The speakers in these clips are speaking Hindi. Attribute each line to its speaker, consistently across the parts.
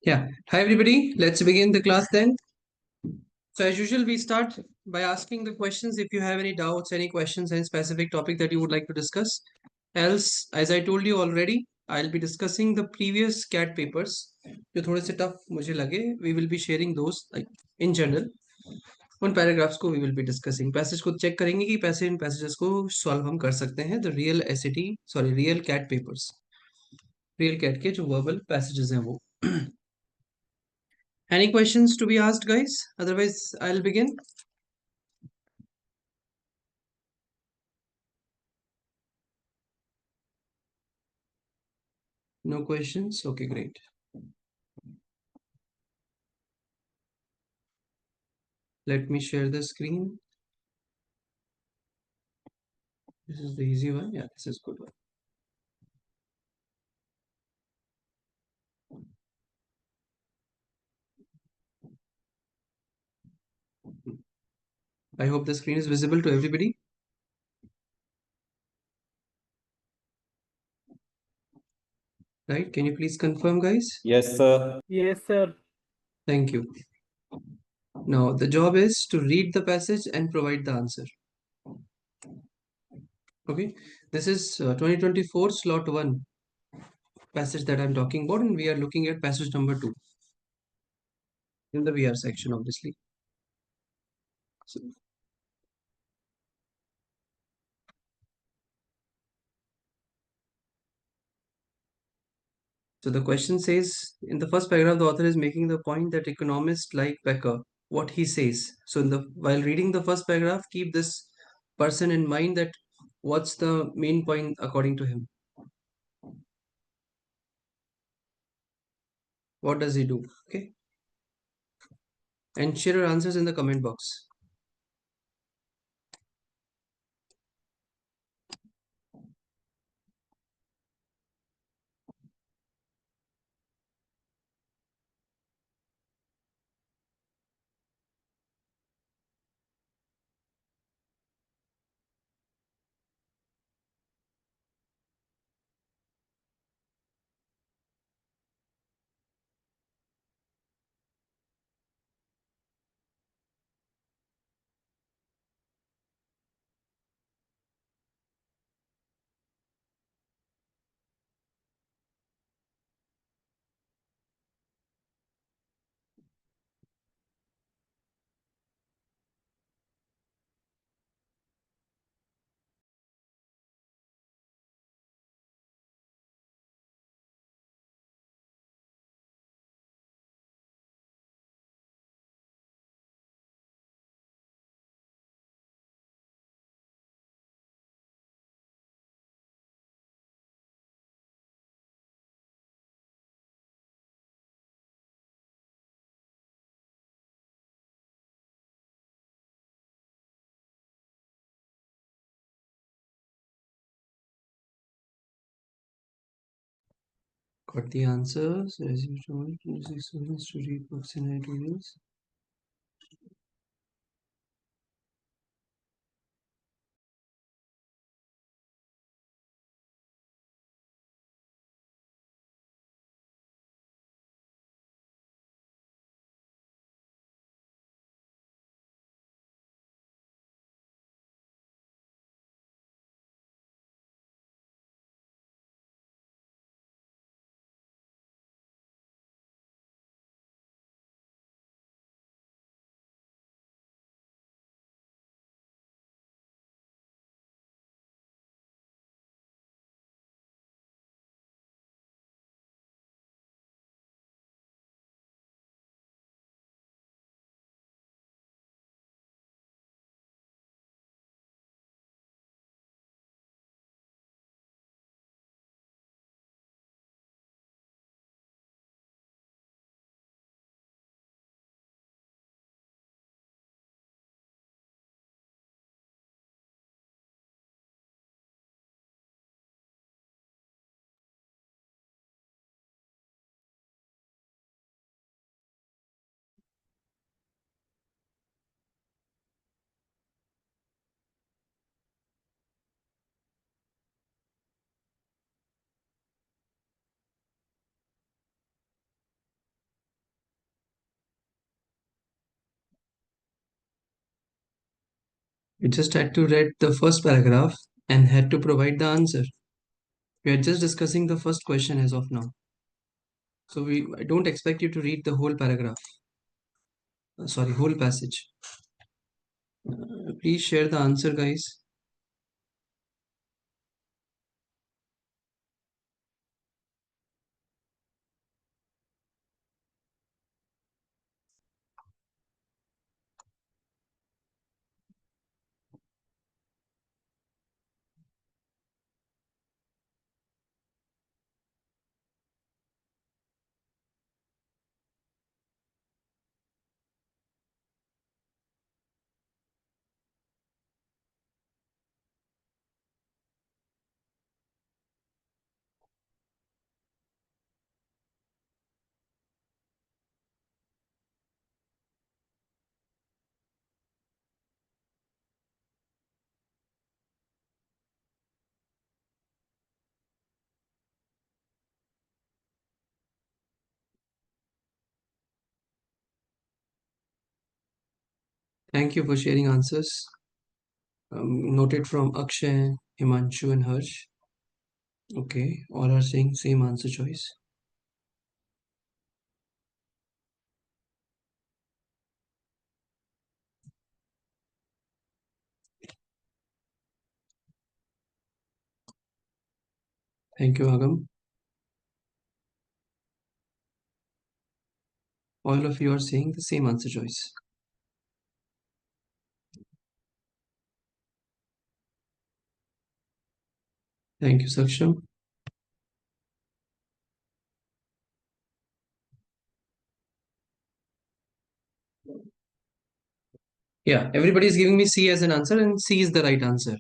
Speaker 1: Yeah. Hi, everybody. Let's begin the class then. So, as usual, we start by asking the questions. If you have any doubts, any questions, any specific topic that you would like to discuss. Else, as I told you already, I'll be discussing the previous CAT papers. जो थोड़े से tough मुझे लगे, we will be sharing those like in general. उन paragraphs को we will be discussing. Passage को check करेंगे कि पैसे इन passages को solve हम कर सकते हैं. The real SAT, sorry, real CAT papers. Real CAT के जो verbal passages हैं वो. Any questions to be asked, guys? Otherwise, I'll begin. No questions? Okay, great. Let me share the screen. This is the easy one. Yeah, this is good one. I hope the screen is visible to everybody. Right? Can you please confirm, guys?
Speaker 2: Yes, sir.
Speaker 3: Yes, sir.
Speaker 1: Thank you. Now, the job is to read the passage and provide the answer. Okay, this is 2024 slot 1 passage that I'm talking about, and we are looking at passage number 2 in the VR section, obviously. So, the question says, in the first paragraph, the author is making the point that economists like Becker, what he says. So, while reading the first paragraph, keep this person in mind that what's the main point according to him. What does he do? Okay. And share your answers in the comment box. Got the answers. As usual, use students to read books and ideas. You just had to read the first paragraph and had to provide the answer. We are just discussing the first question as of now. So I don't expect you to read the whole paragraph. Sorry, whole passage. Please share the answer, guys. Thank you for sharing answers. Noted from Akshay, Himanshu, and Harsh. Okay, all are saying same answer choice. Thank you, Agam. All of you are saying the same answer choice. Thank you, Saksham. Yeah, everybody is giving me C as an answer, and C is the right answer.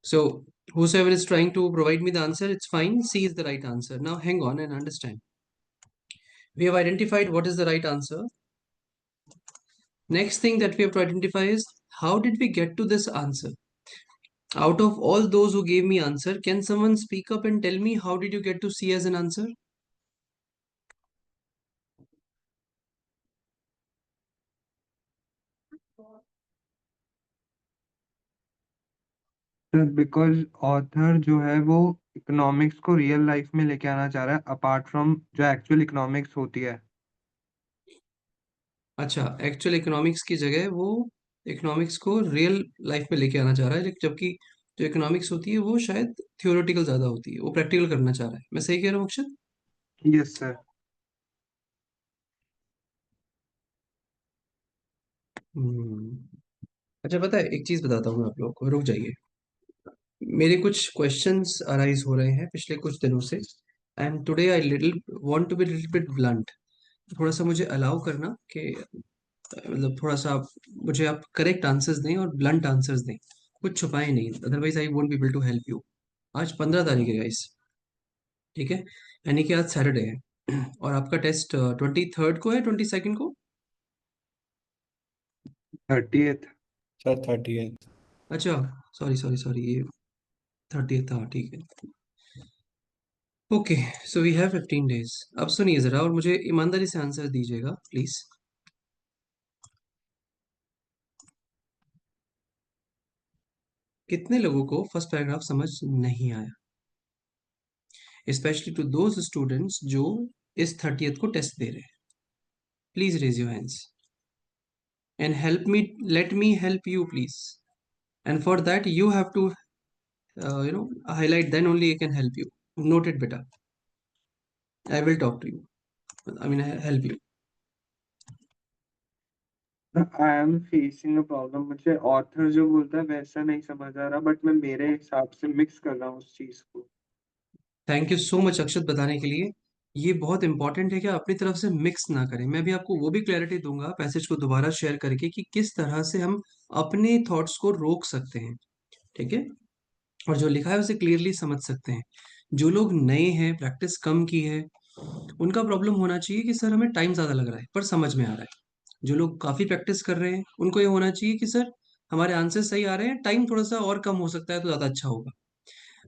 Speaker 1: So, whosoever is trying to provide me the answer, it's fine. C is the right answer. Now, hang on and understand. We have identified what is the right answer. Next thing that we have to identify is how did we get to this answer? Out of all those who gave me answer, can someone speak up and tell me how did you get to C as an answer?
Speaker 2: Because author जो है वो इकोनॉमिक्स को रियल लाइफ में लेके आना चाह रहा है अपार्ट फ्रॉम जो एक्चुअल इकोनॉमिक्स होती है।
Speaker 1: अच्छा, एक्चुअल इकोनॉमिक्स की जगह वो इकोनॉमिक्स को रियल लाइफ में लेके आना चाह रहा है, जबकि जो इकोनॉमिक्स होती है वो शायद थियोरेटिकल ज्यादा होती है, वो प्रैक्टिकल करना चाह रहा है। मैं सही कह रहा हूँ अक्षत?
Speaker 2: Yes sir.
Speaker 1: हम्म। अच्छा, पता है एक चीज बताता हूँ मैं आप लोगों को, रुक जाइए। मेरे कुछ क्वेश्चंस अराइज हो रहे हैं पिछले कुछ दिनों से, and today I little want to be little bit blunt. थोड़ा सा मुझे अलाउ करना कि मतलब थोड़ा सा मुझे आप करेक्ट आंसर्स दें और ब्लंट आंसर्स दें, कुछ छुपाए नहीं, otherwise I won't be able to help you. आज 15 तारीख है गाइस, ठीक है? यानी कि आज सैटरडे है और आपका टेस्ट 23rd को है, 22nd को?
Speaker 2: 30th।
Speaker 3: Sir 30th।
Speaker 1: अच्छा, सॉरी सॉरी सॉरी, ये 30th था, ठीक है। Okay, so we have 15 days. अब सुनिए जरा और मुझे ईमानदारी से आंसर दीजिएगा प्लीज। कितने लोगों को फर्स्ट पैराग्राफ समझ नहीं आया, स्पेशली टू दोज स्टूडेंट्स जो इस 30th को टेस्ट दे रहे हैं? Please raise your hands and help me, let me help you please, and for that you have to highlight, then only I can help you. Note it, beta. I will talk to you, I mean help you.
Speaker 2: I am facing a problem, मुझे ऑथर जो बोलता है वैसा नहीं समझ आ रहा, बट मैं मेरे हिसाब से मिक्स कर रहा हूँ उस चीज को।
Speaker 1: थैंक यू सो मच अक्षत बताने के लिए। ये बहुत इंपॉर्टेंट है कि आप अपनी तरफ से मिक्स ना करें। मैं भी आपको वो भी क्लैरिटी दूंगा पैसेज को दोबारा शेयर करके कि किस तरह से हम अपने थॉट्स को रोक सकते हैं, ठीक है? और जो लिखा है उसे क्लियरली समझ सकते हैं। जो लोग नए हैं, प्रैक्टिस कम की है, उनका प्रॉब्लम होना चाहिए कि सर हमें टाइम ज़्यादा लग रहा है पर समझ में आ रहा है। जो लोग काफ़ी प्रैक्टिस कर रहे हैं उनको ये होना चाहिए कि सर हमारे आंसर सही आ रहे हैं, टाइम थोड़ा सा और कम हो सकता है तो ज़्यादा अच्छा होगा।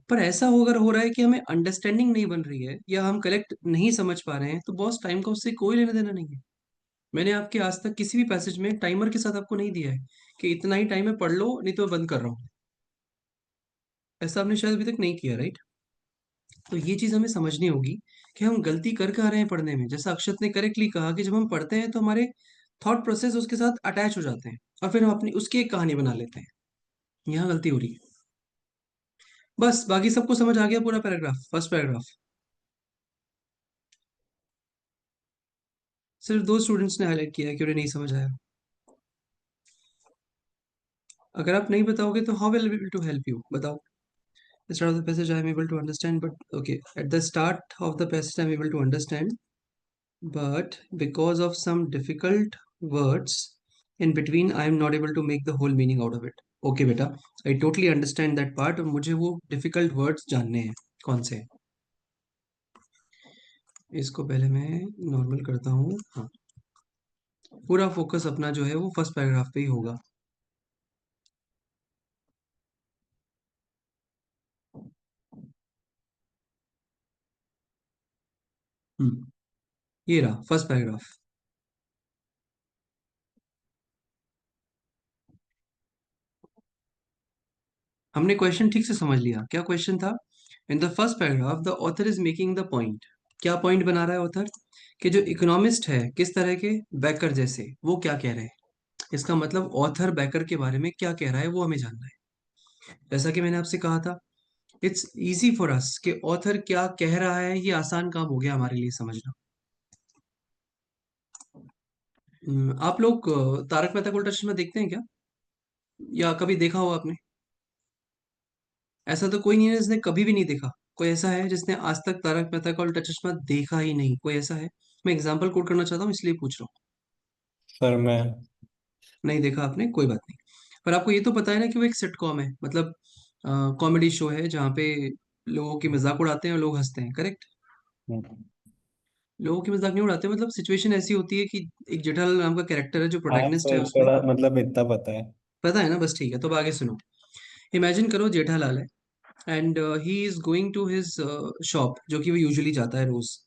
Speaker 1: पर ऐसा अगर हो रहा है कि हमें अंडरस्टैंडिंग नहीं बन रही है या हम कलेक्ट नहीं समझ पा रहे हैं, तो बॉस टाइम का उससे कोई लेना देना नहीं है। मैंने आपके आज तक किसी भी पैसेज में टाइमर के साथ आपको नहीं दिया है कि इतना ही टाइम है, पढ़ लो नहीं तो मैं बंद कर रहा हूँ। ऐसा आपने शायद अभी तक नहीं किया, राइट? तो ये चीज हमें समझनी होगी कि हम गलती कर कहाँ रहे हैं पढ़ने में। जैसा अक्षत ने करेक्टली कहा कि जब हम पढ़ते हैं तो हमारे थॉट प्रोसेस उसके साथ अटैच हो जाते हैं और फिर हम अपनी उसकी एक कहानी बना लेते हैं। यहाँ गलती हो रही है। बस बाकी सबको समझ आ गया पूरा पैराग्राफ, फर्स्ट पैराग्राफ? सिर्फ दो स्टूडेंट्स ने हाईलाइट किया है कि उन्हें नहीं समझ आया। अगर आप नहीं बताओगे तो how will be to help you, बताओ। Start of the passage I am able to understand, but okay, at the start of the passage I am able to understand, but because of some difficult words in between I am not able to make the whole meaning out of it. Okay बेटा, I totally understand that part, और मुझे वो difficult words जानने हैं कौन से हैं। इसको पहले मैं नॉर्मल करता हूँ। हाँ, पूरा फोकस अपना जो है वो फर्स्ट पैराग्राफ पे ही होगा। ये रहा फर्स्ट पैराग्राफ। हमने क्वेश्चन ठीक से समझ लिया। क्या क्वेश्चन था? In the first paragraph the author is making the point. क्या पॉइंट बना रहा है ऑथर? कि जो इकोनॉमिस्ट है किस तरह के, बैकर जैसे, वो क्या कह रहे हैं। इसका मतलब ऑथर बैकर के बारे में क्या कह रहा है वो हमें जानना है। जैसा कि मैंने आपसे कहा था, इट्स इजी फॉर अस कि ऑथर क्या कह रहा है, ये आसान काम हो गया हमारे लिए समझना। आप लोग तारक मेहता का उल्टा चश्मा देखते हैं क्या, या कभी देखा हो आपने? ऐसा तो कोई नहीं है जिसने कभी भी नहीं देखा। कोई ऐसा है जिसने आज तक तारक मेहता का उल्टा चश्मा देखा ही नहीं? कोई ऐसा है? मैं एग्जांपल कोट करना चाहता हूँ इसलिए पूछ रहा
Speaker 3: सर मैं
Speaker 1: हूँ। नहीं देखा आपने, कोई बात नहीं। पर आपको ये तो पता है ना कि वो एक सिटकॉम है, मतलब कॉमेडी शो है जहाँ पे लोगों की मजाक उड़ाते हैं और लोग हंसते हैं, करेक्ट? लोगों की मजाक नहीं उड़ाते, मतलब सिचुएशन ऐसी होती है कि एक जेठालाल नाम का कैरेक्टर है जो
Speaker 3: हाँ
Speaker 1: प्रोटैगनिस्ट है
Speaker 3: सर,
Speaker 1: उसमें।
Speaker 3: थोड़ा मतलब इतना पता है।
Speaker 1: पता है ना, बस ठीक है। तो अब आगे सुनो। इमेजिन करो जेठालाल है and he is going to his shop, जो कि वो यूजुअली जाता है रोज।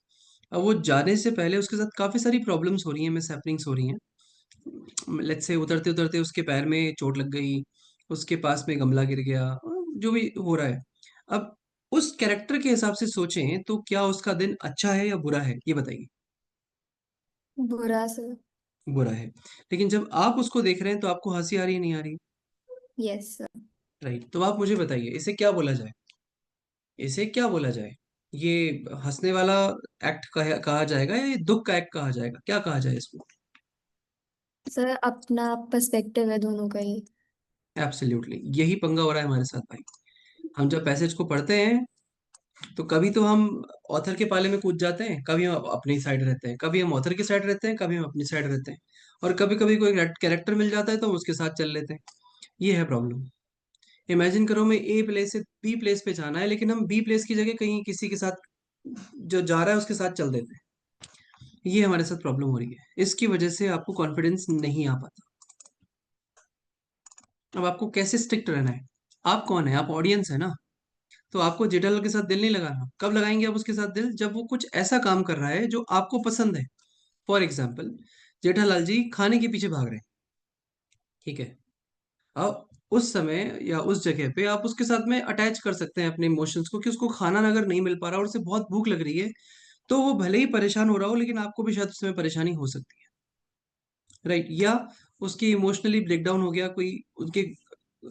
Speaker 1: अब वो जाने से पहले उसके साथ काफी सारी प्रॉब्लम्स हो रही हैं, मिस हैपनिंग्स हो रही हैं। लेट्स से उतरते उतरते उसके पैर में चोट लग गई, उसके पास में गमला गिर गया, जो भी हो रहा है। अब उस कैरेक्टर के हिसाब से सोचें तो क्या उसका दिन अच्छा है या बुरा है, ये बताइए।
Speaker 4: बुरा सर।
Speaker 1: बुरा है। लेकिन जब आप उसको देख रहे हैं तो आपको हंसी आ रही है, नहीं आ रही?
Speaker 4: Yes sir.
Speaker 1: राइट, तो आप मुझे बताइए इसे क्या बोला जाए? इसे क्या बोला जाए? ये हंसने वाला एक्ट कहा जाएगा या ये दुख का एक्ट कहा जाएगा, क्या कहा जाए इसको?
Speaker 4: सर अपना पर्सपेक्टिव है दोनों का ही।
Speaker 1: एब्सोल्युटली, यही पंगा हो रहा है हमारे साथ भाई। हम जब पैसेज को पढ़ते हैं तो कभी तो हम ऑथर के पाले में कूद जाते हैं, कभी हम अपनी साइड रहते हैं, कभी हम ऑथर की साइड रहते हैं, कभी हम अपनी साइड रहते हैं, और कभी कभी कोई कैरेक्टर मिल जाता है तो हम उसके साथ चल लेते हैं। ये है प्रॉब्लम। इमेजिन करो मैं ए प्लेस से बी प्लेस पे जाना है, लेकिन हम बी प्लेस की जगह कहीं किसी के साथ जो जा रहा है उसके साथ चल देते हैं। ये हमारे साथ प्रॉब्लम हो रही है, इसकी वजह से आपको कॉन्फिडेंस नहीं आ पाता। अब आपको कैसे स्ट्रिक्ट रहना है? आप कौन है? आप ऑडियंस है ना। तो आपको जेठालाल के साथ दिल नहीं लगाना। कब लगाएंगे आप उसके साथ दिल? जब वो कुछ ऐसा काम कर रहा है जो आपको पसंद है। फॉर एग्जाम्पल, जेठालाल जी खाने के पीछे भाग रहे हैं, ठीक है? अब उस समय या उस जगह पे आप उसके साथ में अटैच कर सकते हैं अपने इमोशंस को कि उसको खाना अगर नहीं मिल पा रहा और उसे बहुत भूख लग रही है, तो वो भले ही परेशान हो रहा हो लेकिन आपको भी शायद उस समय परेशानी हो सकती है, राइट? या उसकी इमोशनली ब्रेकडाउन हो गया कोई, उनके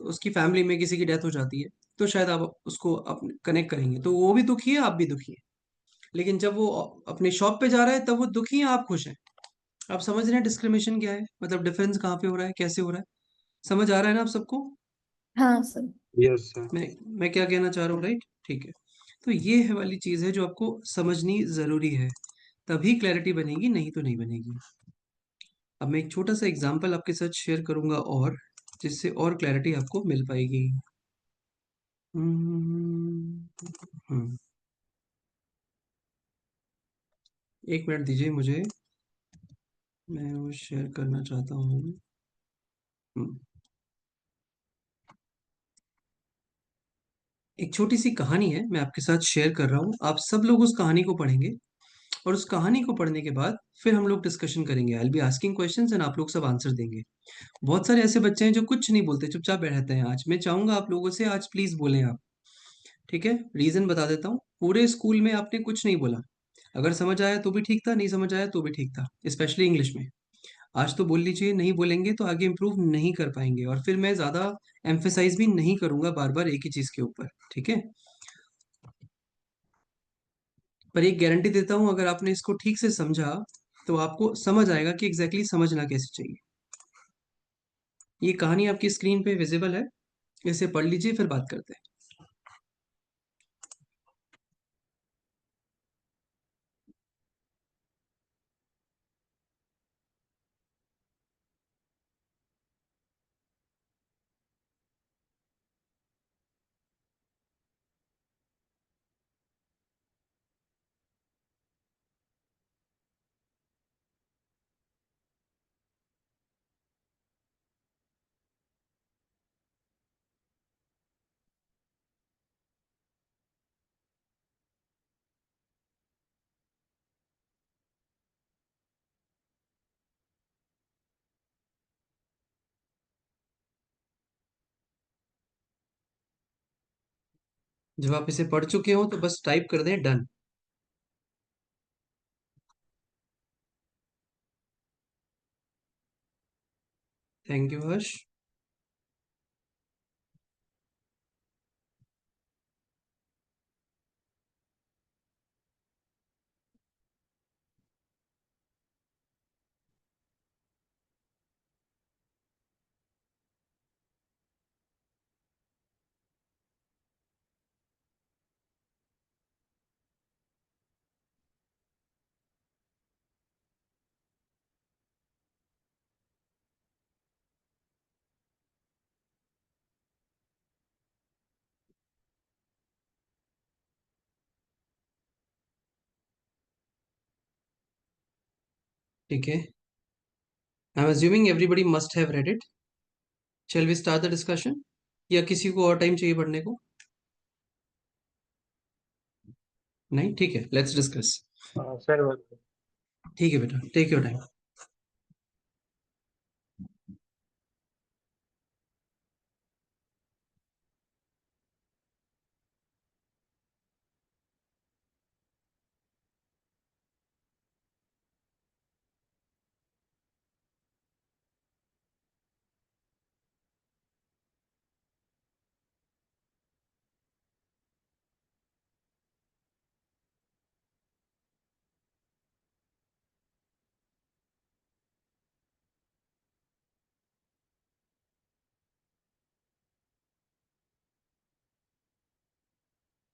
Speaker 1: उसकी फैमिली में किसी की डेथ हो जाती है, तो शायद आप उसको कनेक्ट करेंगे, तो वो भी दुखी है, आप भी दुखी है। लेकिन जब वो अपने शॉप पे जा रहा है तब वो दुखी है, आप खुश हैं। आप समझ रहे हैं डिस्क्रिमिनेशन क्या है, मतलब डिफरेंस कहाँ पे हो रहा है, कैसे हो रहा है? समझ आ रहा है ना आप सबको?
Speaker 4: हाँ सर।
Speaker 2: Yes sir.
Speaker 1: मैं मैं क्या कहना चाह रहा हूँ, राइट? ठीक है। तो ये है वाली चीज है जो आपको समझनी जरूरी है, तभी क्लैरिटी बनेगी, नहीं तो नहीं बनेगी। अब मैं एक छोटा सा एग्जांपल आपके साथ शेयर करूंगा, और जिससे और क्लैरिटी आपको मिल पाएगी। हम्म, हम्म, एक मिनट दीजिए मुझे, मैं वो शेयर करना चाहता हूँ। हम्म, एक छोटी सी कहानी है, मैं आपके साथ शेयर कर रहा हूँ, आप सब लोग उस कहानी को पढ़ेंगे और उस कहानी को पढ़ने के बाद फिर हम लोग डिस्कशन करेंगे। I will be asking questions and आप लोग सब आंसर देंगे। बहुत सारे ऐसे बच्चे हैं जो कुछ नहीं बोलते, चुपचाप बैठते हैं। आज मैं चाहूंगा आप लोगों से, आज प्लीज बोलें आप। ठीक है, रीजन बता देता हूँ। पूरे स्कूल में आपने कुछ नहीं बोला। अगर समझ आया तो भी ठीक था, नहीं समझ आया तो भी ठीक था, स्पेशली इंग्लिश में। आज तो बोल लीजिए, नहीं बोलेंगे तो आगे इम्प्रूव नहीं कर पाएंगे, और फिर मैं ज्यादा एम्फेसाइज भी नहीं करूंगा बार बार एक ही चीज के ऊपर। ठीक है, पर एक गारंटी देता हूं, अगर आपने इसको ठीक से समझा तो आपको समझ आएगा कि एग्जैक्टली समझना कैसे चाहिए। ये कहानी आपकी स्क्रीन पे विजिबल है, इसे पढ़ लीजिए, फिर बात करते हैं। जब आप इसे पढ़ चुके हो तो बस टाइप कर दें डन। Thank you Harsh. ठीक है, I am assuming everybody must have read it. Shall we start the discussion, या किसी को और टाइम चाहिए पढ़ने को? नहीं, ठीक है, लेट्स डिस्कस।
Speaker 2: सर
Speaker 1: ठीक है बेटा, take your time.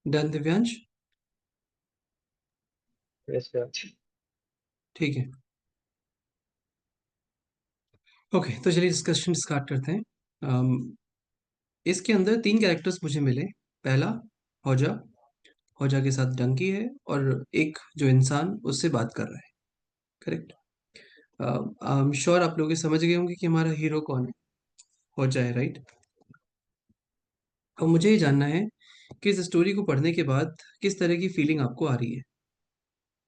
Speaker 1: Done Divyansh?
Speaker 2: Yes sir.
Speaker 1: ठीक है, ओके, तो चलिए डिस्कशन स्टार्ट करते हैं। इसके अंदर तीन कैरेक्टर्स मुझे मिले। पहला हौजा, हौजा के साथ डंकी है, और एक जो इंसान उससे बात कर रहा है। करेक्ट। आई एम श्योर आप लोग ये समझ गए होंगे कि हमारा हीरो कौन है। हौजा है, राइट। अब मुझे ये जानना है कि इस स्टोरी को पढ़ने के बाद किस तरह की फीलिंग आपको आ रही है।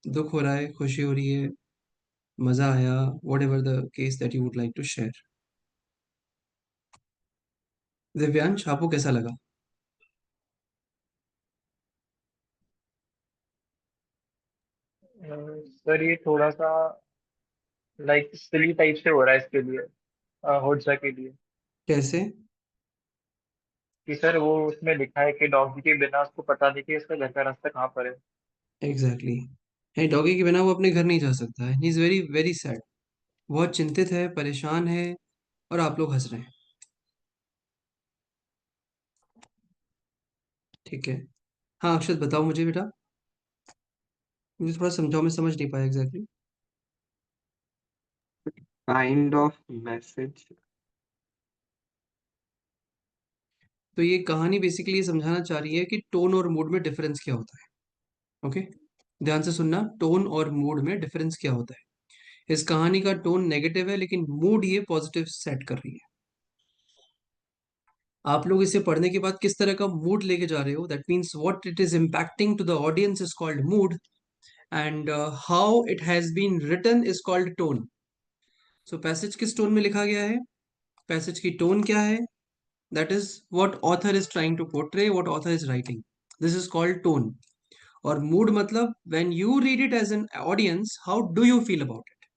Speaker 1: दुख हो रहा है, खुशी हो रही है, मजा आया, whatever the case that you would like to share. Divyansh, आपको कैसा लगा?
Speaker 2: सर ये थोड़ा सा लाइक सिली टाइप से हो रहा है इसके लिए, होड्सा के लिए।
Speaker 1: कैसे?
Speaker 2: कि सर वो उसमें लिखा है कि डॉगी के बिना उसको पता नहीं कि इसका घर का रास्ता कहाँ पर है।
Speaker 1: Exactly exactly. डॉगी के बिना वो अपने घर नहीं जा सकता है। He is very very sad, बहुत चिंतित है, परेशान है, और आप लोग हंस रहे हैं। ठीक है। हाँ अक्षत, बताओ मुझे बेटा, मुझे थोड़ा समझाओ, मैं समझ नहीं पाया एग्जैक्टली।
Speaker 2: Kind of message.
Speaker 1: तो ये कहानी बेसिकली ये समझाना चाह रही है कि टोन और मूड में डिफरेंस क्या होता है। ओके, ध्यान से सुनना, टोन और मूड में डिफरेंस क्या होता है। इस कहानी का टोन नेगेटिव है, लेकिन मूड ये पॉजिटिव सेट कर रही है। आप लोग इसे पढ़ने के बाद किस तरह का मूड लेके जा रहे हो, that means what it is impacting to the audience is called mood, and how it has been written is called tone. So passage किस tone में लिखा गया है, passage की tone क्या है, that is what author is trying to portray, what author is writing. This is called tone. और mood मतलब when you read it as an audience, how do you feel about it.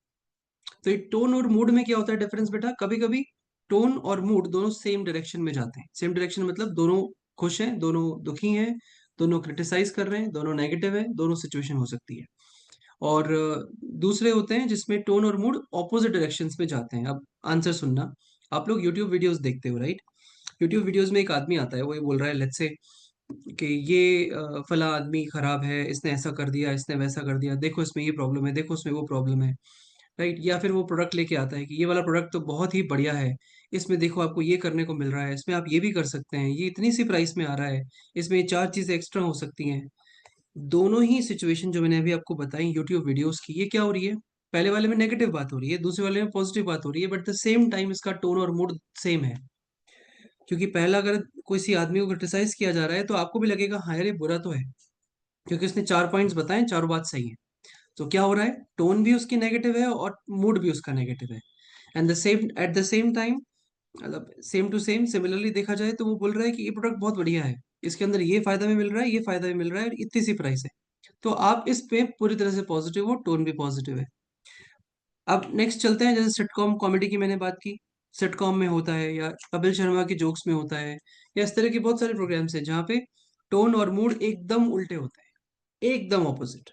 Speaker 1: तो ये टोन और मूड में क्या होता है डिफरेंस बेटा, कभी कभी टोन और मूड दोनों सेम डायरेक्शन में जाते हैं. सेम डायरेक्शन मतलब दोनों खुश हैं, दोनों दुखी हैं, दोनों क्रिटिसाइज कर रहे हैं, दोनों नेगेटिव है, दोनों सिचुएशन हो सकती है. और दूसरे होते हैं जिसमें टोन और मूड ऑपोजिट डायरेक्शंस में जाते हैं. अब आंसर सुनना, आप लोग यूट्यूब वीडियोस देखते हो राइट. यूट्यूब वीडियोस में एक आदमी आता है, वो ये बोल रहा है लेट्स से कि ये फला आदमी खराब है, इसने ऐसा कर दिया, इसने वैसा कर दिया, देखो इसमें ये प्रॉब्लम है, देखो इसमें वो प्रॉब्लम है राइट. या फिर वो प्रोडक्ट लेके आता है कि ये वाला प्रोडक्ट तो बहुत ही बढ़िया है, इसमें देखो आपको ये करने को मिल रहा है, इसमें आप ये भी कर सकते हैं, ये इतनी सी प्राइस में आ रहा है, इसमें ये 4 चीजें एक्स्ट्रा हो सकती हैं. दोनों ही सिचुएशन जो मैंने अभी आपको बताई यूट्यूब वीडियोस की, ये क्या हो रही है, पहले वाले में नेगेटिव बात हो रही है, दूसरे वाले में पॉजिटिव बात हो रही है, बट द सेम टाइम इसका टोन और मूड सेम है. क्योंकि पहला अगर किसी आदमी को क्रिटिसाइज किया जा रहा है तो आपको भी लगेगा हाँ यार ये बुरा तो है, क्योंकि उसने 4 पॉइंट्स बताए, चारों बात सही है. तो क्या हो रहा है, टोन भी उसकी नेगेटिव है और मूड भी उसका नेगेटिव है. And the same at the same time, मतलब सेम टू सेम सिमिलरली देखा जाए तो वो बोल रहा है कि ये प्रोडक्ट बहुत बढ़िया है, इसके अंदर ये फायदा भी मिल रहा है, ये फायदा भी मिल रहा है, और इतनी सी प्राइस है. तो आप इस पे पूरी तरह से पॉजिटिव हो, टोन भी पॉजिटिव है. अब नेक्स्ट चलते हैं, जैसे सिटकॉम कॉमेडी की मैंने बात की, सिटकॉम में होता है या कपिल शर्मा के जोक्स में होता है, या इस तरह के बहुत सारे प्रोग्राम्स हैं जहाँ पे टोन और मूड एकदम उल्टे होते हैं, एकदम ऑपोजिट.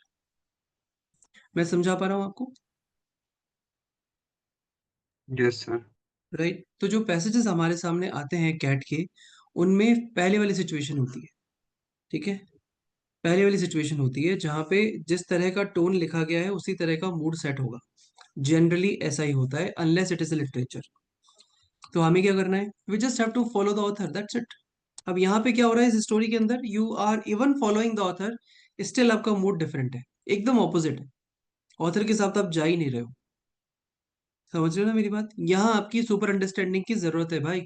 Speaker 1: मैं समझा पा रहा हूँ आपको
Speaker 2: यस सर.
Speaker 1: राइट. तो जो पैसेजेस हमारे सामने आते हैं कैट के, उनमें पहले वाली सिचुएशन होती है, ठीक है, पहले वाली सिचुएशन होती है जहाँ पे जिस तरह का टोन लिखा गया है उसी तरह का मूड सेट होगा. जनरली ऐसा ही होता है अनलेस इट इज लिटरेचर. तो हमें क्या करना है, we just have to follow the author, that's it. अब यहाँ पे क्या हो रहा है इस स्टोरी के अंदर, you are even following the author, still आपका मूड डिफरेंट है, एकदम ऑपोजिट है, ऑथर के साथ आप जा ही नहीं रहे हो. समझ रहे हो ना मेरी बात, यहाँ आपकी सुपर अंडरस्टैंडिंग की जरूरत है भाई,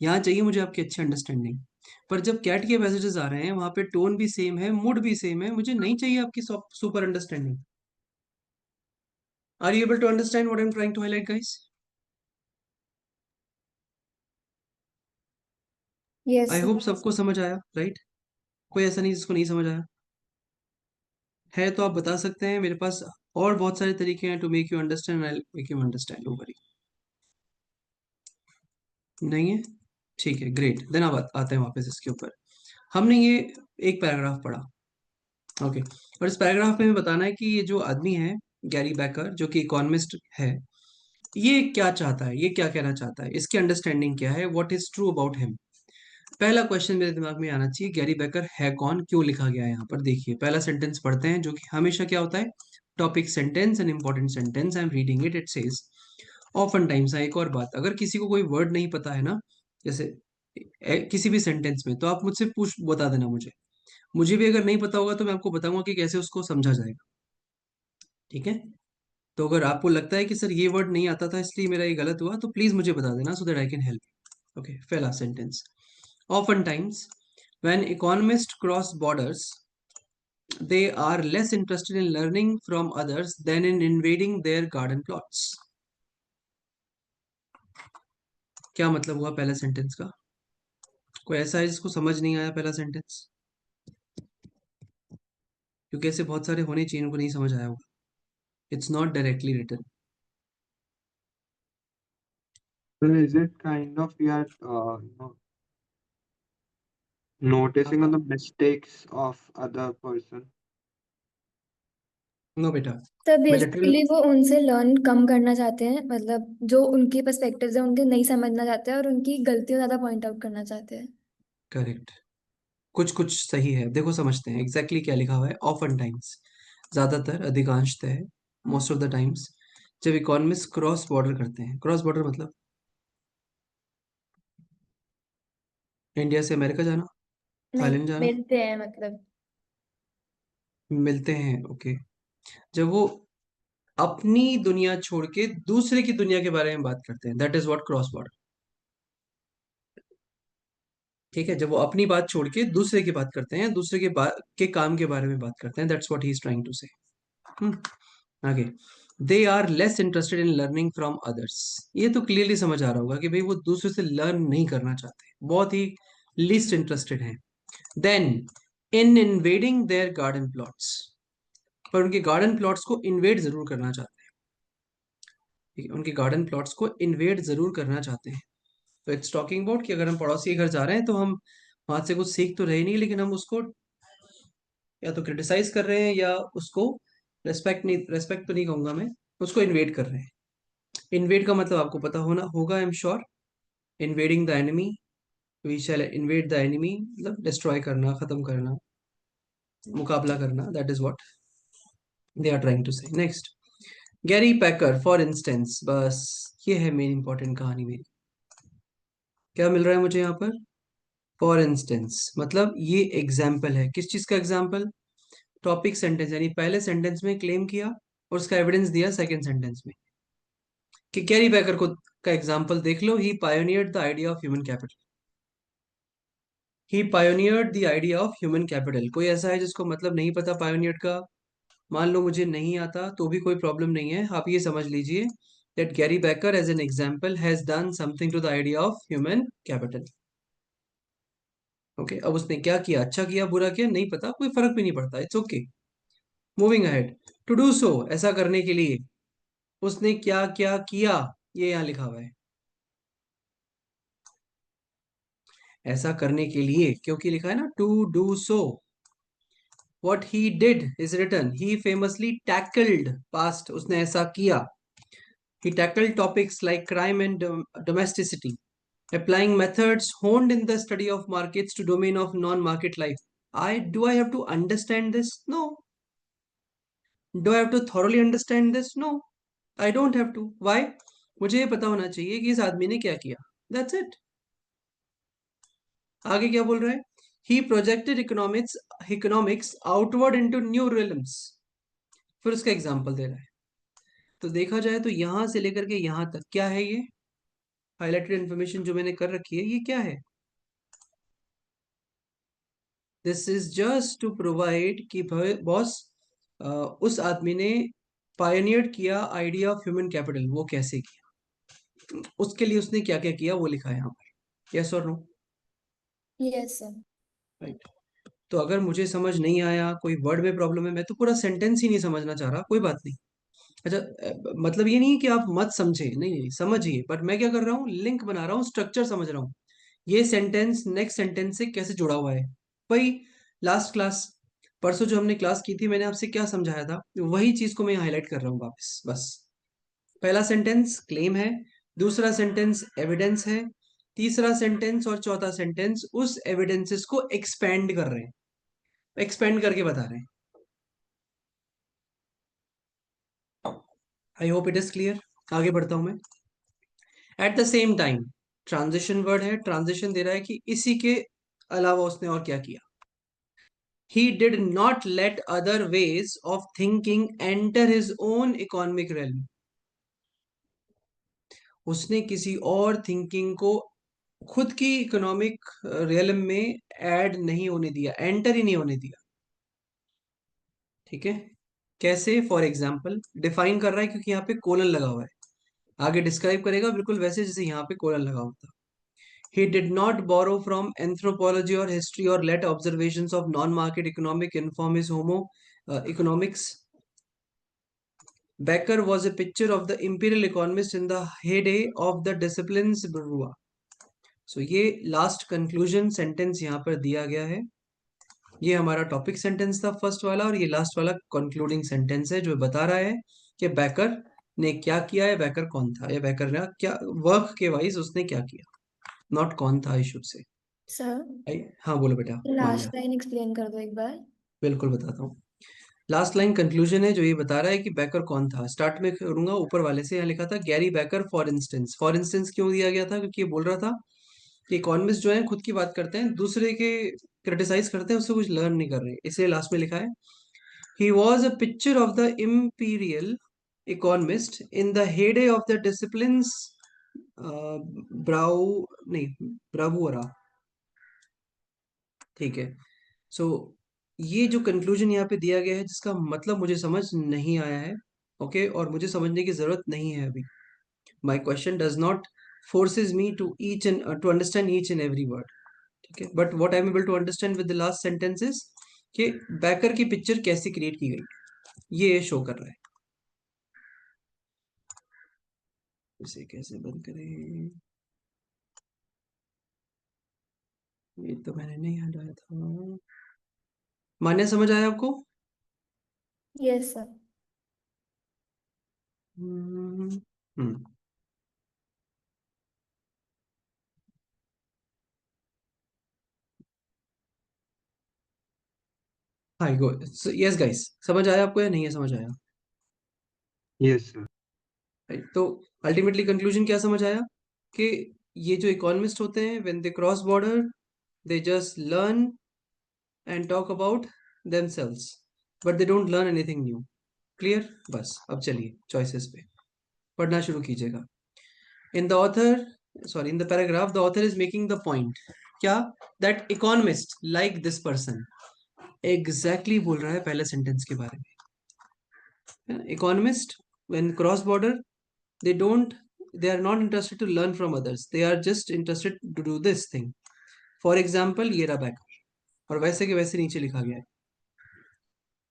Speaker 1: यहाँ चाहिए मुझे आपकी अच्छी अंडरस्टैंडिंग. पर जब कैट के मैसेजेस आ रहे हैं वहां पे टोन भी सेम है, मूड भी सेम है, मुझे नहीं चाहिए आपकी super understanding. Are you able to understand what I am trying to highlight guys.
Speaker 4: Yes
Speaker 1: I
Speaker 4: sir.
Speaker 1: Hope सबको समझ आया राइट. कोई ऐसा नहीं जिसको नहीं समझ आया है, तो आप बता सकते हैं, मेरे पास और बहुत सारे तरीके हैं to make you understand, I make you understand, don't worry. नहीं है, ठीक है, ग्रेट. देन अब आते हैं वापस इसके ऊपर. हमने ये एक पैराग्राफ पढ़ा, ओके, और इस पैराग्राफ में हमें बताना है कि ये जो आदमी है गैरी बैकर, जो कि इकोनॉमिस्ट है, ये क्या चाहता है, ये क्या कहना चाहता है, इसकी अंडरस्टैंडिंग क्या है, what is true about him. पहला क्वेश्चन मेरे दिमाग में आना चाहिए, गैरी बेकर है कौन, क्यों लिखा गया है यहाँ पर. देखिए पहला सेंटेंस पढ़ते हैं, जो कि हमेशा क्या होता है, topic sentence and important sentence. I am reading it, it says often times. एक और बात, अगर किसी को कोई वर्ड नहीं पता है ना, जैसे किसी भी सेंटेंस में, तो आप मुझसे पूछ बता देना मुझे, मुझे भी अगर नहीं पता होगा तो मैं आपको बताऊंगा कि कैसे उसको समझा जाएगा, ठीक है. तो अगर आपको लगता है कि सर ये वर्ड नहीं आता था इसलिए मेरा ये गलत हुआ, तो प्लीज मुझे बता देना so that I can help. Okay, पहला sentence, oftentimes when economists cross borders they are less interested in learning from others than in invading their garden plots. क्या मतलब हुआ पहले सेंटेंस का, कोई ऐसा है जिसको समझ नहीं आया पहला सेंटेंस, क्योंकि ऐसे बहुत सारे होने चाहिए उनको नहीं समझ आया होगा, it's not directly written.
Speaker 2: So is it kind of we are noticing on the mistakes of other person?
Speaker 1: No बेटा,
Speaker 4: तो
Speaker 1: मैं लिटरल,
Speaker 4: बेसिकली वो उनसे लर्न कम करना चाहते हैं, मतलब जो उनकी पर्सपेक्टिव्स है उनके नहीं समझना चाहते हैं और उनकी गलतियों ज्यादा पॉइंट आउट करना चाहते हैं।
Speaker 1: करेक्ट, कुछ कुछ सही है. देखो समझते हैं एग्जैक्टली exactly क्या लिखा हुआ है. ऑफन टाइम्स, ज्यादातर, अधिकांशतः है, मोस्ट ऑफ द टाइम्स, जब इकोनॉमिस्ट क्रॉस बॉर्डर करते हैं, क्रॉस बॉर्डर मतलब इंडिया से अमेरिका जाना,
Speaker 4: नहीं,
Speaker 1: थाईलैंड जाना,
Speaker 4: मिलते हैं मतलब।
Speaker 1: मिलते हैं, ओके. जब वो अपनी दुनिया छोड़ के दूसरे की दुनिया के बारे में बात करते हैं, that is what cross border. ठीक है, जब वो अपनी बात छोड़ के दूसरे की बात करते हैं, दूसरे के काम के बारे में बात करते हैं, that's what he is trying to say. आगे, they are less interested in learning from others. ये तो क्लियरली समझ आ रहा होगा कि भाई वो दूसरे से लर्न नहीं करना चाहते, बहुत ही लीस्ट इंटरेस्टेड हैं। Then in invading their garden plots, पर उनके गार्डन प्लॉट्स को इन्वेड जरूर करना चाहते हैं। ठीक है, उनके गार्डन प्लॉट्स को इन्वेड जरूर करना चाहते हैं। तो इट्स टॉकिंग अबाउट कि अगर हम पड़ोसी के घर जा रहे हैं तो हम वहां से कुछ सीख तो रहे नहीं, लेकिन हम उसको या तो क्रिटिसाइज कर रहे हैं या उसको रेस्पेक्ट तो नहीं कहूंगा मैं, उसको इन्वेड कर रहे हैं। इन्वेड का मतलब आपको पता होना होगा, I am sure. Invading the enemy, we shall invade the enemy, मतलब डिस्ट्रॉय करना, खत्म करना, मुकाबला करना, that is what they are trying to say. Next, Gary Packer for instance, बस ये है मेन इंपॉर्टेंट कहानी मेरी। क्या मिल रहा है मुझे यहाँ पर? फॉर इंस्टेंस मतलब ये एग्जाम्पल है, किस चीज का एग्जाम्पल? टॉपिक सेंटेंस, यानी पहले सेंटेंस में क्लेम किया और उसका एविडेंस दिया सेकंड सेंटेंस में। कि गैरी बैकर को का एग्जांपल देख लो, he pioneered the idea of human capital. He pioneered the idea of human capital. कोई ऐसा है जिसको मतलब नहीं पता पायोनियर्ड का? मान लो मुझे नहीं आता तो भी कोई प्रॉब्लम नहीं है, आप ये समझ लीजिए that Gary Becker as an example has done something to the idea of human capital. Okay, अब उसने क्या किया, अच्छा किया बुरा किया नहीं पता, कोई फर्क भी नहीं पड़ता, it's okay. Moving ahead, to do so, ऐसा करने के लिए उसने क्या क्या किया, ये यहाँ लिखा हुआ है। ऐसा करने के लिए क्योंकि लिखा है ना to do so. What he did is written, he famously tackled, past उसने ऐसा किया। He tackled topics like crime and domesticity, applying methods honed in the study of markets to domain of non-market life. Do I have to understand this? No. Do I have to thoroughly understand this? No. I don't have to. Why? मुझे ये पता होना चाहिए कि इस आदमी ने क्या किया। That's it. आगे क्या बोल रहा है? He projected economics outward into new realms. फिर उसका एग्जाम्पल दे रहा है। तो देखा जाए तो यहां से लेकर के यहां तक क्या है, ये हाईलाइटेड इंफॉर्मेशन जो मैंने कर रखी है, ये क्या है? This is just to provide कि बॉस उस आदमी ने पायनियर किया आइडिया ऑफ ह्यूमन कैपिटल, वो कैसे किया, उसके लिए उसने क्या क्या किया वो लिखा है यहाँ पर। यस और नो?
Speaker 4: Yes sir.
Speaker 1: राइट। तो अगर मुझे समझ नहीं आया, कोई वर्ड में प्रॉब्लम है, मैं तो पूरा सेंटेंस ही नहीं समझना चाह रहा, कोई बात नहीं। अच्छा, मतलब ये नहीं है कि आप मत समझे, नहीं नहीं समझिए, बट मैं क्या कर रहा हूँ, लिंक बना रहा हूँ, स्ट्रक्चर समझ रहा हूँ, ये सेंटेंस नेक्स्ट सेंटेंस से कैसे जुड़ा हुआ है। वही लास्ट क्लास, परसों जो हमने क्लास की थी, मैंने आपसे क्या समझाया था, वही चीज को मैं हाईलाइट कर रहा हूँ वापस। बस पहला सेंटेंस क्लेम है, दूसरा सेंटेंस एविडेंस है, तीसरा सेंटेंस और चौथा सेंटेंस उस एविडेंसेस को एक्सपेंड कर रहे हैं, एक्सपेंड करके बता रहे हैं। आई होप इट इज क्लियर। आगे बढ़ता हूं मैं। At the same time, transition word है, ट्रांजिशन दे रहा है कि इसी के अलावा उसने और क्या किया। He did not let other ways of thinking enter his own economic realm. उसने किसी और थिंकिंग को खुद की इकोनॉमिक रियलम में ऐड नहीं होने दिया, एंटर ही नहीं होने दिया। ठीक है, कैसे? फॉर एग्जाम्पल डिफाइन कर रहा है क्योंकि यहाँ पे कोलन लगा हुआ है, आगे डिस्क्राइब करेगा बिल्कुल वैसे जैसे यहाँ पे कोलन लगा होता। He did not borrow from anthropology or history or let observations of non-market economic inform his economics. Becker was a picture of the imperial economist in the heyday of the disciplines Brua. So ये लास्ट कंक्लूजन सेंटेंस यहाँ पर दिया गया है। ये हमारा टॉपिक सेंटेंस था फर्स्ट वाला, और ये लास्ट वाला कंक्लूडिंग सेंटेंस है जो बता रहा है कि बैकर ने क्या किया है, बैकर कौन था, या बैकर ने क्या वर्क के वाइज उसने क्या किया, नॉट कौन था आई शुड से।
Speaker 4: सर
Speaker 1: हाँ बोलो बेटा, मान
Speaker 4: लास्ट
Speaker 1: लिया,
Speaker 4: लाइन एक्सप्लेन कर दो एक बार।
Speaker 1: बिल्कुल बताता हूँ। लास्ट लाइन कंक्लूजन है जो ये बता रहा है कि बैकर कौन था। स्टार्ट में करूंगा ऊपर वाले से, यहाँ लिखा था Gary Becker for instance. For instance क्यों दिया गया था? क्योंकि ये बोल रहा था कि इकोनॉमिस्ट जो है खुद की बात करते हैं, दूसरे के क्रिटिसाइज करते हैं, उससे कुछ लर्न नहीं कर रहे, इसलिए लास्ट में लिखा है he was a picture of the imperial economist in the heyday of the discipline's brow नहीं ब्रावुरा। ठीक है, सो ये जो कंक्लूजन यहाँ पे दिया गया है जिसका मतलब मुझे समझ नहीं आया है, ओके, और मुझे समझने की जरूरत नहीं है अभी. My question does not forces me to understand each and every word. ठीक है, but what I am able to understand with the last sentences कि बैकर की पिक्चर कैसे क्रिएट की गई, ये शो कर रहा है. इसे कैसे बंद करें, ये तो मैंने नहीं हटाया था. मान्य समझ आया आपको?
Speaker 4: Yes sir.
Speaker 1: हम्म. हम्म. हाय गो. यस गाइस, समझ आया आपको या नहीं है समझ आया?
Speaker 2: Yes sir.
Speaker 1: Right? तो अल्टीमेटली कंक्लूजन क्या समझ आया कि ये जो इकोनॉमिस्ट होते हैं when they cross border they just learn and talk about themselves but they don't learn anything new. Clear? बस अब चलिए चॉइसेस पे पढ़ना शुरू कीजिएगा. In the author, sorry, in the paragraph the author is making the point क्या, that economist like this person. Exactly बोल रहा है पहले सेंटेंस के बारे में. Economist when cross border they are not interested to learn from others, they are just interested to do this thing. For example, ये रहा बैकर, और वैसे के वैसे नीचे लिखा गया है.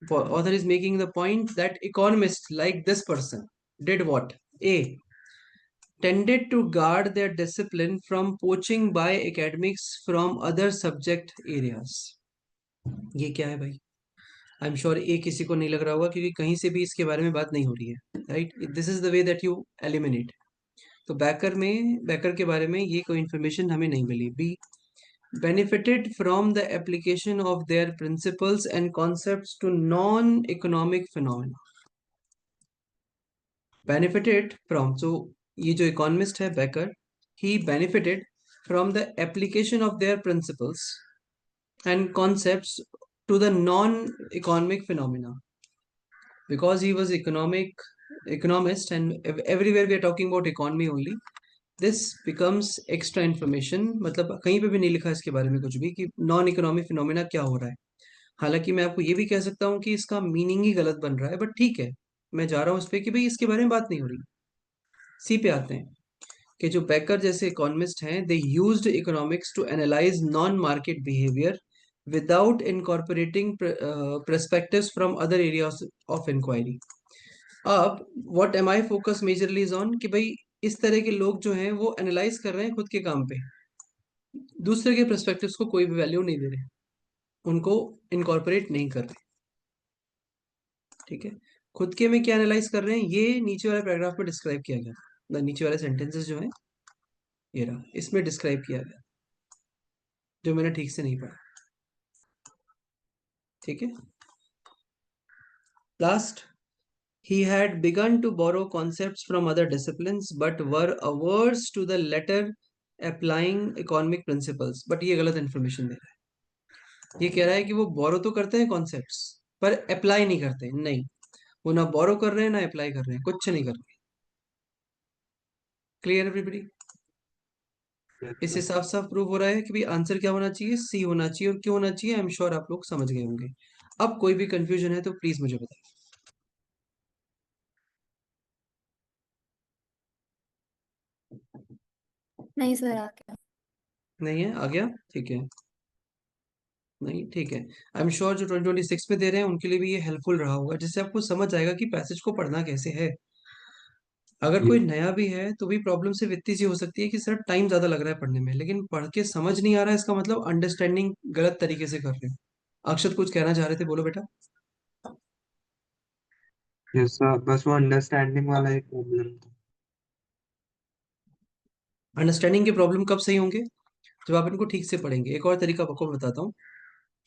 Speaker 1: Author is making the point that economists like this person did what? A, tended to guard their discipline from poaching by academics from other subject areas. ये क्या है भाई? आई एम श्योर ए किसी को नहीं लग रहा होगा क्योंकि कहीं से भी इसके बारे में बात नहीं हो रही है. Right, this is the way that you eliminate. तो बैकर के बारे में ये कोई इंफॉर्मेशन हमें नहीं मिली. B, benefited from the application of their principles and concepts to non-economic phenomena. Benefited from, so ये जो इकोनॉमिस्ट है Baker, he benefited from the application of their principles and concepts to the non-economic phenomena because he was economist and everywhere we are talking about economy only. This becomes extra information. मतलब कहीं पे भी नहीं लिखा इसके बारे में कुछ भी कि नॉन इकोनॉमिक फिनोमिना क्या हो रहा है. हालांकि मैं आपको ये भी कह सकता हूँ कि इसका मीनिंग ही गलत बन रहा है, बट ठीक है, मैं जा रहा हूँ उस पर कि भाई इसके बारे में बात नहीं हो रही. सी पे आते हैं कि जो बैकर जैसे इकोनॉमिस्ट हैं they used economics to analyse non market behaviour without incorporating perspectives from other areas of inquiry. अब what am I focus majorly is on कि भाई इस तरह के लोग जो हैं वो एनालाइज कर रहे हैं खुद के काम पे, दूसरे के पर्सपेक्टिव्स को कोई भी वैल्यू नहीं दे रहे, उनको इनकॉर्पोरेट नहीं कर रहे. ठीक है, खुद के में क्या एनालाइज कर रहे हैं ये नीचे वाले पैराग्राफ में डिस्क्राइब किया गया. नीचे वाले सेंटेंसेस जो हैं ये रहा, इसमें डिस्क्राइब किया गया जो मैंने ठीक से नहीं पढ़ा. ठीक है, last, he had begun to borrow concepts from other disciplines but were averse to the latter applying economic principles. but ये गलत इंफॉर्मेशन दे रहा है. ये कह रहा है कि वो बोरो तो करते हैं कॉन्सेप्ट्स पर अप्लाई नहीं करते. नहीं, वो ना बोरो कर रहे हैं ना अप्लाई कर रहे हैं, कुछ नहीं कर रहे. Clear everybody? इससे साफ साफ प्रूव हो रहा है कि भाई आंसर क्या होना चाहिए, सी होना चाहिए. और क्यों होना चाहिए आई एम श्योर आप लोग समझ गए होंगे. अब कोई भी कंफ्यूजन है तो प्लीज मुझे बताएं.
Speaker 4: नहीं सर, आ गया।
Speaker 1: नहीं है? आ गया? ठीक है. नहीं, ठीक है. आई एम श्योर जो 2026 में दे रहे हैं उनके लिए भी ये हेल्पफुल रहा होगा, जिससे आपको समझ आएगा कि पैसेज को पढ़ना कैसे है. अगर कोई नया भी है तो भी प्रॉब्लम सिर्फ इतनी सी हो सकती है कि सर टाइम ज्यादा लग रहा है पढ़ने में, लेकिन पढ़ के समझ नहीं आ रहा है इसका मतलब अंडरस्टैंडिंग गलत तरीके से कर रहे हो. अक्षत कुछ कहना चाह रहे थे, बोलो बेटा.
Speaker 2: यस सर, बस वो अंडरस्टैंडिंग वाला एक प्रॉब्लम था.
Speaker 1: अंडरस्टैंडिंग के प्रॉब्लम कब सही होंगे? जब आप इनको ठीक से पढ़ेंगे. एक और तरीका आपको बताता हूँ.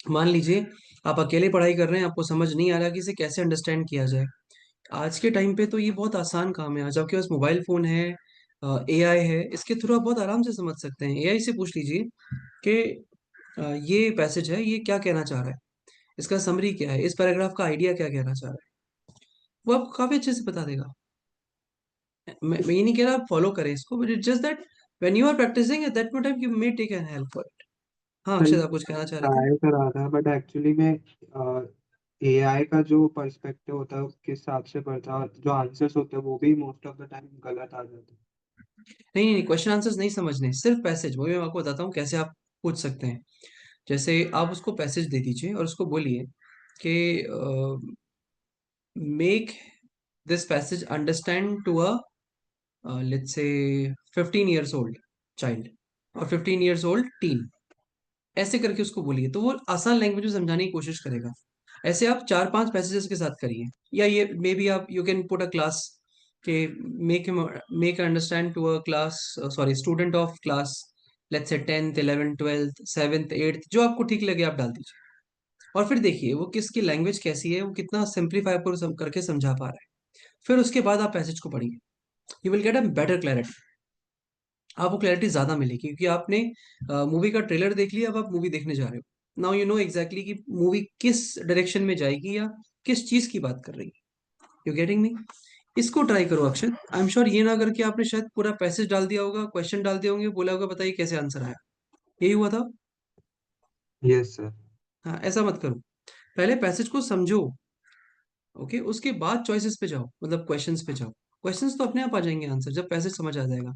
Speaker 1: मान लीजिए आप अकेले पढ़ाई कर रहे हैं, आपको समझ नहीं आ रहा कि इसे कैसे अंडरस्टैंड किया जाए. आज के टाइम पे तो ये बहुत आसान काम है. आज आपके पास मोबाइल फोन है, एआई है, इसके थ्रू आप बहुत आराम से समझ सकते हैं. एआई से पूछ लीजिए कि ये पैसेज है, ये क्या कहना चाह रहा है, इसका समरी क्या है, इस पैराग्राफ का आइडिया क्या कहना चाह रहा है, वो आपको काफी अच्छे से बता देगा. मैं ये नहीं कह रहा आप फॉलो करें इसको, but it just that when you are practising at that time you may take an help for it. हाँ
Speaker 2: सही
Speaker 1: अक्षत, आप कुछ कहना चाह रहे थे?
Speaker 2: ट्राई करा था, बट एक्चुअली में एआई का जो पर्सपेक्टिव होता है उसके हिसाब से पढ़ता है, और जो आंसर्स होते हैं वो भी मोस्ट ऑफ द टाइम गलत आ जाते हैं।
Speaker 1: नहीं नहीं, क्वेश्चन आंसर्स नहीं समझने, सिर्फ पैसेज, वो भी मैं आपको बताता हूँ कैसे आप पूछ सकते हैं। जैसे आप उसको पैसेज दे दीजिए और उसको बोलिए कि make this passage understand to a let's say 15 years old child और 15 years old टीन, ऐसे करके उसको बोलिए तो वो आसान लैंग्वेज में समझाने की कोशिश करेगा। ऐसे आप 4-5 पैसेजेस के साथ करिए, या ये मे बी आप you can put a class के make make understand to a class, sorry student of class let's say 10th 11th 12th 7th 8th, जो आपको ठीक लगे आप डाल दीजिए। और फिर देखिए वो किसकी लैंग्वेज कैसी है, वो कितना सिंप्लीफाई करके समझा पा रहा है। फिर उसके बाद आप पैसेज को पढ़िए, you will get a better clarity, आपको क्लैरिटी ज्यादा मिलेगी क्योंकि आपने मूवी का ट्रेलर देख लिया, अब आप मूवी देखने जा रहे हो। नाउ यू नो एग्जैक्टली कि मूवी किस डायरेक्शन में जाएगी या किस चीज की बात कर रही है। You getting me? इसको ट्राई करो अक्षत। आई एम श्योर ये ना करके आपने शायद पूरा पैसेज डाल दिया होगा, क्वेश्चन डाल दिए होंगे, बोला होगा बताइए कैसे आंसर आया। यही हुआ था?
Speaker 2: Yes sir.
Speaker 1: हाँ, ऐसा मत करो। पहले पैसेज को समझो, ओके, उसके बाद चॉइसेस पे जाओ, मतलब क्वेश्चंस पे जाओ। क्वेश्चंस तो अपने आप आ जाएंगे आंसर जब पैसेज समझ आ जाएगा।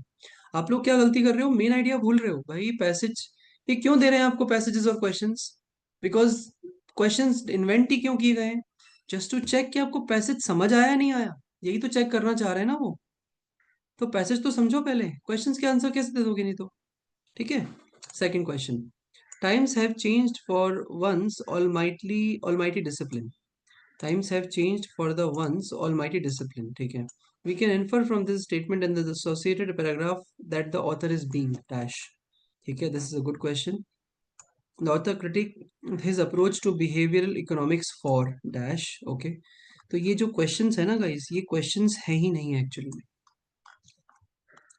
Speaker 1: आप लोग क्या गलती कर रहे हो, मेन आइडिया भूल रहे हो भाई। पैसेज ये क्यों दे रहे हैं आपको, पैसेजेस और क्वेश्चंस? बिकॉज क्वेश्चंस इन्वेंट ही क्यों किए गए हैं? जस्ट टू चेक कि आपको पैसेज समझ आया नहीं आया, यही तो चेक करना चाह रहे हैं ना वो। तो पैसेज तो समझो पहले, क्वेश्चंस के आंसर कैसे दे दोगे नहीं तो। ठीक है। Second question, times have changed for once almighty discipline. Times have changed for the once almighty discipline. ठीक है। We can infer from this statement and the associated paragraph that the author is being dash. ठीक है, this is a good question. The author critique his approach to behavioral economics for dash. Okay. तो ये जो questions है ना guys, ये questions है ही नहीं एक्चुअली में।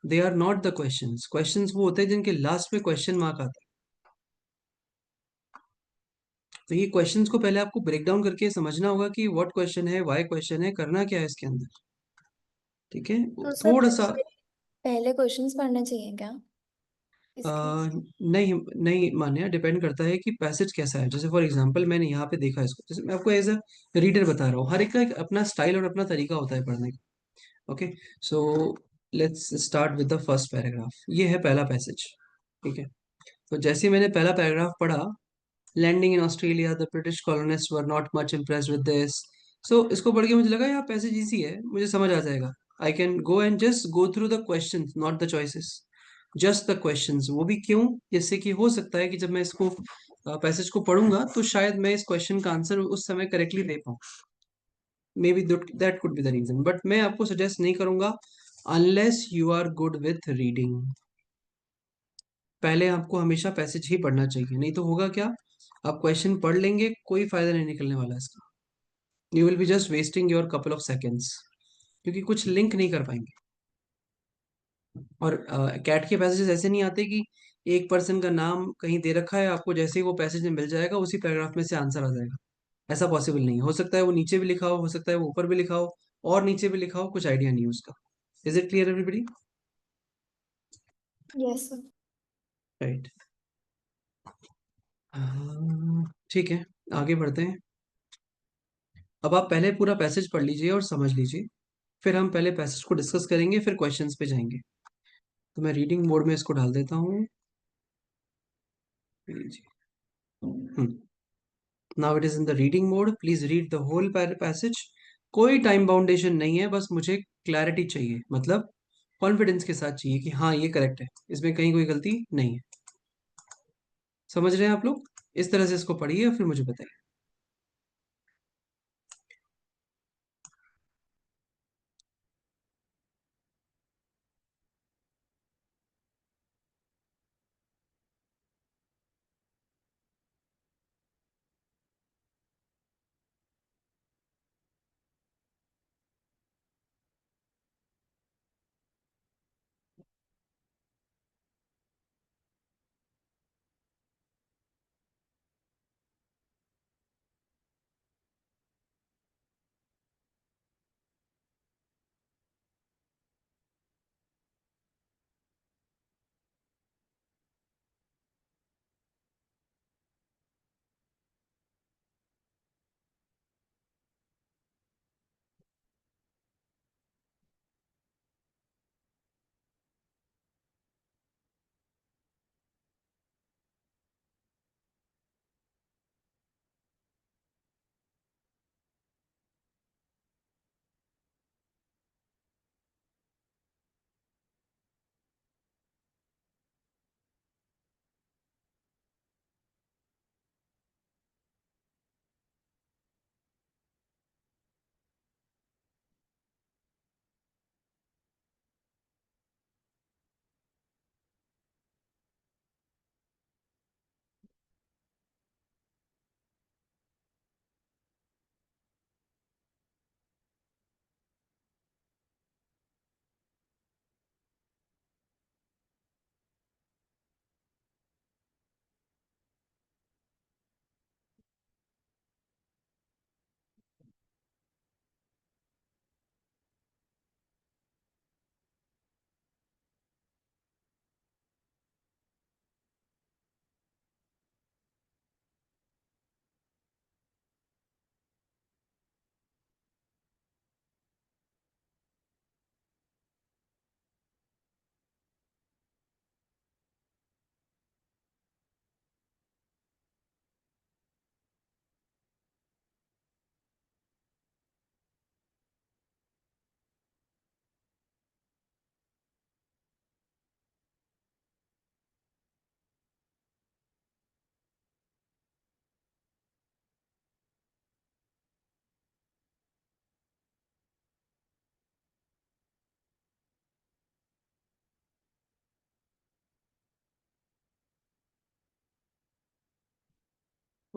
Speaker 1: They are not the questions. Questions वो होते हैं जिनके लास्ट में question mark आता है। तो ये क्वेश्चंस को पहले आपको ब्रेक डाउन करके समझना होगा कि व्हाट क्वेश्चन है, व्हाई क्वेश्चन है, करना क्या है इसके अंदर। ठीक है।
Speaker 4: तो सर
Speaker 1: थोड़ा सा
Speaker 4: पहले क्वेश्चंस पढ़ने चाहिए क्या इसके?
Speaker 1: नहीं नहीं मान्या, डिपेंड करता है कि पैसेज कैसा है। जैसे फॉर एग्जांपल मैंने यहाँ पे देखा इसको, जैसे मैं आपको एज अ रीडर बता रहा हूँ, हर एक का एक अपना स्टाइल और अपना तरीका होता है पढ़ने का। Okay, so let's start with the first paragraph. ये है पहला पैसेज। ठीक है। तो जैसे ही मैंने पहला पैराग्राफ पढ़ा, landing in Australia the British colonist were not much impressed with this. So इसको पढ़ के मुझे लगा यार पैसेज इजी है, मुझे समझ आ जाएगा। I can go and just go through the questions, not the choices, just the questions. वो भी क्यों? जैसे कि हो सकता है कि जब मैं इसको पैसेज को पढ़ूंगा तो शायद मैं इस क्वेश्चन का आंसर उस समय करेक्टली दे पाऊँ। Maybe that could be the reason, but मैं आपको सजेस्ट नहीं करूंगा unless you are good with reading. पहले आपको हमेशा पैसेज ही पढ़ना चाहिए, नहीं तो होगा क्या, आप क्वेश्चन पढ़ लेंगे, कोई फायदा नहीं निकलने वाला इसका। You will be just wasting your couple of seconds, क्योंकि कुछ लिंक नहीं कर पाएंगे। और कैट के पैसेजेस ऐसे नहीं आते कि एक पर्सन का नाम कहीं दे रखा है, आपको जैसे ही वो पैसेज में मिल जाएगा उसी पैराग्राफ में से आंसर आ जाएगा। ऐसा पॉसिबल नहीं हो सकता है, वो नीचे भी लिखा हो सकता है वो ऊपर भी लिखा हो, और नीचे भी लिखा हो, कुछ आइडिया नहीं है उसका। Is it clear everybody?
Speaker 4: Yes sir.
Speaker 1: Right. ठीक है, आगे बढ़ते हैं। अब आप पहले पूरा पैसेज पढ़ लीजिए और समझ लीजिए, फिर हम पहले पैसेज को डिस्कस करेंगे, फिर क्वेश्चंस पे जाएंगे। तो मैं रीडिंग मोड में इसको डाल देता हूँ। Now it is in the reading mode, please read the whole passage. कोई टाइम बाउंडेशन नहीं है, बस मुझे क्लैरिटी चाहिए, मतलब कॉन्फिडेंस के साथ चाहिए कि हाँ ये करेक्ट है, इसमें कहीं कोई गलती नहीं है। समझ रहे हैं आप लोग? इस तरह से इसको पढ़िए और फिर मुझे बताइए।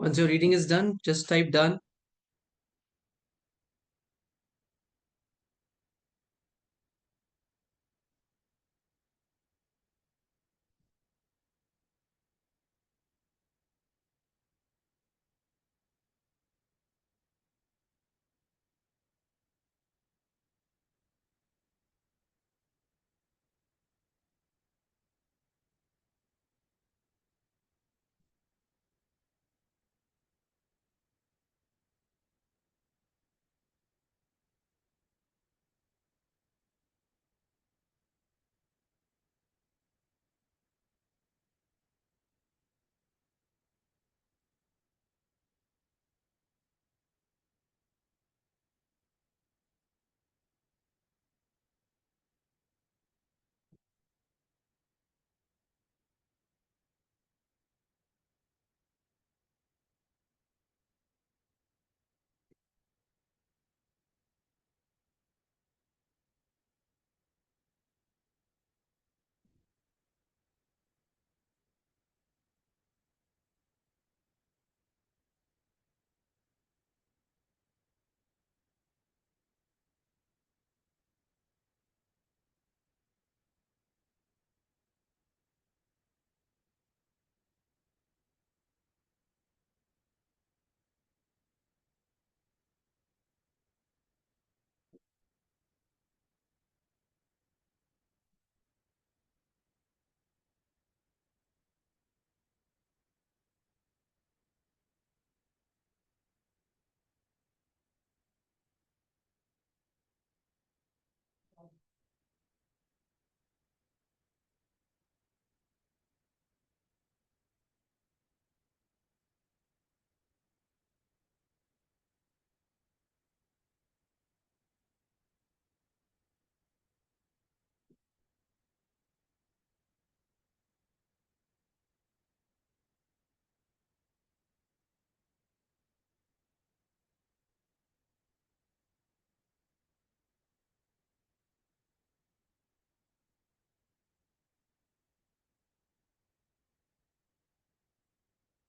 Speaker 1: Once your reading is done, just type done.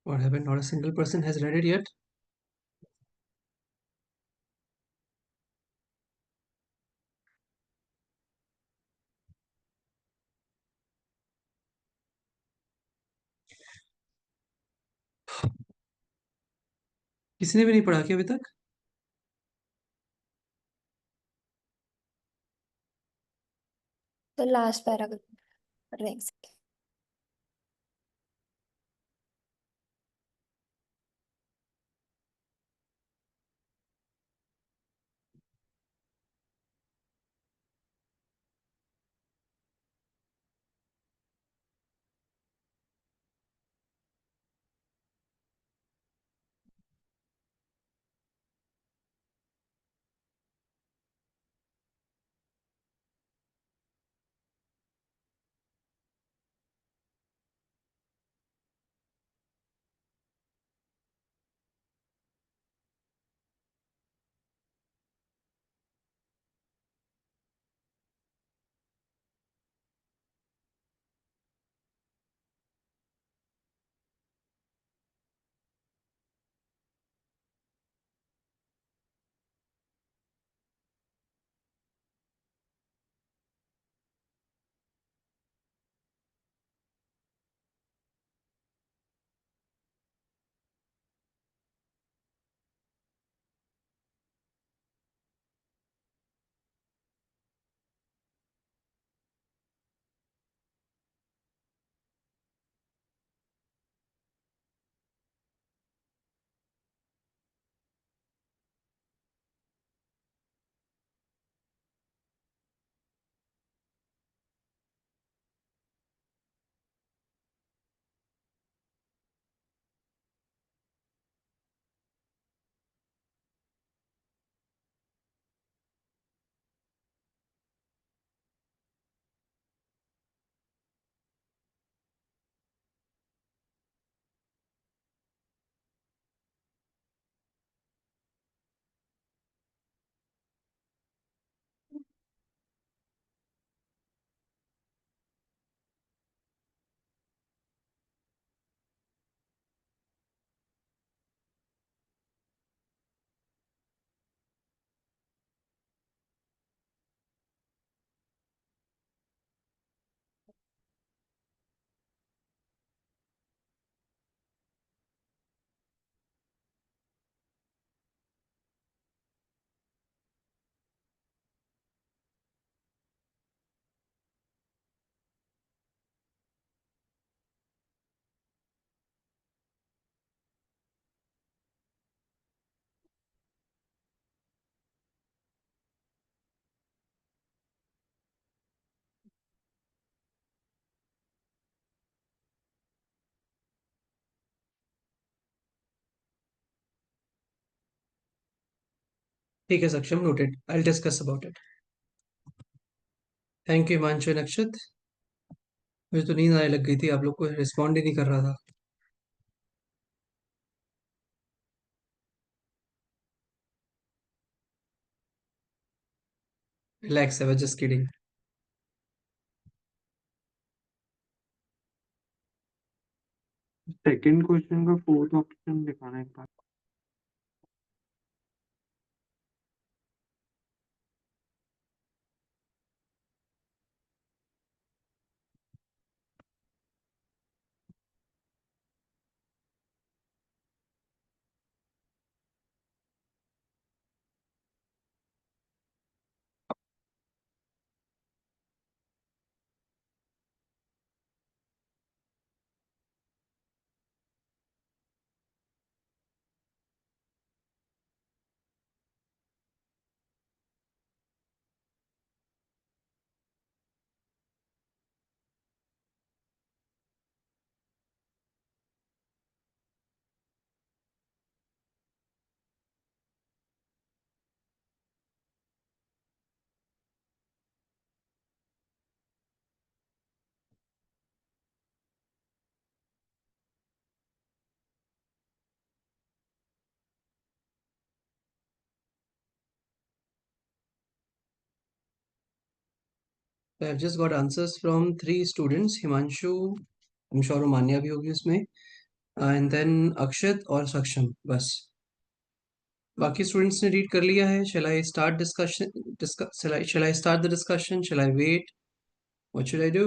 Speaker 1: What happened? Not a single person has read it yet. किसी ने भी नहीं पढ़ा क्या अभी तक?
Speaker 4: तो लास्ट पैराग्राफ पढ़ रहे
Speaker 1: ठीक है Saksham, noted, I will discuss about it. Thank you Himanshu Nakshat. मुझे तो नींद आने लग गई थी, आप लोग को रिस्पॉन्ड ही नहीं कर रहा था। Relax, I was just kidding.
Speaker 2: Second question का फोर्थ ऑप्शन दिखाना एक बार।
Speaker 1: I have just got answers from three students, Himanshu, I'm sure Romania भी होगी उसमें, and then Akshat और Saksham, बस। बाकी स्टूडेंट्स ने रीड कर लिया है। Shall I start discussion? Shall I start the discussion? Shall I wait? What should I do?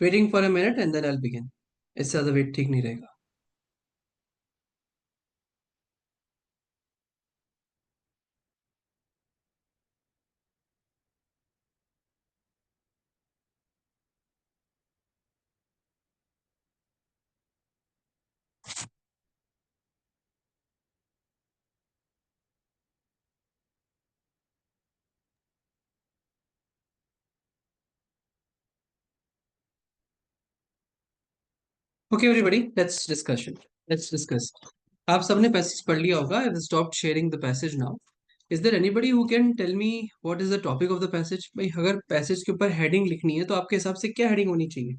Speaker 1: Waiting for a minute and then I'll begin. इससे ज़्यादा वेट ठीक नहीं रहेगा। Okay, everybody, let's discuss. आप सबने पैसेज पढ़ लिया होगा। I've stopped sharing the passage now. Is there anybody who can tell me what is the topic of the passage? भाई अगर पैसेज के ऊपर हेडिंग लिखनी है तो आपके हिसाब से क्या हेडिंग होनी चाहिए?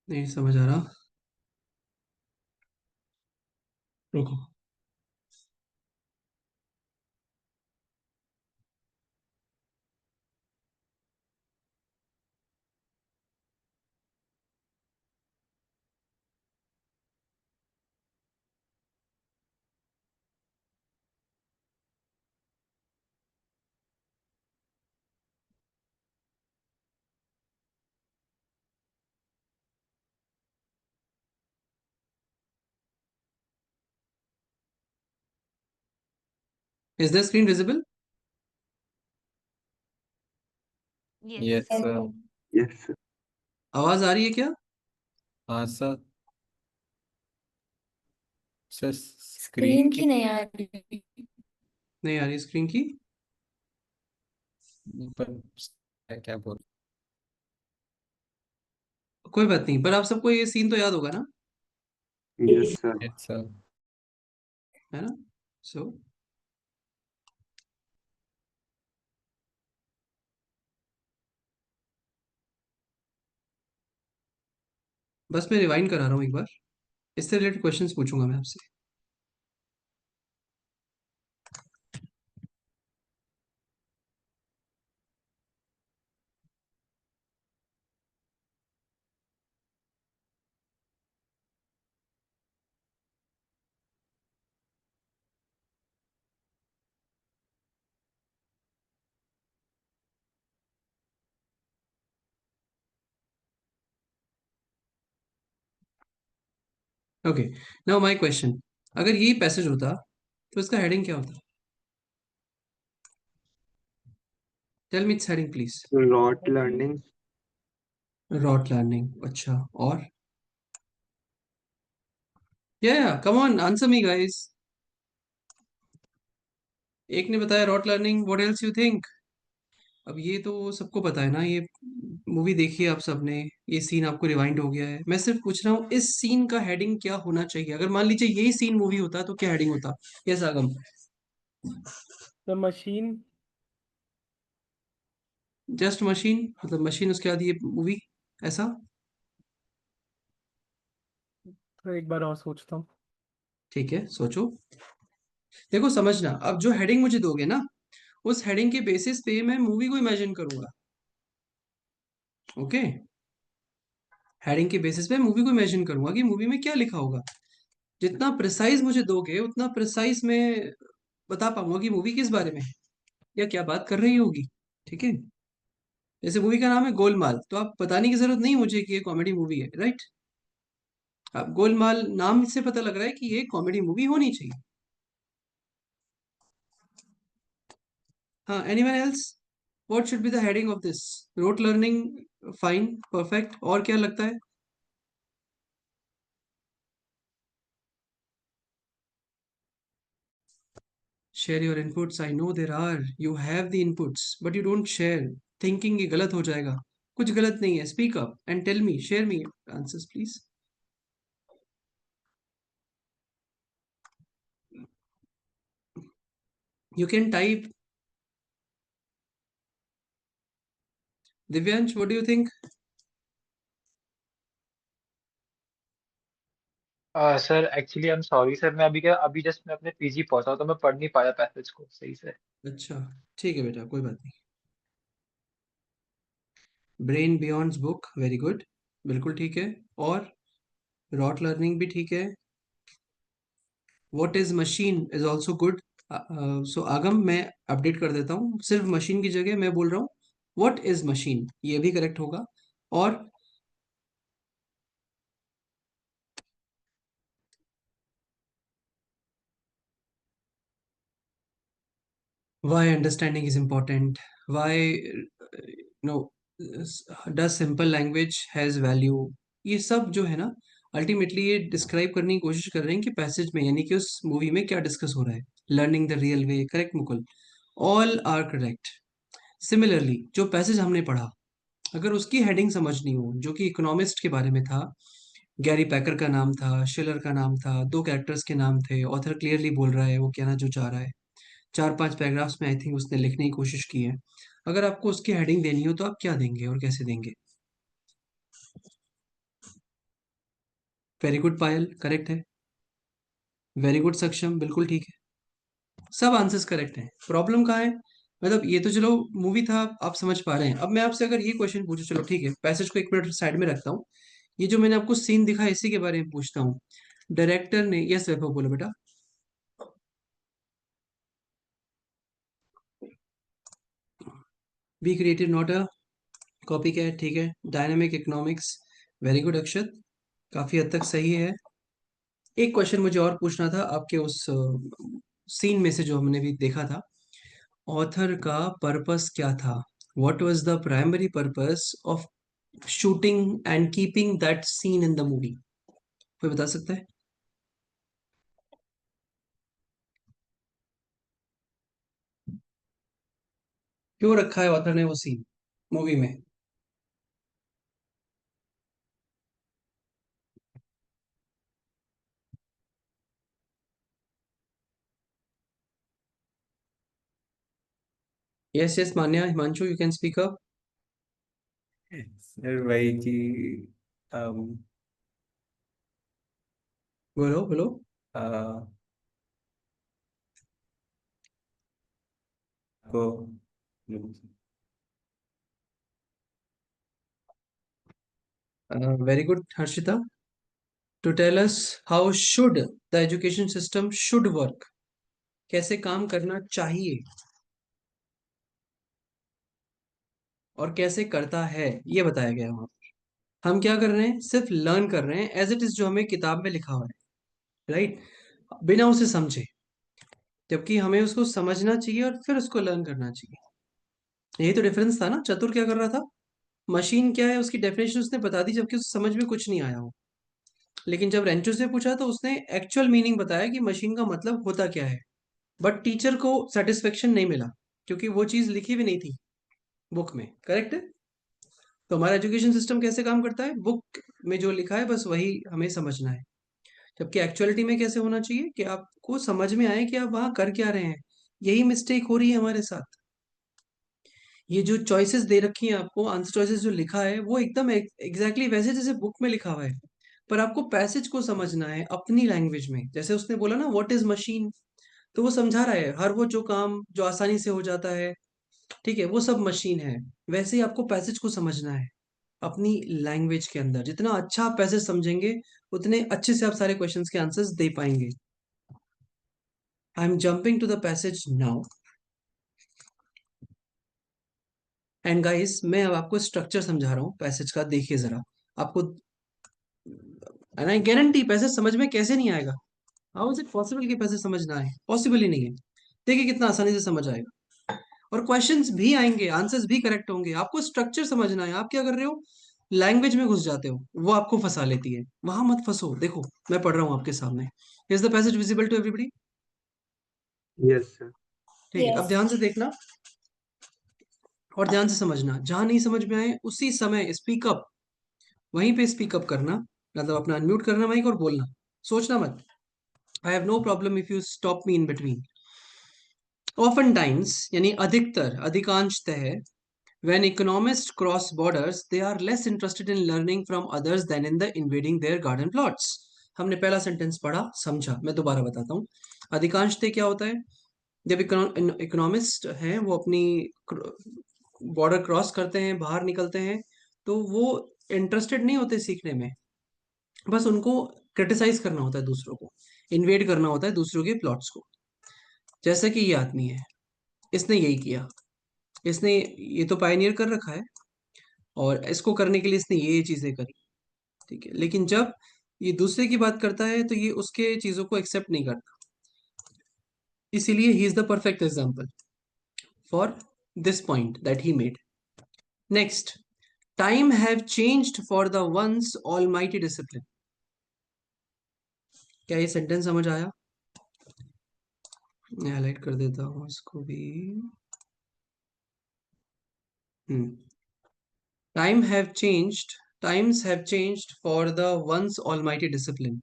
Speaker 1: नहीं समझ आ रहा, रुको। Is the screen visible?
Speaker 3: Yes sir.
Speaker 2: Yes sir.
Speaker 1: आवाज आ रही है क्या?
Speaker 3: हाँ सर। सर
Speaker 4: स्क्रीन
Speaker 3: स्क्रीन
Speaker 4: की नहीं आ रही।
Speaker 1: नहीं आ रही स्क्रीन की?
Speaker 3: पर क्या बोल।
Speaker 1: कोई बात नहीं, पर आप सबको ये सीन तो याद होगा ना,
Speaker 2: यस सर।
Speaker 3: Yes sir.
Speaker 1: है ना? सो बस मैं रिवाइंड करा रहा हूँ एक बार, इससे रिलेटेड क्वेश्चंस पूछूंगा मैं आपसे। ओके, नाउ माय क्वेश्चन, अगर ये पैसेज होता तो इसका हेडिंग क्या होता? Tell me its heading please.
Speaker 2: Rote learning.
Speaker 1: Rote learning, अच्छा, और या come on answer me guys. एक ने बताया rote learning, what else you think? अब ये तो सबको पता है ना, ये मूवी देखी है आप सबने, ये सीन आपको रिवाइंड हो गया है। मैं सिर्फ पूछ रहा हूँ इस सीन का हेडिंग क्या होना चाहिए। अगर मान लीजिए यही सीन मूवी होता तो क्या हेडिंग होता? यस आगम।
Speaker 5: The machine.
Speaker 1: जस्ट मशीन, मतलब मशीन उसके बाद ये मूवी, ऐसा?
Speaker 5: तो एक बार और सोचता हूँ।
Speaker 1: ठीक है, सोचो। देखो समझना, अब जो हेडिंग मुझे दोगे ना, उस हेडिंग के बेसिस पे मैं मूवी को इमेजिन करूंगा। ओके, हेडिंग के बेसिस पे मूवी को इमेजिन करूंगा कि मूवी में क्या लिखा होगा। जितना प्रिसाइज मुझे दोगे उतना प्रिसाइज मैं बता पाऊंगा कि मूवी किस बारे में है या क्या बात कर रही होगी। ठीक है, जैसे मूवी का नाम है गोलमाल, तो आप बताने की जरूरत नहीं मुझे कि ये कॉमेडी मूवी है, राइट? अब गोलमाल नाम से पता लग रहा है कि ये कॉमेडी मूवी होनी चाहिए। हाँ, anyone else? What should be the heading of this? Rote learning, fine, perfect, और क्या लगता है? Share your inputs. I know there are, you have the inputs but you don't share. Thinking ये गलत हो जाएगा। कुछ गलत नहीं है, speak up and tell me, share me answers please. You can type. Divyansh, what do you think?
Speaker 6: Sir actually I am sorry sir, मैं अभी जस्ट मैं अपने पीजी पहुंचा हूं, तो मैं पढ़ नहीं पाया पैसेज को सही से।
Speaker 1: अच्छा, ठीक है बेटा, कोई बात नहीं। Brain beyonds book, very good, बिल्कुल ठीक है। और रॉट लर्निंग भी ठीक है। What is machine is also good. So Agam, मैं अपडेट कर देता हूँ, सिर्फ मशीन की जगह मैं बोल रहा हूँ व्हाट इज मशीन, ये भी करेक्ट होगा। और why understanding is important, why no does simple language has value, ये सब जो है ना, अल्टीमेटली ये डिस्क्राइब करने की कोशिश कर रहे हैं कि पैसेज में, यानी कि उस मूवी में क्या डिस्कस हो रहा है। Learning the real way, correct Mukul, all are correct. Similarly जो पैसेज हमने पढ़ा, अगर उसकी हेडिंग समझनी हो, जो कि इकोनॉमिस्ट के बारे में था, गैरी पैकर का नाम था, शिलर का नाम था, दो कैरेक्टर्स के नाम थे, ऑथर क्लियरली बोल रहा है वो कहना जो चाह रहा है, चार पांच पैराग्राफ्स में आई थिंक उसने लिखने की कोशिश की है। अगर आपको उसकी हेडिंग देनी हो तो आप क्या देंगे और कैसे देंगे? वेरी गुड पायल, करेक्ट है। वेरी गुड सक्षम, बिल्कुल ठीक है। सब आंसर्स करेक्ट हैं। प्रॉब्लम कहाँ है? मतलब ये तो चलो मूवी था, आप समझ पा रहे हैं। अब मैं आपसे अगर ये क्वेश्चन पूछूं, चलो ठीक है, पैसेज को एक मिनट साइड में रखता हूँ, ये जो मैंने आपको सीन दिखा इसी के बारे में पूछता हूँ। डायरेक्टर ने, यस वैभव बोलो बेटा। We created not a copycat, ठीक है। Dynamic economics, very good Akshat, काफी हद तक सही है। एक क्वेश्चन मुझे और पूछना था आपके उस सीन में से जो हमने भी देखा था, ऑथर का पर्पस क्या था? What was the primary purpose of shooting and keeping that seen in the movie? कोई बता सकता है? क्यों रखा है ऑथर ने वो सीन मूवी में? Yes yes, Manya, Himanshu, you can speak up.
Speaker 3: Sir वही कि अम,
Speaker 1: बोलो बोलो।
Speaker 3: आ, को
Speaker 1: very good Harshita, to tell us how should the education system should work, कैसे काम करना चाहिए और कैसे करता है, ये बताया गया है वहां पर। हम क्या कर रहे हैं? सिर्फ लर्न कर रहे हैं एज इट इज, जो हमें किताब में लिखा हुआ है, राइट, बिना उसे समझे। जबकि हमें उसको समझना चाहिए और फिर उसको लर्न करना चाहिए। यही तो डिफरेंस था ना। चतुर क्या कर रहा था, मशीन क्या है उसकी डेफिनेशन उसने बता दी, जबकि उसे समझ में कुछ नहीं आया हो। लेकिन जब रेंचो से पूछा तो उसने एक्चुअल मीनिंग बताया कि मशीन का मतलब होता क्या है। बट टीचर को सेटिस्फेक्शन नहीं मिला, क्योंकि वो चीज लिखी भी नहीं थी बुक में। करेक्ट है। तो हमारा एजुकेशन सिस्टम कैसे काम करता है, बुक में जो लिखा है बस वही हमें समझना है। जबकि एक्चुअलिटी में कैसे होना चाहिए कि आपको समझ में आए कि आप वहां कर क्या रहे हैं। यही मिस्टेक हो रही है हमारे साथ। ये जो चॉइसेस दे रखी हैं आपको, आंसर चॉइसेस जो लिखा है वो एकदम एग्जैक्टली वैसे जैसे बुक में लिखा हुआ है, पर आपको पैसेज को समझना है अपनी लैंग्वेज में। जैसे उसने बोला ना व्हाट इज मशीन, तो वो समझा रहा है हर वो जो काम जो आसानी से हो जाता है, ठीक है, वो सब मशीन है। वैसे ही आपको पैसेज को समझना है अपनी लैंग्वेज के अंदर। जितना अच्छा आप पैसेज समझेंगे उतने अच्छे से आप सारे क्वेश्चंस के आंसर्स दे पाएंगे। I am jumping to the passage now. And guys, मैं अब आपको स्ट्रक्चर समझा रहा हूँ पैसेज का। देखिए जरा आपको, एंड आई गारंटी पैसेज समझ में कैसे नहीं आएगा। हाउ इज इट पॉसिबल कि पैसेज समझ ना आए, पॉसिबल ही नहीं है। देखिए कितना आसानी से समझ आएगा, और क्वेश्चंस भी आएंगे, आंसर्स भी करेक्ट होंगे। आपको स्ट्रक्चर समझना है। आप क्या कर रहे हो, लैंग्वेज में घुस जाते हो, वो आपको फंसा लेती है। वहां मत फंसो। देखो मैं पढ़ रहा हूँ आपके सामने। Is the passage visible to everybody?
Speaker 2: Yes sir.
Speaker 1: ठीक है, अब
Speaker 4: यस।
Speaker 1: ध्यान से देखना और ध्यान से समझना। जहां नहीं समझ में आए उसी समय स्पीकअप, वहीं पे स्पीकअप करना, मतलब अपना अनम्यूट करना माइक और बोलना। सोचना मत। I have no problem if you stop me in between. Often times यानी अधिकतर, अधिकांशतः, when economists cross borders they are less interested in learning from others than in the invading their garden plots। हमने पहला सेंटेंस पढ़ा, समझा, मैं दोबारा बताता हूँ। अधिकांशतः क्या होता है, जब इकोनॉमिस्ट हैं वो अपनी बॉर्डर क्रॉस करते हैं, बाहर निकलते हैं, तो वो इंटरेस्टेड नहीं होते सीखने में। बस उनको क्रिटिसाइज करना होता है दूसरों को, इन्वेड करना होता है दूसरों के प्लॉट्स को। जैसे कि ये आदमी है, इसने यही किया, इसने ये तो पायनियर कर रखा है और इसको करने के लिए इसने ये चीजें करी, ठीक है। लेकिन जब ये दूसरे की बात करता है तो ये उसके चीजों को एक्सेप्ट नहीं करता। इसीलिए he is the perfect example for this point that he made. Next, time have changed for the once almighty discipline. क्या ये सेंटेंस समझ आया? मैं हाईलाइट कर देता हूँ इसको भी। Time have changed, times have changed for the once almighty discipline.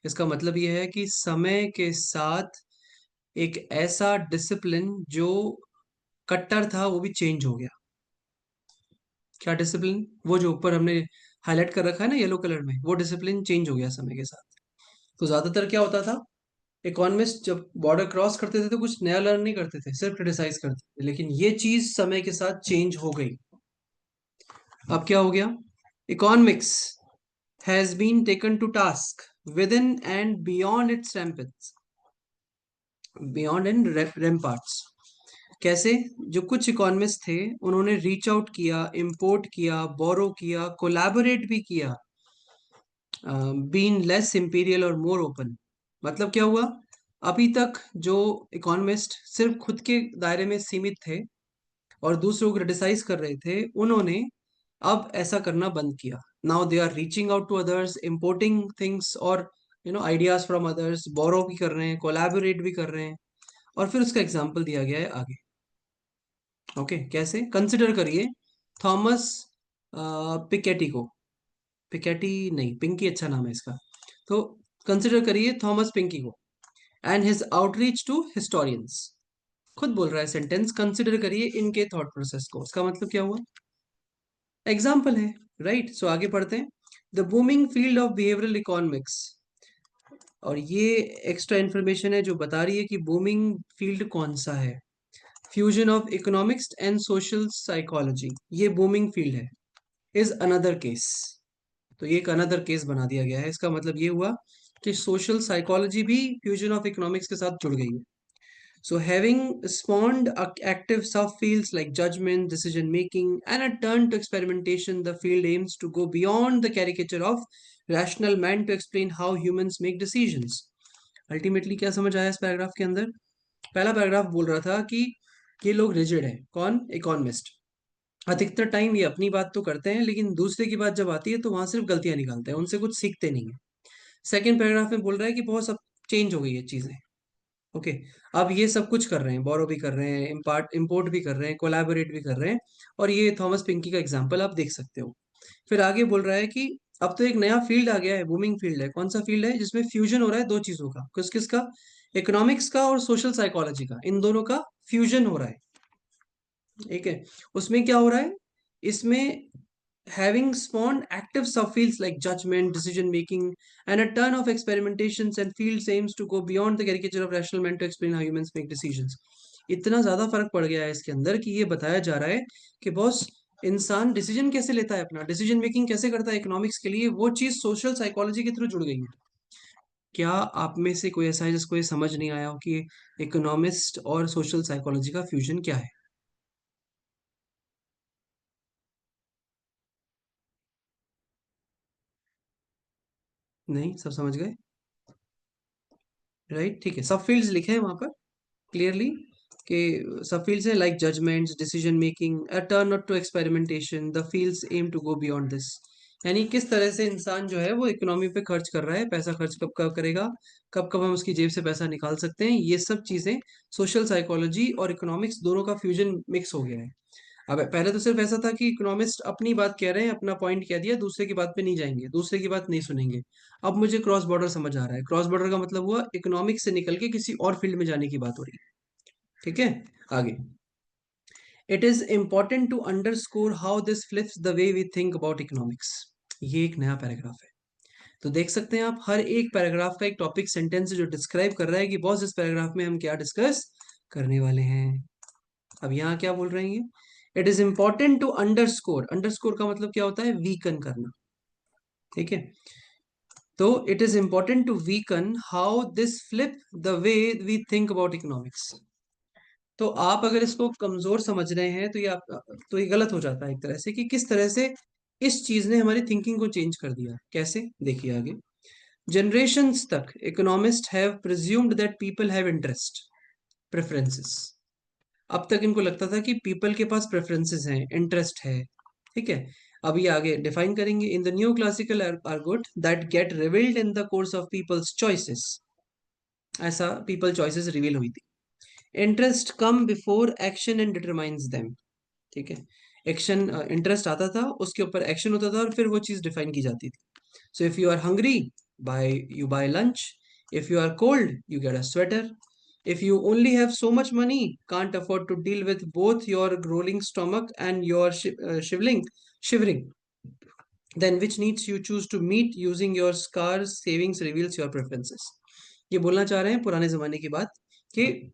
Speaker 1: इसका मतलब यह है कि समय के साथ एक ऐसा डिसिप्लिन जो कट्टर था वो भी चेंज हो गया। क्या डिसिप्लिन? वो जो ऊपर हमने हाईलाइट कर रखा है ना येलो कलर में, वो डिसिप्लिन चेंज हो गया समय के साथ। तो ज्यादातर क्या होता था, इकोनॉमिस्ट जब बॉर्डर क्रॉस करते थे तो कुछ नया लर्न नहीं करते थे, सिर्फ क्रिटिसाइज करते थे। लेकिन ये चीज समय के साथ चेंज हो गई। अब क्या हो गया, economics has been taken to task with in and beyond its ramparts, beyond in ramparts. कैसे? जो कुछ इकोनॉमिस्ट थे उन्होंने रीच आउट किया, इंपोर्ट किया, बोरो किया, कोलैबोरेट भी किया, बीन लेस इंपीरियल और मोर ओपन। मतलब क्या हुआ, अभी तक जो इकोनॉमिस्ट सिर्फ खुद के दायरे में सीमित थे और दूसरों को क्रिटिसाइज कर रहे थे, उन्होंने अब ऐसा करना बंद किया। Now they are reaching out to others, importing things और आइडियाज फ्रॉम अदर्स, बोरो भी कर रहे हैं, कोलैबोरेट भी कर रहे हैं। और फिर उसका एग्जाम्पल दिया गया है आगे। ओके, कैसे? कंसिडर करिए थॉमस पिकेटी को, पिकेटी नहीं, पिंकी अच्छा नाम है इसका। तो कंसिडर करिए थॉमस पिंकी को and his outreach to historians. खुद बोल रहा है सेंटेंस, कंसिडर करिए इनके थॉट प्रोसेस को। इसका मतलब क्या हुआ, एग्जाम्पल है, राइट। सो आगे पढ़ते हैं। The booming field of behavioural economics, और ये एक्स्ट्रा इंफॉर्मेशन है जो बता रही है कि बूमिंग फील्ड कौन सा है। Fusion of economics and social psychology, ये बूमिंग फील्ड है। इज अनदर केस, तो ये एक अनदर केस बना दिया गया है। इसका मतलब ये हुआ कि सोशल साइकोलॉजी भी फ्यूजन ऑफ इकोनॉमिक्स के साथ जुड़ गई है। So having spawned active subfields like judgment, decision making, and a turn to experimentation, the field aims to go beyond the caricature of rational man to explain how humans make decisions. Ultimately क्या समझ आया इस पैराग्राफ के अंदर? पहला पैराग्राफ बोल रहा था कि ये लोग रिजिड है, कौन? इकोनॉमिस्ट। अधिकतर टाइम ये अपनी बात तो करते हैं, लेकिन दूसरे की बात जब आती है तो वहां सिर्फ गलतियां निकालते हैं, उनसे कुछ सीखते नहीं है। सेकंड पैराग्राफ में बोल रहा है कि बहुत सब चेंज हो गई है चीजें। ओके, अब ये सब कुछ कर रहे हैं, बोरो भी कर रहे हैं, इम्पोर्ट भी कर रहे हैं, कोलैबोरेट भी कर रहे हैं। और ये थॉमस पिंकी का एग्जाम्पल आप देख सकते हो। फिर आगे बोल रहा है कि अब तो एक नया फील्ड आ गया है, बूमिंग फील्ड है। कौन सा फील्ड है? जिसमें फ्यूजन हो रहा है दो चीजों का। किसका? इकोनॉमिक्स का और सोशल साइकोलॉजी का, इन दोनों का फ्यूजन हो रहा है। ठीक है, उसमें क्या हो रहा है? इसमें having spawned active subfields like judgment, decision making, and a ton of experimentations and fields aims to go beyond the caricature of rational men to explain how humans make decisions. इतना ज्यादा फर्क पड़ गया है इसके अंदर कि ये बताया जा रहा है कि बॉस, इंसान डिसीजन कैसे लेता है, अपना डिसीजन मेकिंग कैसे करता है इकोनॉमिक्स के लिए, वो चीज सोशल साइकोलॉजी के थ्रू जुड़ गई है। क्या आप में से कोई ऐसा है जिसको ये समझ नहीं आया हो कि इकोनॉमिस्ट और सोशल साइकोलॉजी का फ्यूजन क्या है? नहीं, सब समझ गए? राइट, ठीक है। सब फील्ड्स लिखे हैं वहां पर क्लियरली कि सब फील्ड्स हैं like judgements, decision making, a turn not to experimentation, the fields aim to go beyond this. यानी किस तरह से इंसान जो है वो इकोनॉमी पे खर्च कर रहा है, पैसा खर्च कब कब करेगा, कब कब हम उसकी जेब से पैसा निकाल सकते हैं, ये सब चीजें सोशल साइकोलॉजी और इकोनॉमिक्स दोनों का फ्यूजन मिक्स हो गया है। अब पहले तो सिर्फ ऐसा था कि इकोनॉमिस्ट अपनी बात कह रहे हैं, अपना पॉइंट कह दिया, दूसरे की बात पे नहीं जाएंगे, दूसरे की बात नहीं सुनेंगे। अब मुझे क्रॉस बॉर्डर समझ आ रहा है। क्रॉस बॉर्डर का मतलब हुआ इकोनॉमिक्स से निकल के किसी और फील्ड में जाने की बात हो रही है। ठीक है, आगे। It is important to underscore how this flips the way we think about economics. ये एक नया पैराग्राफ है। तो देख सकते हैं आप, हर एक पैराग्राफ का एक टॉपिक सेंटेंस है जो डिस्क्राइब कर रहा है कि बॉस इस पैराग्राफ में हम क्या डिस्कस करने वाले हैं। अब यहाँ क्या बोल रहे हैं? It is important to underscore. Underscore का मतलब क्या होता है? वीकन करना। ठीक है, तो it is important to weaken how this flip the way we think about economics. तो आप अगर इसको कमजोर समझ रहे हैं तो तो ये गलत हो जाता है एक तरह से, कि किस तरह से इस चीज ने हमारी थिंकिंग को चेंज कर दिया। कैसे? देखिए आगे। जनरेशंस तक economist have presumed that people have interest, preferences. अब तक इनको लगता था कि पीपल के पास प्रेफरेंसेस हैं, इंटरेस्ट है। ठीक है, अब ये आगे डिफाइन करेंगे। In the new classical argued that get revealed in the course of people's choices, ऐसा पीपल चॉइसेस रिवील हुई थी। Interest come before action and determines them. ठीक है, एक्शन, इंटरेस्ट आता था, उसके ऊपर एक्शन होता था और फिर वो चीज डिफाइन की जाती थी। So if you are hungry, you buy lunch. If you are cold, you get a sweater. If you only have so much money, can't afford to deal with both your growling stomach and your shivering, then which needs you choose to meet using your scars savings reveals your preferences. ये बोलना चाह रहे हैं पुराने जमाने की बात, कि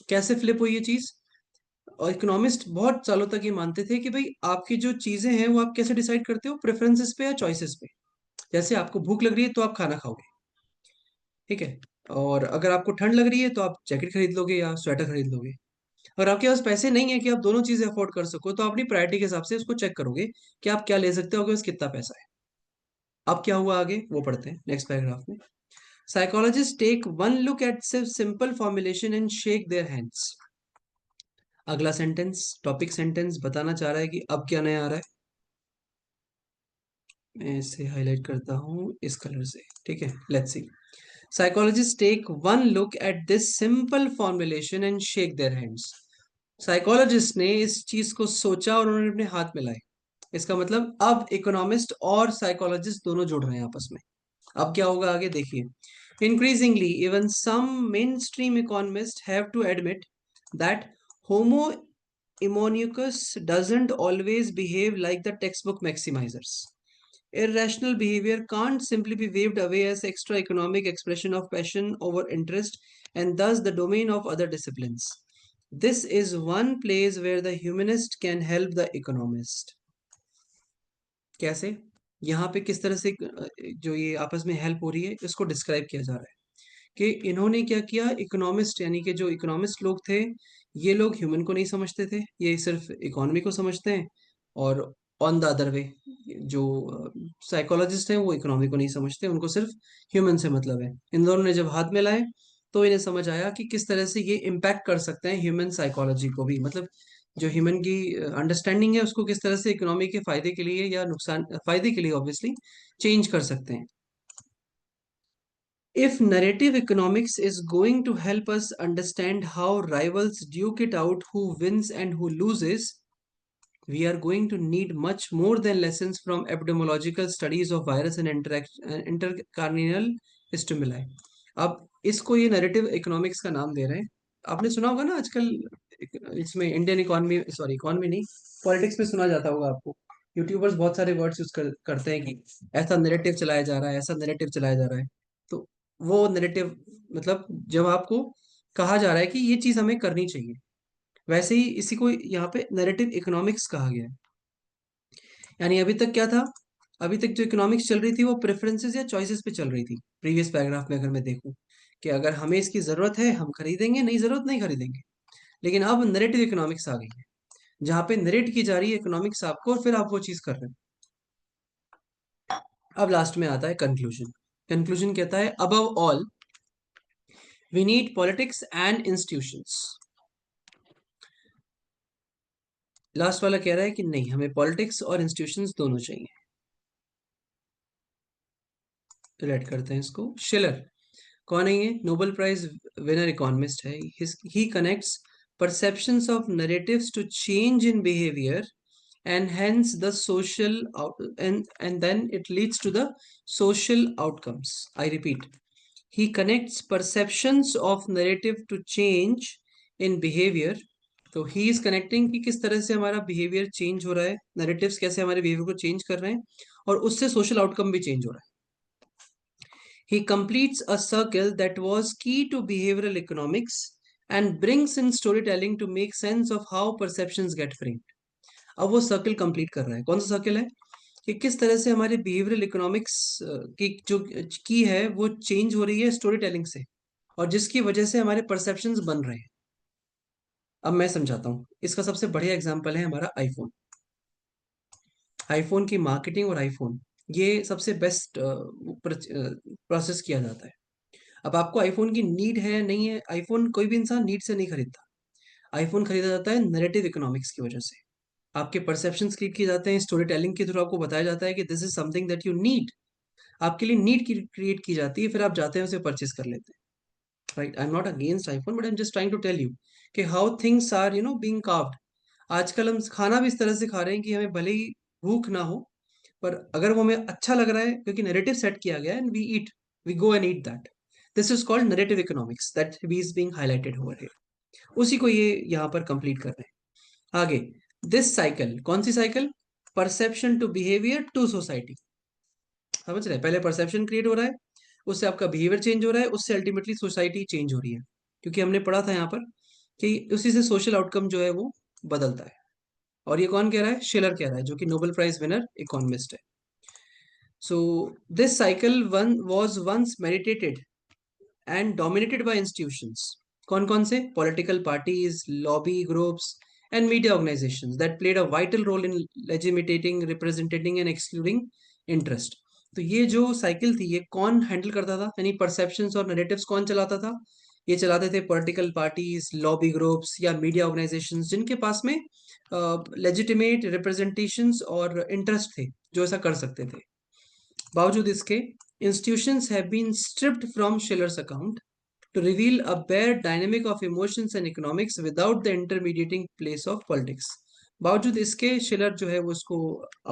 Speaker 1: कैसे फ्लिप हुई ये चीज। और इकोनॉमिस्ट बहुत सालों तक ये मानते थे कि भाई आपकी जो चीजें हैं वो आप कैसे डिसाइड करते हो, प्रेफरेंसेस पे या चॉइसेस पे। जैसे आपको भूख लग रही है तो आप खाना खाओगे, ठीक है, और अगर आपको ठंड लग रही है तो आप जैकेट खरीद लोगे या स्वेटर खरीद लोगे। और आपके पास पैसे नहीं है कि आप दोनों चीजें अफोर्ड कर सको, तो अपनी प्रायोरिटी के हिसाब से उसको चेक करोगे कि आप क्या ले सकते हो, आपके पास कितना पैसा है। अब क्या हुआ आगे वो पढ़ते हैं नेक्स्ट पैराग्राफ में। Psychologist take one look at simple formulation and shake their hands. अगला सेंटेंस, टॉपिक सेंटेंस बताना चाह रहा है कि अब क्या नया आ रहा है। मैं इसे हाईलाइट करता हूं इस कलर से। ठीक है, let's see. Psychologists take one look at this simple formulation and shake their hands. Psychologist ने इस चीज को सोचा और उन्होंने अपने हाथ मिलाए। इसका मतलब अब इकोनॉमिस्ट और साइकोलॉजिस्ट दोनों जुड़ रहे हैं आपस में। अब क्या होगा आगे देखिए। Increasingly, even some mainstream economists have to admit that Homo economicus doesn't always behave like the textbook maximizers. Irrational behavior can't simply be waved away as extra economic expression of passion over interest and thus the domain of other disciplines. This is one place where the humanist can help the economist. कैसे? यहाँ पे किस तरह से जो ये आपस में हेल्प हो रही है इसको डिस्क्राइब किया जा रहा है कि इन्होंने क्या किया। इकोनॉमिस्ट यानी कि जो इकोनॉमिस्ट लोग थे, ये लोग ह्यूमन को नहीं समझते थे, ये सिर्फ इकोनॉमी को समझते हैं। और ऑन द अदर वे जो साइकोलॉजिस्ट हैं वो इकोनॉमी को नहीं समझते, उनको सिर्फ ह्यूमन से मतलब है। इन दोनों ने जब हाथ मिलाए तो इन्हें समझ आया कि किस तरह से ये इम्पैक्ट कर सकते हैं ह्यूमन साइकोलॉजी को भी, मतलब जो ह्यूमन की अंडरस्टैंडिंग है उसको किस तरह से इकोनॉमी के फायदे के लिए या नुकसान फायदे के लिए ऑब्वियसली चेंज कर सकते हैं. If narrative economics is going to help us understand how rivals duke it out who wins and who loses, we are going to need much more than lessons from epidemiological studies of virus and intercarnial stimuli. अब इसको ये नैरेटिव इकोनॉमिक्स का नाम दे रहे हैं. आपने सुना होगा ना आजकल इसमें इंडियन इकोनॉमी, सॉरी इकोनॉमी नहीं, पॉलिटिक्स में सुना जाता होगा आपको. यूट्यूबर्स बहुत सारे वर्ड्स यूज करते हैं कि ऐसा नैरेटिव चलाया जा रहा है, ऐसा नैरेटिव चलाया जा रहा है. तो वो नैरेटिव मतलब जब आपको कहा जा रहा है कि ये चीज हमें करनी चाहिए, वैसे ही इसी को यहाँ पे नैरेटिव इकोनॉमिक्स कहा गया है. यानी अभी तक क्या था, अभी तक जो इकोनॉमिक्स चल रही थी वो प्रेफरेंसेस या चॉइसेस पे चल रही थी. प्रीवियस पैराग्राफ में अगर मैं देखूं कि अगर हमें इसकी जरूरत है हम खरीदेंगे, नहीं जरूरत नहीं खरीदेंगे. लेकिन अब नैरेटिव इकोनॉमिक्स आ गई है जहां पे नरेट की जा रही है इकोनॉमिक्स आपको और फिर आप वो चीज कर रहे हैं. अब लास्ट में आता है कंक्लूजन. कंक्लूजन कहता है above all we need politics and institutions. Last वाला कह रहा है कि नहीं, हमें पॉलिटिक्स और इंस्टीट्यूशंस दोनों चाहिए. रेड करते हैं इसको. शिलर कौन है ये? नोबेल प्राइज विनर इकोनॉमिस्ट है. ही connects perceptions of narratives to change in behavior and hence the social and then it leads to the social outcomes. I repeat, he connects perceptions of narrative to change in behavior. तो he is connecting कि किस तरह से हमारा behavior change हो रहा है, narratives कैसे हमारे behavior को change कर रहे हैं और उससे social outcome भी change हो रहा है. He completes a circle that was key to behavioral economics and brings in storytelling to make sense of how perceptions get framed. अब वो सर्कल कंप्लीट कर रहा है. कौन सा सर्कल है? कि किस तरह से हमारे बिहेवियरल इकोनॉमिक्स की जो की है वो चेंज हो रही है स्टोरी टेलिंग से, और जिसकी वजह से हमारे परसेप्शंस बन रहे हैं. अब मैं समझाता हूँ. इसका सबसे बढ़िया एग्जांपल है हमारा आईफोन. आईफोन की मार्केटिंग और आईफोन ये सबसे बेस्ट प्रोसेस किया जाता है. अब आपको आईफोन की नीड है नहीं है, आईफोन कोई भी इंसान नीड से नहीं खरीदता. आईफोन खरीदा जाता है नैरेटिव इकोनॉमिक्स की वजह से. आपके परसेप्शंस क्रिएट किए जाते हैं स्टोरी टेलिंग के थ्रू. आपको बताया जाता है कि this is something that you need. आपके लिए नीड क्रिएट की जाती है, फिर आप जाते हैं उसे परचेस कर लेते हैं. Right, I am not against iPhone but I am just trying to tell you कि how things are being carved. आजकल हम खाना भी इस तरह से खा रहे हैं कि हमें भले ही भूख ना हो, पर अगर वो हमें अच्छा लग रहा है क्योंकि नैरेटिव सेट किया गया है and we go and eat that. This is called narrative economics that is being highlighted over here. उसी को ये यहाँ पर कंप्लीट कर रहे हैं. आगे दिस साइकिल, कौन सी cycle? Perception to behaviour to society. समझ रहे हैं? पहले परसेप्शन क्रिएट हो रहा है, उससे आपका बिहेवियर चेंज हो रहा है, उससे अल्टीमेटली सोसाइटी चेंज हो रही है. क्योंकि हमने पढ़ा था यहाँ पर कि उसी से सोशल आउटकम जो है वो बदलता है. और ये कौन कह रहा है? शिलर कह रहा है, जो कि नोबेल प्राइज विनर इकोनॉमिस्ट है. So this cycle was once meditated and dominated by institutions. कौन कौन से? Political parties, lobby groups and media organizations that played a vital role in legitimating, representing and excluding interest. तो ये जो साइकिल थी ये कौन हैंडल करता था? यानी परसेप्शंस और नैरेटिव्स कौन चलाता था? ये चलाते थे पॉलिटिकल पार्टीज, लॉबी ग्रुप्स या मीडिया ऑर्गेनाइजेशंस जिनके पास में लेजिटिमेट रिप्रेजेंटेशंस और इंटरेस्ट थे जो ऐसा कर सकते थे. बावजूद इसके institutions have been stripped from Schiller's account to reveal a bare dynamic of emotions and economics without the intermediating place of politics. बावजूद इसके शिलर जो है वो उसको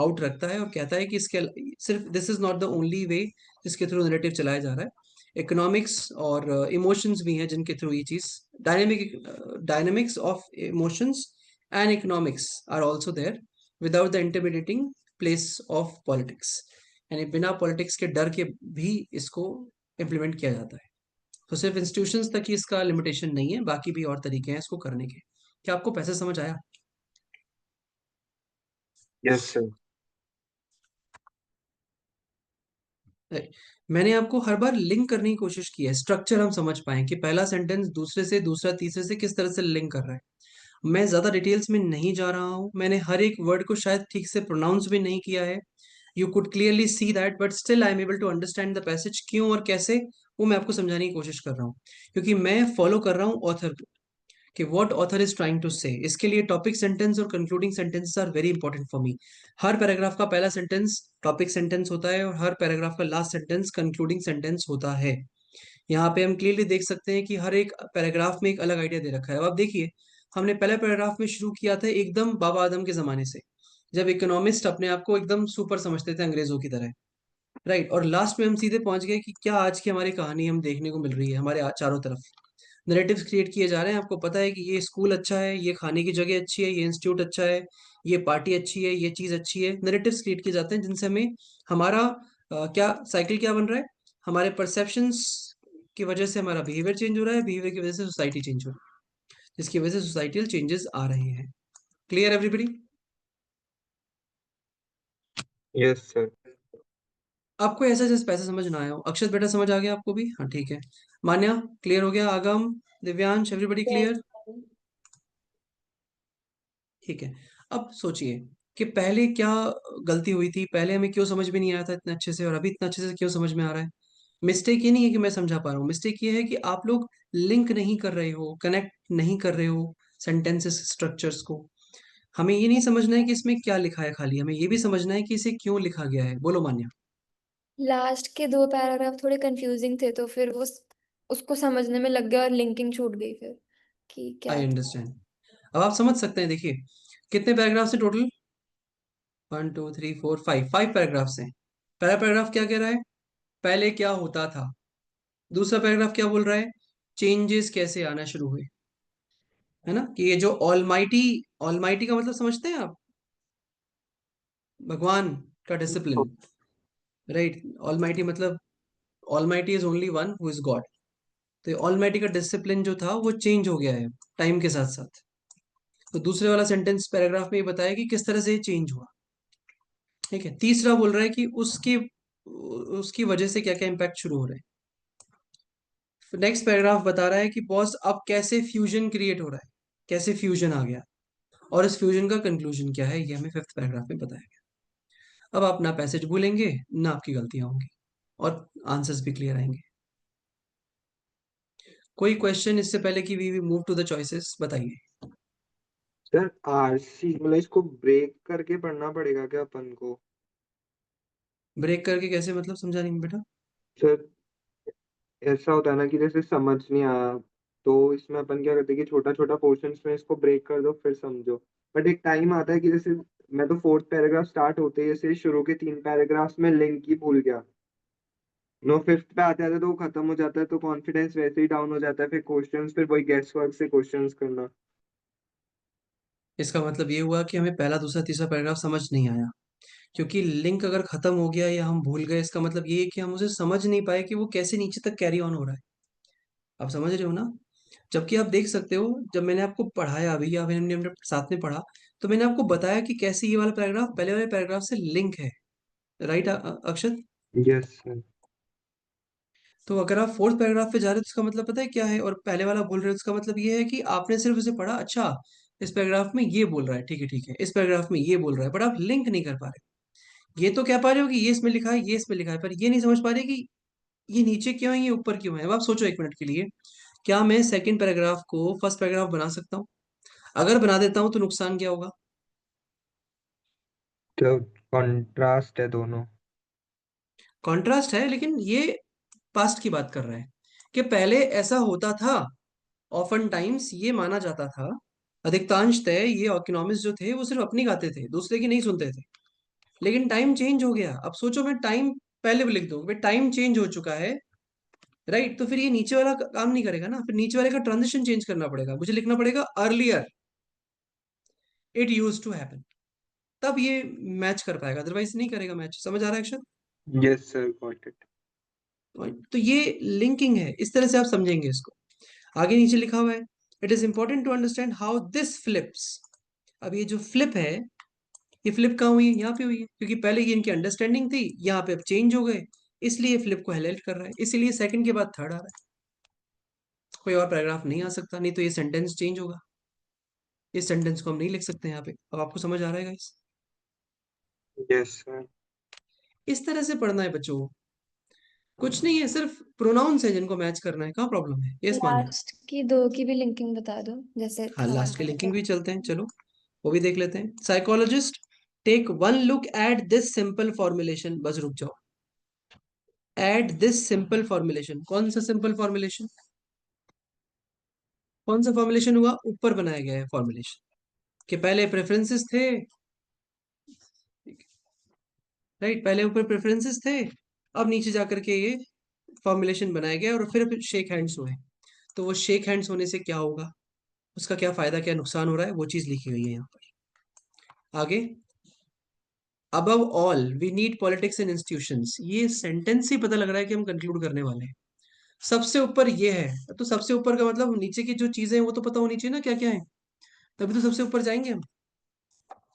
Speaker 1: आउट रखता है और कहता है कि इसके सिर्फ this is not the only way जिसके थ्रू नैरेटिव चलाया जा रहा है. इकोनॉमिक्स और इमोशंस भी हैं जिनके थ्रू ये चीज dynamics of emotions and economics are also there without the intermediating place of politics. यानी बिना पॉलिटिक्स के डर के भी इसको इम्प्लीमेंट किया जाता है. तो सिर्फ इंस्टीट्यूशंस तक ही इसका लिमिटेशन नहीं है, बाकी भी और तरीके हैं इसको करने के. क्या आपको पैसे समझ आया?
Speaker 2: Yes sir.
Speaker 1: मैंने आपको हर बार लिंक करने की कोशिश की है, स्ट्रक्चर हम समझ पाए कि पहला सेंटेंस दूसरे से, दूसरा तीसरे से किस तरह से लिंक कर रहा है. मैं ज्यादा डिटेल्स में नहीं जा रहा हूं. मैंने हर एक वर्ड को शायद ठीक से प्रोनाउंस भी नहीं किया है. You could clearly see that, but still I am able to understand the passage क्यों और कैसे वो मैं आपको समझाने की कोशिश कर रहा हूँ, क्योंकि मैं फॉलो कर रहा हूँ ऑथर को कि what author is trying to say. इसके लिए टॉपिक सेंटेंस और concluding sentence are very important for me. हर पैराग्राफ का पहला सेंटेंस टॉपिक सेंटेंस होता है और हर पैराग्राफ का लास्ट सेंटेंस कंक्लूडिंग सेंटेंस होता है। यहाँ पे हम क्लियरली देख सकते हैं कि हर एक पैराग्राफ में एक अलग आइडिया दे रखा है। अब आप देखिए, हमने पहले पैराग्राफ में शुरू किया था एकदम बाबा आदम के जमाने से, जब इकोनॉमिस्ट अपने आप को एकदम सुपर समझते थे अंग्रेजों की तरह, राइट। और लास्ट में हम सीधे पहुंच गए कि क्या आज की हमारी कहानी हम देखने को मिल रही है। हमारे चारों तरफ नैरेटिव्स क्रिएट किए जा रहे हैं। आपको पता है कि ये स्कूल अच्छा है, ये खाने की जगह अच्छी है, ये इंस्टीट्यूट अच्छा है, ये पार्टी अच्छी है, ये चीज अच्छी है। नैरेटिव्स क्रिएट किए जाते हैं जिनसे हमें हमारा क्या साइकिल क्या बन रहा है, हमारे परसेप्शंस की वजह से हमारा बिहेवियर चेंज हो रहा है, बिहेवियर की वजह से सोसाइटी चेंज हो रही है, जिसकी वजह से सोसाइटल चेंजेस आ रहे हैं। Clear everybody?
Speaker 2: Yes sir.
Speaker 1: आपको ऐसा जैसे पैसा समझ ना आया हो। अक्षत बेटा समझ आ गया आपको भी? हाँ ठीक है। मान्या क्लियर हो गया? आगम, दिव्यांश, एवरीबडी क्लियर? ठीक है। अब सोचिए कि पहले क्या गलती हुई थी, पहले हमें क्यों समझ में नहीं आया था इतने अच्छे से, और अभी इतना अच्छे से क्यों समझ में आ रहा है। मिस्टेक ये नहीं है कि मैं समझा पा रहा हूँ, मिस्टेक ये है कि आप लोग लिंक नहीं कर रहे हो, कनेक्ट नहीं कर रहे हो सेंटेंसेस स्ट्रक्चर्स को। हमें ये नहीं समझना है कि इसमें क्या लिखा है, खाली हमें ये भी समझना है कि इसे क्यों लिखा गया है। बोलो मान्या।
Speaker 4: लास्ट के 2 पैराग्राफ थोड़े कंफ्यूजिंग थे, तो फिर वो उसको समझने में लग गया और लिंकिंग छूट गई फिर कि क्या
Speaker 1: आई
Speaker 4: था।
Speaker 1: अंडरस्टैंड। अब आप समझ सकते हैं। देखिए कितने पैराग्राफ से टोटल, 1 2 3 4 5, 5 पैराग्राफ हैं। पहला पैराग्राफ क्या कह रहा है, पहले क्या होता था। दूसरा पैराग्राफ क्या बोल रहा है, चेंजेस कैसे आना शुरू हुए, है ना। कि ये जो ऑलमाइटी, ऑलमाइटी का मतलब समझते हैं आप, भगवान का डिसिप्लिन, राइट। ऑलमाइटी मतलब almighty is only one who is God. तो ऑलमाइटी का डिसिप्लिन जो था वो चेंज हो गया है टाइम के साथ साथ। तो दूसरे वाला सेंटेंस पैराग्राफ में ये बताया कि किस तरह से ये चेंज हुआ। ठीक है। तीसरा बोल रहा है कि उसकी उसकी वजह से क्या क्या इम्पैक्ट शुरू हो रहे हैं। नेक्स्ट पैराग्राफ बता रहा है कि बॉस अब कैसे फ्यूजन क्रिएट हो रहा है, कैसे फ्यूजन आ गया, और इस फ्यूजन का कंक्लूजन क्या है, ये हमें 5th पैराग्राफ में बताया गया। अब आप ना पैसेज भूलेंगे ना आपकी गलतियां होंगी, और आंसर्स भी क्लियर आएंगे। कोई क्वेश्चन इससे पहले कि we move to the choices, बताइए।
Speaker 2: सर आरसी मतलब इसको ब्रेक करके पढ़ना पड़ेगा क्या अपन को?
Speaker 1: ब्रेक करके कैसे, मतलब समझा नहीं बेटा।
Speaker 2: सर ऐसा होता है ना कि जैसे समझ नहीं आया तो इसमें अपन क्या करते हैं कि छोटा छोटा पोर्शंस में इसको ब्रेक कर दो फिर समझो। बट एक टाइम आता है कि जैसे मैं तो 4th पैराग्राफ स्टार्ट होते ही जैसे शुरू के 3 पैराग्राफ्स में लिंक ही भूल गया। नो 5th पे आते आते तो वो खत्म हो जाता है, तो कॉन्फिडेंस वैसे ही डाउन हो जाता है, फिर क्वेश्चंस फिर वही गेस वर्क से क्वेश्चंस करना।
Speaker 1: इसका मतलब ये हुआ कि हमें पहला दूसरा तीसरा पैराग्राफ समझ नहीं आया, क्योंकि लिंक अगर खत्म हो गया या हम भूल गए, इसका मतलब ये है कि हम उसे समझ नहीं पाए कि वो कैसे नीचे तक कैरी ऑन हो रहा है। आप समझ रहे हो ना। जबकि आप देख सकते हो, जब मैंने आपको पढ़ाया अभी या फिर हमने हमने साथ में पढ़ा, तो मैंने आपको बताया कि कैसे ये वाला पैराग्राफ पहले वाले पैराग्राफ से लिंक है, राइट अक्षत।
Speaker 2: Yes sir.
Speaker 1: तो अगर आप 4th पैराग्राफ पे जा रहे हो तो इसका मतलब पता है क्या है, और पहले वाला बोल रहे हो, इसका मतलब ये है कि आपने सिर्फ उसे पढ़ा, अच्छा इस पैराग्राफ में ये बोल रहा है, ठीक है ठीक है, इस पैराग्राफ में ये बोल रहा है, बट आप लिंक नहीं कर पा रहे। ये तो कह पा रहे हो कि ये इसमें लिखा है, ये इसमें लिखा है, पर ये नहीं समझ पा रहे कि ये नीचे क्यों है, ये ऊपर क्यों है। अब आप सोचो 1 मिनट के लिए, क्या मैं 2nd पैराग्राफ को 1st पैराग्राफ बना सकता हूँ? अगर बना देता हूँ तो नुकसान क्या होगा?
Speaker 2: तो कंट्रास्ट है दोनों।
Speaker 1: कॉन्ट्रास्ट है, लेकिन ये पास्ट की बात कर रहा है कि पहले ऐसा होता था। ऑफन टाइम्स ये माना जाता था, अधिकांशतः ये इकोनॉमिस्ट जो थे वो सिर्फ अपनी गाते थे, दूसरे की नहीं सुनते थे। लेकिन टाइम चेंज हो गया। अब सोचो, मैं टाइम पहले भी लिख दूं, भाई टाइम चेंज हो चुका है, राइट। तो फिर ये नीचे वाला काम नहीं करेगा ना, फिर नीचे वाले का ट्रांजिशन चेंज करना पड़ेगा, मुझे लिखना पड़ेगा earlier it use to happen, तब ये मैच कर पाएगा, अदरवाइज नहीं करेगा मैच। समझ आ रहा है अक्षर?
Speaker 2: Yes sir got it.
Speaker 1: तो ये लिंकिंग है, इस तरह से आप समझेंगे इसको। आगे नीचे लिखा हुआ है, it is important to understand how this flips. अब ये जो फ्लिप है, ये फ्लिप कहाँ हुई है, यहाँ पे हुई है, क्योंकि पहले ये इनकी अंडरस्टैंडिंग थी, यहाँ पे अब चेंज हो गए, इसलिए फ्लिप को हाईलाइट कर रहा है, इसीलिए 2nd के बाद 3rd आ रहा है। कोई और पैराग्राफ नहीं आ सकता, नहीं तो ये सेंटेंस चेंज होगा। इस सेंटेंस को हम नहीं लिख सकते यहाँ पे। अब आपको समझ आ रहा है गाइस?
Speaker 2: Yes sir.
Speaker 1: इस तरह से पढ़ना है बच्चों। कुछ नहीं है, सिर्फ प्रोनाउंस है जिनको मैच करना है। कहाँ प्रॉब्लम है? यस मान्या।
Speaker 4: लास्ट की दो की भी लिंकिंग बता दो, जैसे
Speaker 1: हाँ, लास्ट के
Speaker 4: थर्ड।
Speaker 1: लिंकिंग भी चलते हैं, चलो वो भी देख लेते हैं। Psychologist take one look at this simple formulation. बस रुक जाओ। एट दिस सिंपल फॉर्मुलेशन, कौन सा सिंपल फॉर्मुलेशन? कौन सा फॉर्मुलेशन हुआ? ऊपर बनाया गया है फॉर्मुलेशन कि पहले प्रेफरेंसेस थे, राइट? पहले ऊपर प्रेफरेंसेस थे, अब नीचे जाकर के ये फॉर्मुलेशन बनाया गया और फिर शेक हैंड्स हुए। तो वो शेक हैंड्स होने से क्या होगा, उसका क्या फायदा क्या नुकसान हो रहा है, वो चीज लिखी हुई है यहाँ पर। आगे, above all we need politics and institutions. ये सेंटेंस ही पता लग रहा है कि हम कंक्लूड करने वाले हैं। सबसे ऊपर ये है, तो सबसे ऊपर का मतलब नीचे की जो चीजें हैं वो तो पता होनी चाहिए ना क्या क्या है, तभी तो सबसे ऊपर जाएंगे हम।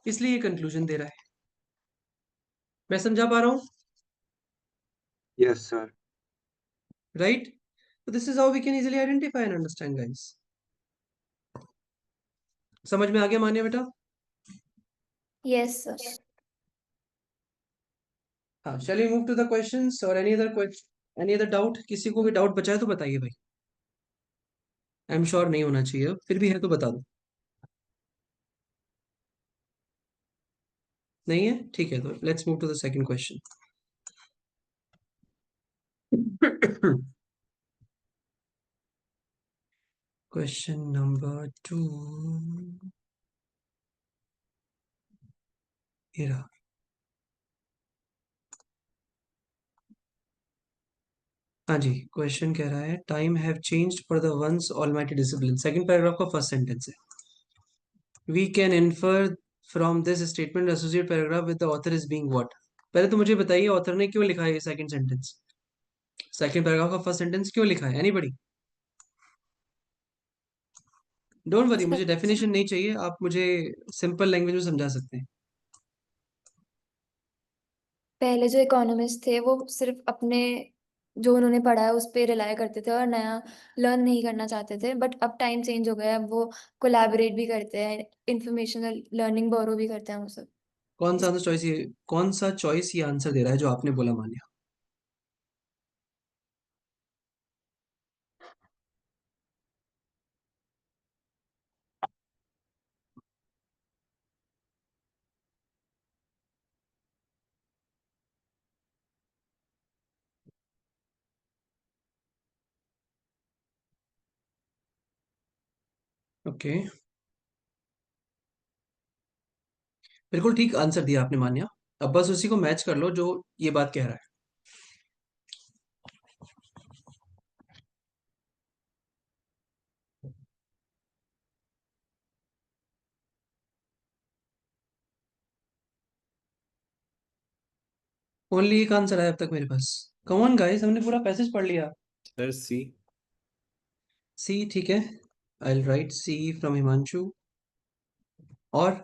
Speaker 1: इसलिए ये कंक्लूजन दे रहा है। मैं समझा पा रहा हूँ,
Speaker 2: यस सर।
Speaker 1: राइट? तो this is how we can easily identify and understand guys. समझ में आ गया मान्या बेटा?
Speaker 4: Yes sir.
Speaker 1: हाँ, shall we move to the questions और any other question, any other doubt? किसी को भी डाउट बचा है तो बताइए भाई। आई एम श्योर नहीं होना चाहिए, फिर भी है तो बता दो। नहीं है? ठीक है, तो let's move to the second question. Question number 2 ये रहा। हाँ जी, क्वेश्चन कह रहा है time have changed for the once almighty discipline. Second paragraph का फर्स्ट सेंटेंस है। We can infer from this statement associate paragraph with the author is being what. पहले तो मुझे बताइए ऑथर ने क्यों लिखा है ये सेकंड सेंटेंस? सेकंड पैराग्राफ का फर्स्ट सेंटेंस क्यों लिखा है? एनीबॉडी? डोंट वरी, मुझे डेफिनेशन नहीं चाहिए, आप मुझे सिंपल लैंग्वेज में समझा सकते हैं।
Speaker 4: पहले जो इकोनॉमिस्ट थे वो सिर्फ अपने जो उन्होंने पढ़ा है उस पे रिलाय करते थे और नया लर्न नहीं करना चाहते थे, बट अब टाइम चेंज हो गया है, अब वो कोलैबोरेट भी करते हैं, इंफॉर्मेशनल लर्निंग बोरो भी करते हैं वो सब।
Speaker 1: कौन सा आंसर चॉइस, ये कौन सा चॉइस ये आंसर दे रहा है जो आपने बोला मान्या? ओके, बिल्कुल ठीक आंसर दिया आपने मान्या। अब बस उसी को मैच कर लो जो ये बात कह रहा है। ओनली एक आंसर आया अब तक मेरे पास। कम ऑन गाइस, हमने पूरा पैसेज पढ़ लिया।
Speaker 3: सर सी।
Speaker 1: सी, ठीक है, I will write C from Himanshu. और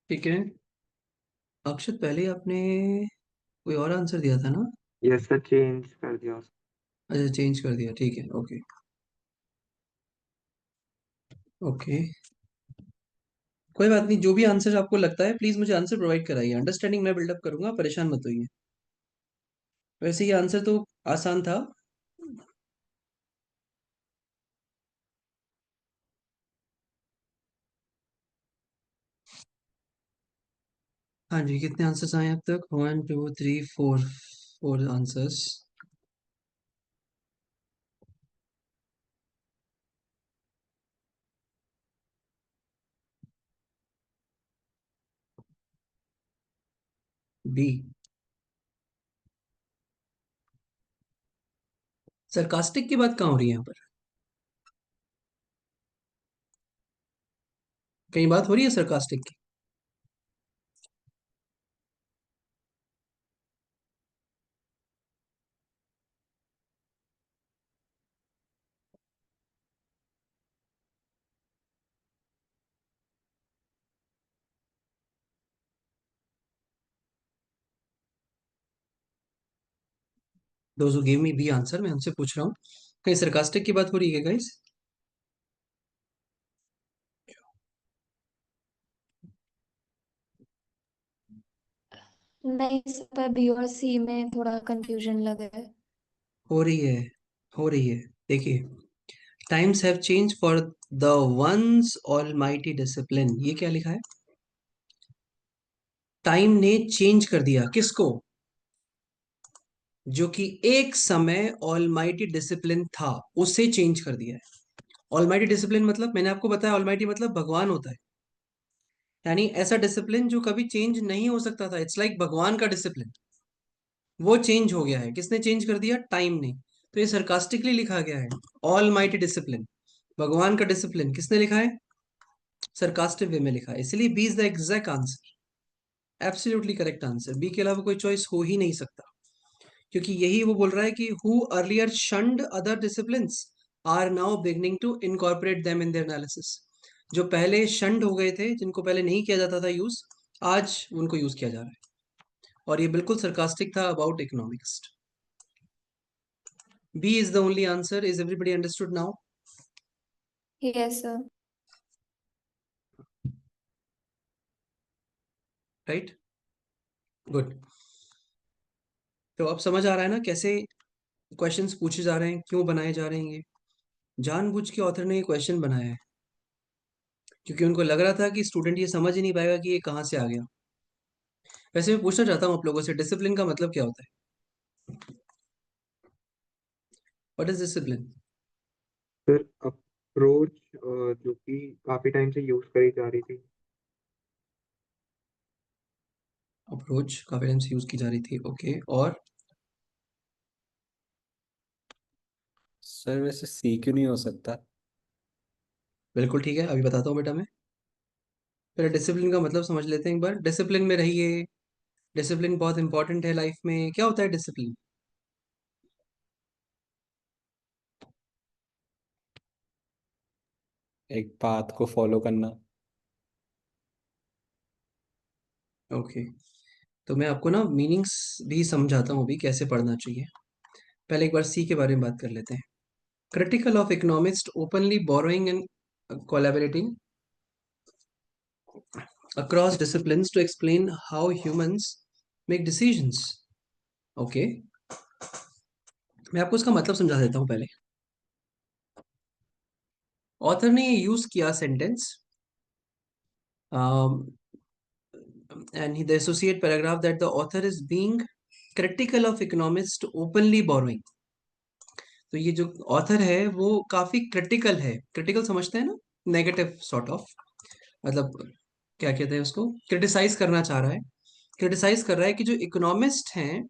Speaker 1: ठीक है, अक्षत पहले आपने कोई और आंसर दिया था ना?
Speaker 2: यस सर, चेंज कर दिया उसको।
Speaker 1: अच्छा, चेंज कर दिया, ठीक है, ओके। ओके, कोई बात नहीं, जो भी आंसर आपको लगता है प्लीज मुझे आंसर प्रोवाइड कराइए, अंडरस्टैंडिंग मैं बिल्डअप करूंगा, परेशान मत होइए। वैसे ये आंसर तो आसान था। हाँ जी, कितने आंसर्स आए अब तक? 1 2 3 4, 4 आंसर्स। बी, सरकास्टिक की बात कहाँ हो रही है यहाँ पर? कहीं बात हो रही है सरकास्टिक की? Those who give me B answer, मैं उनसे पूछ रहा हूँ, कहीं सरकास्टिक की बात हो रही है गाइस?
Speaker 4: नहीं सर, पर बी और सी में थोड़ा कंफ्यूजन लगा है।
Speaker 1: हो रही है, हो रही है। देखिए, times have change for the once almighty discipline, ये क्या लिखा है? टाइम ने चेंज कर दिया किसको? जो कि एक समय ऑलमाइटी डिसिप्लिन था, उसे चेंज कर दिया है। ऑलमाइटी डिसिप्लिन मतलब, मैंने आपको बताया, ऑलमाइटी मतलब भगवान होता है, यानी ऐसा डिसिप्लिन जो कभी चेंज नहीं हो सकता था। इट्स लाइक भगवान का डिसिप्लिन, वो चेंज हो गया है। किसने चेंज कर दिया? टाइम ने। तो ये सरकास्टिकली लिखा गया है, ऑल माइटी डिसिप्लिन, भगवान का डिसिप्लिन। किसने लिखा है? सरकास्टिक वे में लिखा है, इसलिए B is the exact answer, absolutely correct answer. B के अलावा कोई चॉइस हो ही नहीं सकता, क्योंकि यही वो बोल रहा है कि who earlier shunned other disciplines are now beginning to incorporate them in their analysis. जो पहले शंड हो गए थे, जिनको पहले नहीं किया जाता था यूज, आज उनको यूज किया जा रहा है। और ये बिल्कुल सरकास्टिक था about economics. B is the only answer. Is everybody understood now?
Speaker 4: Yes sir.
Speaker 1: Right? Good. तो अब समझ आ रहा है ना कैसे क्वेश्चंस पूछे जा रहे हैं, क्यों बनाए जा रहे हैं ये? जानबूझ के ऑथर ने ये क्वेश्चन बनाया है, क्योंकि उनको लग रहा था कि स्टूडेंट ये समझ ही नहीं पाएगा कि ये कहाँ से आ गया। वैसे मैं पूछना चाहता हूँ आप लोगों से, डिसिप्लिन का मतलब क्या होता है? What is discipline?
Speaker 2: फिर अप्रोच जो कि काफी टाइम से यूज करी जा रही थी।
Speaker 1: अप्रोच काफी टाइम से यूज की जा रही थी, ओके। और
Speaker 3: सर वैसे सी क्यों नहीं हो सकता?
Speaker 1: बिल्कुल ठीक है, अभी बताता हूँ बेटा मैं। पहले डिसिप्लिन का मतलब समझ लेते हैं एक बार। डिसिप्लिन में रहिए, डिसिप्लिन बहुत इंपॉर्टेंट है लाइफ में। क्या होता है डिसिप्लिन?
Speaker 3: एक पाथ को फॉलो करना।
Speaker 1: ओके, तो मैं आपको ना मीनिंग्स भी समझाता हूँ अभी कैसे पढ़ना चाहिए। पहले एक बार सी के बारे में बात कर लेते हैं। Critical of economist openly borrowing and collaborating across disciplines to explain how humans make decisions. Okay, मैं आपको इसका मतलब समझा देता हूँ पहले। ऑथर ने यूज किया sentence, and the associate paragraph that the author is being critical of economist openly borrowing. तो ये जो ऑथर है वो काफी क्रिटिकल है। क्रिटिकल समझते हैं ना, नेगेटिव सॉर्ट ऑफ, मतलब क्या कहते हैं उसको, क्रिटिसाइज करना चाह रहा है। क्रिटिसाइज कर रहा है कि जो इकोनॉमिस्ट हैं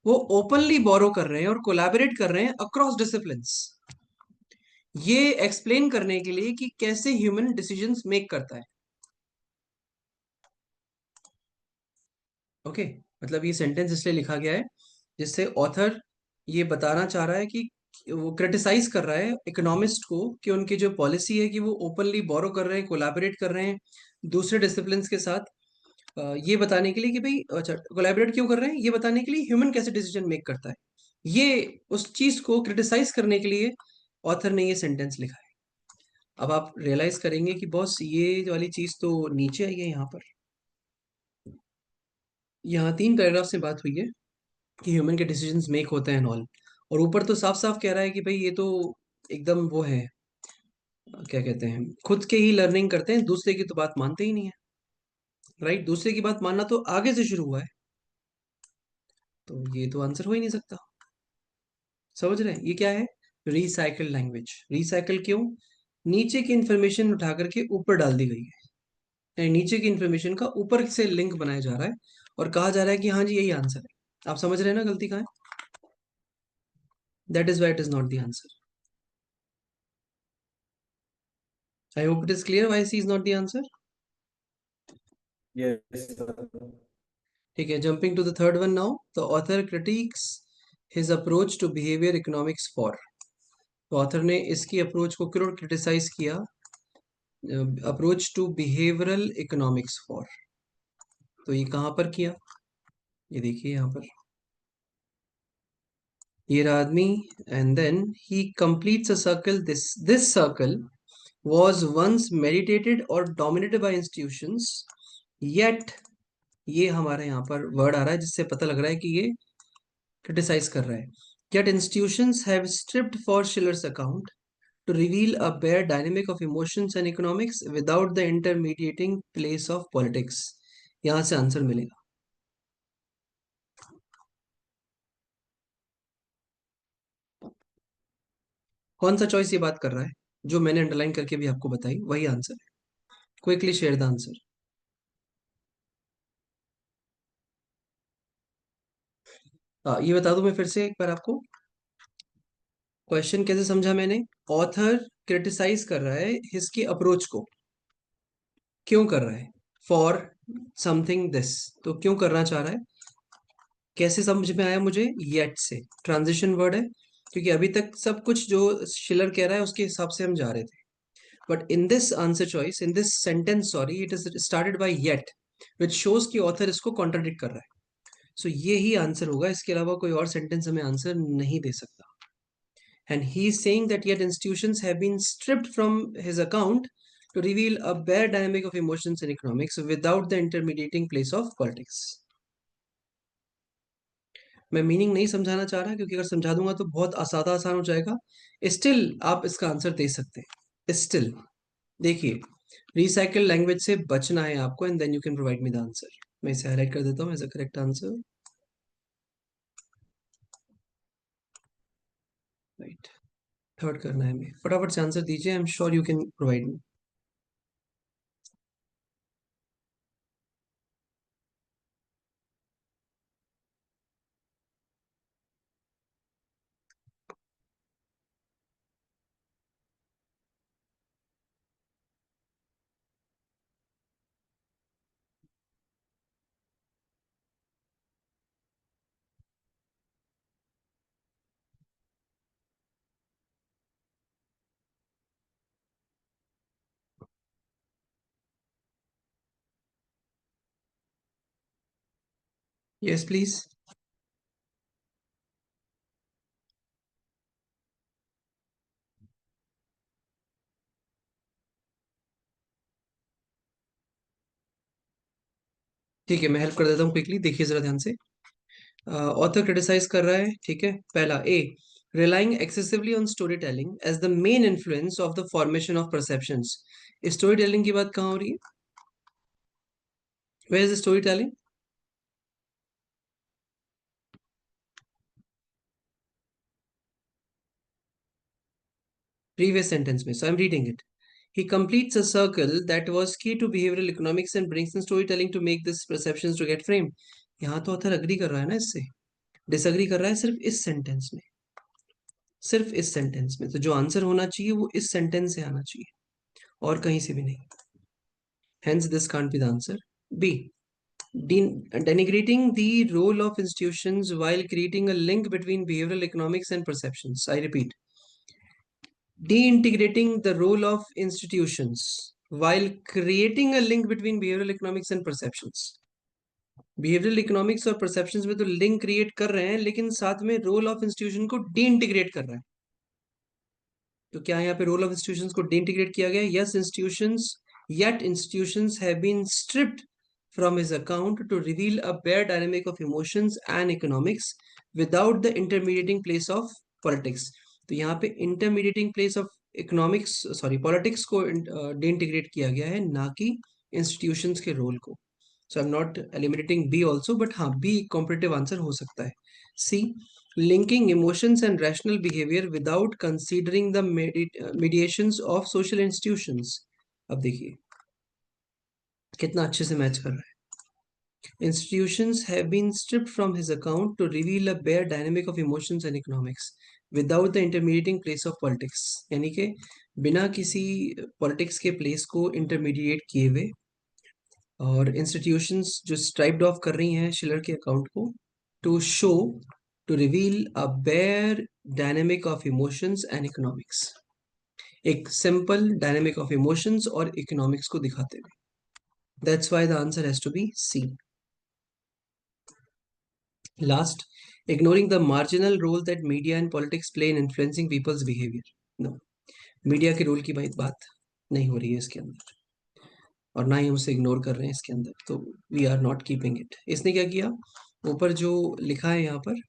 Speaker 1: वो ओपनली बोरो कर रहे हैं और कोलैबोरेट कर रहे हैं अक्रॉस डिसिप्लिन्स, ये एक्सप्लेन करने के लिए कि कैसे ह्यूमन डिसीजंस मेक करता है। ओके, मतलब ये सेंटेंस इसलिए लिखा गया है जिससे ऑथर ये बताना चाह रहा है कि वो क्रिटिसाइज कर रहा है इकोनॉमिस्ट को कि उनकी जो पॉलिसी है कि वो ओपनली बोरो कर रहे हैं, कोलैबोरेट कर रहे हैं दूसरे डिसिप्लिन्स के साथ। ये बताने के लिए कि भाई, अच्छा, कोलैबोरेट क्यों कर रहे हैं, ये बताने के लिए ह्यूमन कैसे डिसीजन मेक करता है। ये उस चीज को क्रिटिसाइज करने के लिए ऑथर ने ये सेंटेंस लिखा है। अब आप रियलाइज करेंगे कि बॉस ये वाली चीज तो नीचे आई है यहाँ पर। यहाँ 3 पैराग्राफ से बात हुई है कि ह्यूमन के डिसीजंस मेक होते हैं ऑल, और ऊपर तो साफ साफ कह रहा है कि भाई ये तो एकदम वो है, क्या कहते हैं, खुद के ही लर्निंग करते हैं, दूसरे की तो बात मानते ही नहीं है। राइट, दूसरे की बात मानना तो आगे से शुरू हुआ है, तो ये तो आंसर हो ही नहीं सकता। समझ रहे हैं ये क्या है? Recycled language. रिसाइकल क्यों? नीचे की इंफॉर्मेशन उठा करके ऊपर डाल दी गई है, यानी नीचे की इंफॉर्मेशन का ऊपर से लिंक बनाया जा रहा है और कहा जा रहा है कि हाँ जी यही आंसर है। आप समझ रहे हैं ना गलती कहाँ है? That is why it is not the answer. I hope it is clear why C is not the answer.
Speaker 3: Yes sir.
Speaker 1: ठीक है, jumping to the third one now. The author critiques his approach to behavior economics for. तो ऑथर ने इसकी अप्रोच को क्यों क्रिटिसाइज किया? Approach to behavioural economics for, तो ये कहाँ पर किया? ये देखिए यहाँ पर, ये रहा आदमी, and then he completes a circle. This circle was once meditated or dominated by institutions, yet ये हमारे यहाँ पर वर्ड आ रहा है जिससे पता लग रहा है कि ये क्रिटिसाइज कर रहा है. Yet institutions have stripped for Schiller's account to reveal a bare dynamic of emotions and economics without the intermediating place of politics. यहाँ से आंसर मिलेगा. कौन सा चॉइस ये बात कर रहा है? जो मैंने अंडरलाइन करके भी आपको बताई वही आंसर है. Quickly share the answer. ये बता दूं मैं फिर से एक बार आपको. क्वेश्चन कैसे समझा मैंने? ऑथर क्रिटिसाइज कर रहा है इसकी अप्रोच को. क्यों कर रहा है? For something this. तो क्यों करना चाह रहा है? कैसे समझ में आया मुझे? येट से. ट्रांजिशन वर्ड है क्योंकि अभी तक सब कुछ जो शिलर कह रहा है उसके हिसाब से हम जा रहे थे. But in this answer choice, in this sentence, sorry, it is started by yet, which shows कि ऑथर इसको कॉन्ट्राडिक्ट कर रहा है. सो ये ही आंसर होगा. इसके अलावा कोई और सेंटेंस हमें आंसर नहीं दे सकता. And he is saying that yet institutions have been stripped from his account to reveal a bare dynamic of emotions and economics without the intermediating place of politics. मैं मीनिंग नहीं समझाना चाह रहा क्योंकि अगर समझा दूंगा तो बहुत आसान हो जाएगा. स्टिल आप इसका आंसर दे सकते हैं. स्टिल देखिए, रिसाइकल लैंग्वेज से बचना है आपको, and then you can provide me the answer. मैं इसे हाईलाइट कर देता हूँ as a correct answer. Right, third करना है हमें. फटाफट से आंसर दीजिए. I am sure you can provide me. Yes please. ठीक है, मैं हेल्प कर देता हूँ क्विकली. देखिए जरा ध्यान से. ऑथर क्रिटिसाइज कर रहा है. ठीक है, पहला A, relying excessively on story telling as the main influence of the formation of perceptions. Story telling की बात कहाँ हो रही है? Where is the story telling? Previous sentence में. So I'm reading it. He completes a circle that was key to behavioral economics and brings in storytelling to make these perceptions to get framed. यहाँ तो ऑथर अग्री कर रहा है ना इससे, डिसअग्री कर रहा है सिर्फ इस सेंटेंस में. सिर्फ इस सेंटेंस में. तो जो आंसर होना चाहिए वो इस सेंटेंस से आना चाहिए और कहीं से भी नहीं. Hence this can't be the answer. B, denigrating the role of institutions while creating a link between behavioral economics and perceptions. I repeat, deintegrating the role of institutions while creating a link between behavioral economics and perceptions. Behavioural economics और परसेप्शंस में तो लिंक क्रिएट कर रहे हैं, लेकिन साथ में रोल ऑफ इंस्टीट्यूशन को डीइंटीग्रेट कर रहा है. तो क्या यहाँ पे रोल ऑफ इंस्टीट्यूशंस को डीइंटीग्रेट किया गया? Yes, institutions, yet institutions have been stripped from his account to reveal a bare dynamic of emotions and economics without the intermediating place of politics. तो यहाँ पे intermediating place of economics, sorry, politics को डीइंटीग्रेट किया गया है, ना कि institutions के रोल को. So I'm not eliminating B also, but हाँ, B competitive answer हो सकता है. C, linking emotions and rational behavior without considering the mediations of social institutions. अब देखिए कितना अच्छे से मैच कर रहा है. Institutions have been stripped from his account to reveal a bare dynamic of emotions and economics without the intermediating place of politics. यानी कि बिना किसी पॉलिटिक्स के प्लेस को इंटरमीडिएट किए हुए, और इंस्टीट्यूशंस जो स्ट्राइप्ड ऑफ कर रही हैं शिलर के अकाउंट को, to show, to reveal a bare dynamic of emotions and economics. एक सिंपल डायनेमिक ऑफ इमोशंस और इकोनॉमिक्स को दिखाते हुए. That's why the answer has to be C. Last, ignoring the marginal role that media and politics play in influencing people's behavior. No, media के रोल की बात नहीं हो रही है इसके अंदर, और ना ही हम उसे इग्नोर कर रहे हैं इसके अंदर, तो we are not keeping it. इसने क्या किया, ऊपर जो लिखा है यहाँ पर,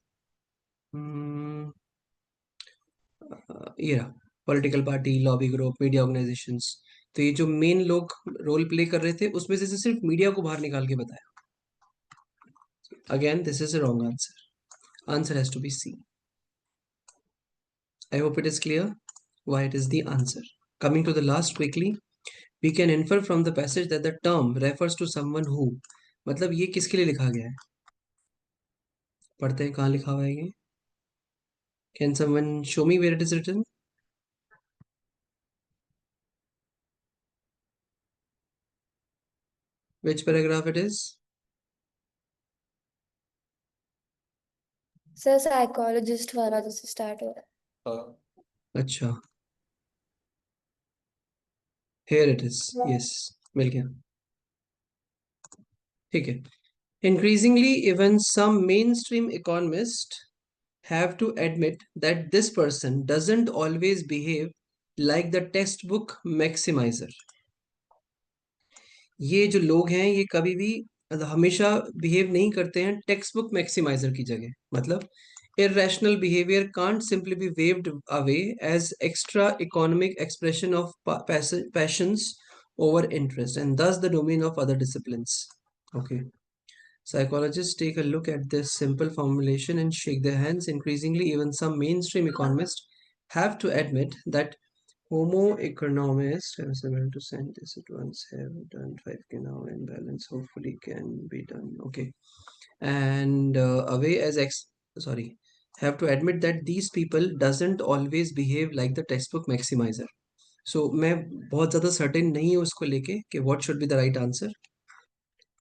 Speaker 1: ये रहा, political party, lobby group, media organisations, तो ये जो मेन लोग रोल प्ले कर रहे थे उसमें से सिर्फ मीडिया को बाहर निकाल के बताया। Again this is a wrong answer, answer has to be C. I hope it is clear why it is the answer. Coming to the last quickly, we can infer from the passage that the term refers to someone who, मतलब ये किसके लिए लिखा गया है, पढ़ते हैं कहाँ लिखा हुआ है ये। Can someone show me where it is written? Which paragraph it is?
Speaker 4: Sir psychologist वाला जिससे स्टार्ट हो रहा है।
Speaker 1: अच्छा, here it is, yes, मिल गया, ठीक है। Increasingly, even some mainstream economists have to admit that this person doesn't always behave like the textbook maximizer. ये जो लोग हैं ये कभी भी हमेशा बिहेव नहीं करते हैं टेक्स्ट बुक मैक्सिमाइजर की जगह। मतलब irrational behavior can't simply be waved away as extra economic expression of passions over interest and thus the domain of other disciplines. Okay, psychologists take a look at this simple formulation and shake their hands. Increasingly, even some mainstream economists have to admit that Homo economists have several to scientists at once have done 5K now and balance hopefully can be done. Okay, and away as have to admit that these people doesn't always behave like the textbook maximizer. So मैं बहुत ज़्यादा सर्टेन नहीं हूँ उसको लेके कि what should be the right answer,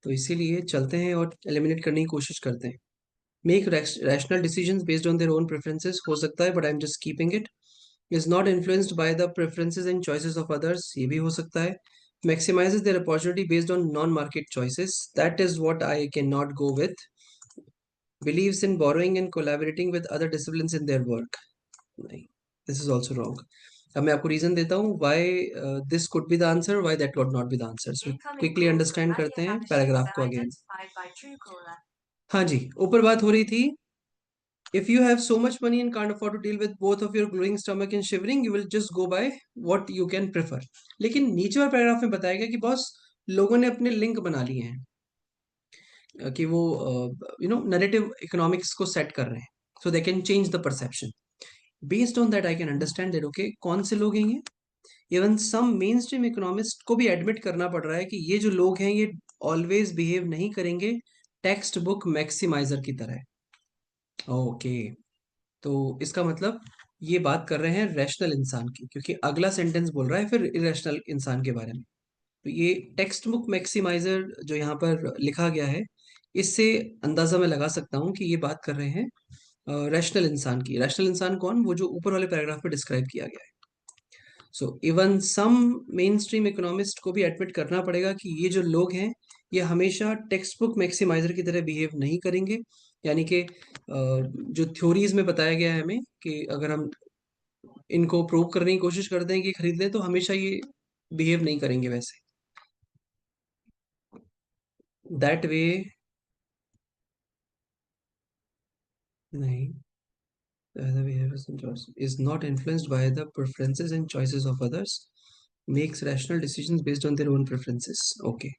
Speaker 1: तो इसीलिए चलते हैं और एलिमिनेट करने की कोशिश करते हैं। Make rational decisions based on their own preferences हो सकता है, but I'm just keeping it. Is not influenced by the preferences and choices of others, ये भी हो सकता है। Maximizes their opportunity based on non-market choices, that is what I cannot go with. Believes in borrowing and collaborating with other disciplines in their work, नहीं, this is also wrong. अब मैं आपको रीजन देता हूँ why this could be the answer, why that would not be the answer. So quickly understand करते हैं पैराग्राफ को again. हाँ जी, ऊपर बात हो रही थी, if you have so much money and can't afford to deal with both of your glowing stomach and shivering, you will just go by what you can prefer. लेकिन नीचे वाले पैराग्राफ में बताया गया कि बॉस लोगों ने अपने लिंक बना लिए हैं कि वो नैरेटिव इकोनॉमिक्स को सेट कर रहे हैं, so they can change the perception. Based on that I can understand that okay, कौन से लोग हैं ये, even some mainstream economist को भी एडमिट करना पड़ रहा है कि ये जो लोग हैं ये ऑलवेज बिहेव नहीं करेंगे टेक्स्ट बुक मैक्सिमाइजर की तरह। ओके, तो इसका मतलब ये बात कर रहे हैं रैशनल इंसान की, क्योंकि अगला सेंटेंस बोल रहा है फिर इरेशनल इंसान के बारे में। तो ये टेक्स्ट बुक मैक्सिमाइजर जो यहाँ पर लिखा गया है, इससे अंदाजा मैं लगा सकता हूँ कि ये बात कर रहे हैं रैशनल इंसान की। रैशनल इंसान कौन, वो जो ऊपर वाले पैराग्राफ में डिस्क्राइब किया गया है। So even some mainstream economist को भी एडमिट करना पड़ेगा कि ये जो लोग हैं ये हमेशा टेक्स्ट बुक मैक्सिमाइजर की तरह बिहेव नहीं करेंगे। यानी कि जो थ्योरीज में बताया गया है हमें कि अगर हम इनको प्रूव करने की कोशिश करते हैं कि खरीद लें तो हमेशा ये बिहेव नहीं करेंगे वैसे। दैट वे नहीं, the behaviors and choices is not influenced by the preferences and choices of others, makes rational decisions based on their own preferences. Okay,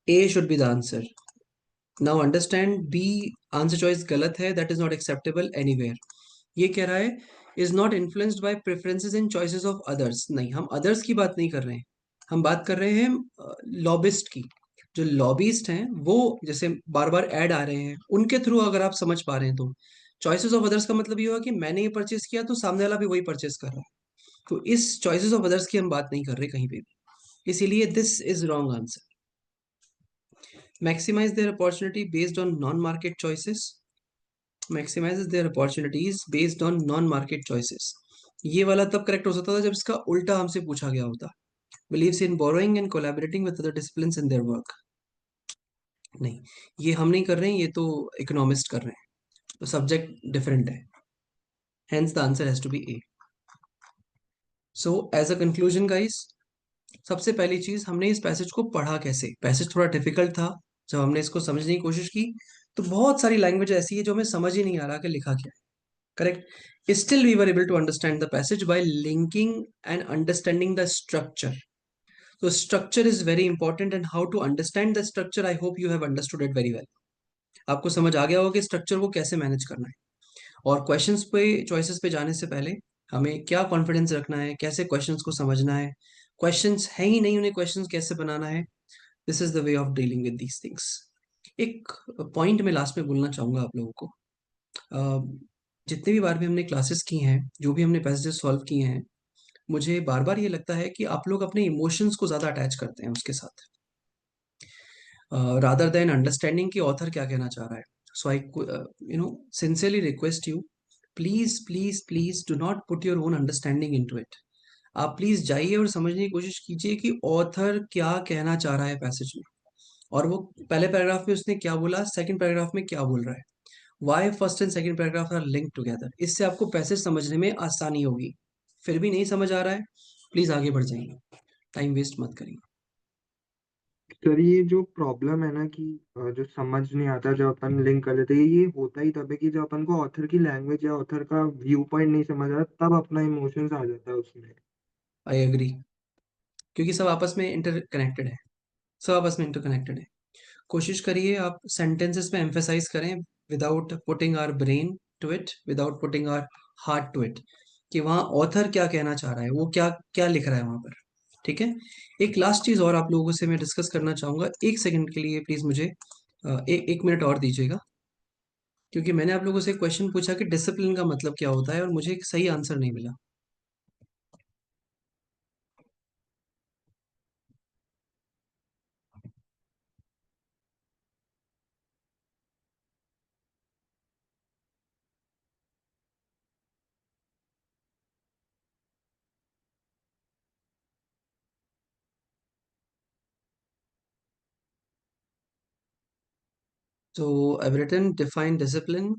Speaker 1: A should be the answer. Now understand, B answer choice गलत है, that is not acceptable anywhere. ये कह रहा है is not influenced by preferences and choices of others. नहीं, हम others की बात नहीं कर रहे हैं, हम बात कर रहे हैं लॉबिस्ट की। जो लॉबिस्ट हैं वो जैसे बार बार ऐड आ रहे हैं उनके थ्रू अगर आप समझ पा रहे हैं तो चॉइसेस ऑफ अदर्स का मतलब ये हुआ कि मैंने ये परचेस किया तो सामने वाला भी वही परचेस कर रहा है। तो इस चॉइसेस ऑफ अदर्स की हम बात नहीं कर रहे कहीं पे भी, इसीलिए this is wrong answer. Maximize their opportunity based on non-market choices. Maximizes their opportunities based on non-market choices. ये वाला तब करेक्ट हो सकता था जब इसका उल्टा हमसे पूछा गया होता। Believes in borrowing and collaborating with other disciplines in their work. नहीं, ये हम नहीं कर रहे हैं, ये तो इकोनॉमिस्ट कर रहे हैं। तो सब्जेक्ट डिफरेंट है, hence the answer has to be A. So as a conclusion guys, सबसे पहली चीज हमने इस पैसेज को पढ़ा कैसे। पैसेज थोड़ा डिफिकल्ट था, जब हमने इसको समझने की कोशिश की तो बहुत सारी लैंग्वेज ऐसी है जो हमें समझ ही नहीं आ रहा कि लिखा क्या है। Correct, still we were able to understand the passage by linking and understanding the structure. So structure is very important and how to understand the structure, I hope you have understood it very well. आपको समझ आ गया होगा कि स्ट्रक्चर को कैसे मैनेज करना है। और क्वेश्चंस पे, चॉइसेस पे जाने से पहले हमें क्या कॉन्फिडेंस रखना है, कैसे क्वेश्चंस को समझना है, क्वेश्चंस है ही नहीं उन्हें क्वेश्चंस कैसे बनाना है, this is the way of dealing with these things. एक पॉइंट में लास्ट में बोलना चाहूंगा आप लोगों को, जितने भी बार भी हमने क्लासेस की हैं, जो भी हमने पैसेजेस सॉल्व किए हैं, मुझे बार बार ये लगता है कि आप लोग अपने इमोशंस को ज्यादा अटैच करते हैं उसके साथ, rather than understanding कि author क्या कहना चाह रहा है. So I sincerely request you, please do not put your own understanding into it. आप प्लीज जाइए और समझने की कोशिश कीजिए कि ऑथर क्या कहना चाह रहा है पैसेज में, और वो पहले पैराग्राफ में उसने क्या बोला, सेकंड पैराग्राफ में क्या बोल रहा है, why first and second paragraph are link together. इससे आपको पैसेज समझने में आसानी होगी। फिर भी नहीं समझ आ रहा है, प्लीज आगे बढ़ जाइए, टाइम वेस्ट मत करिए।
Speaker 2: सर ये जो प्रॉब्लम है ना कि जो समझ नहीं आता जब अपन लिंक कर लेते हैं, ये होता ही तब है कि जब अपन को ऑथर की लैंग्वेज या ऑथर का व्यू पॉइंट नहीं समझ आता, तब अपना इमोशंस आ जाता है उसमें।
Speaker 1: आई एग्री, क्योंकि सब आपस में इंटरकनेक्टेड है, सब आपस में इंटरकनेक्टेड है। कोशिश करिए आप सेंटेंसेस में एम्फेसाइज करें without putting our brain to it, without putting our heart to it, कि वहाँ ऑथर क्या कहना चाह रहा है, वो क्या क्या लिख रहा है वहां पर। ठीक है, एक लास्ट चीज और आप लोगों से मैं डिस्कस करना चाहूंगा, एक सेकंड के लिए प्लीज मुझे एक मिनट और दीजिएगा, क्योंकि मैंने आप लोगों से क्वेश्चन पूछा कि डिसिप्लिन का मतलब क्या होता है और मुझे एक सही आंसर नहीं मिला। तो आई रिटन डिफाइन डिसिप्लिन।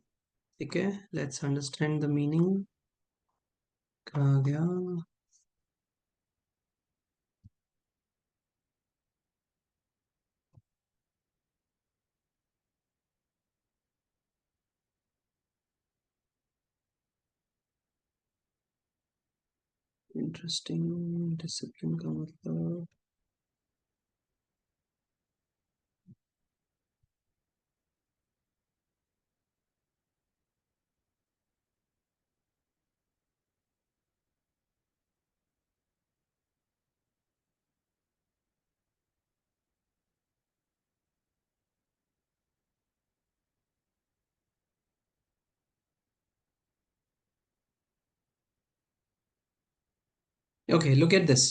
Speaker 1: ठीक है, लेट्स अंडरस्टैंड द मीनिंग। कहाँ गया? इंटरेस्टिंग, डिसिप्लिन का मतलब okay, look at this.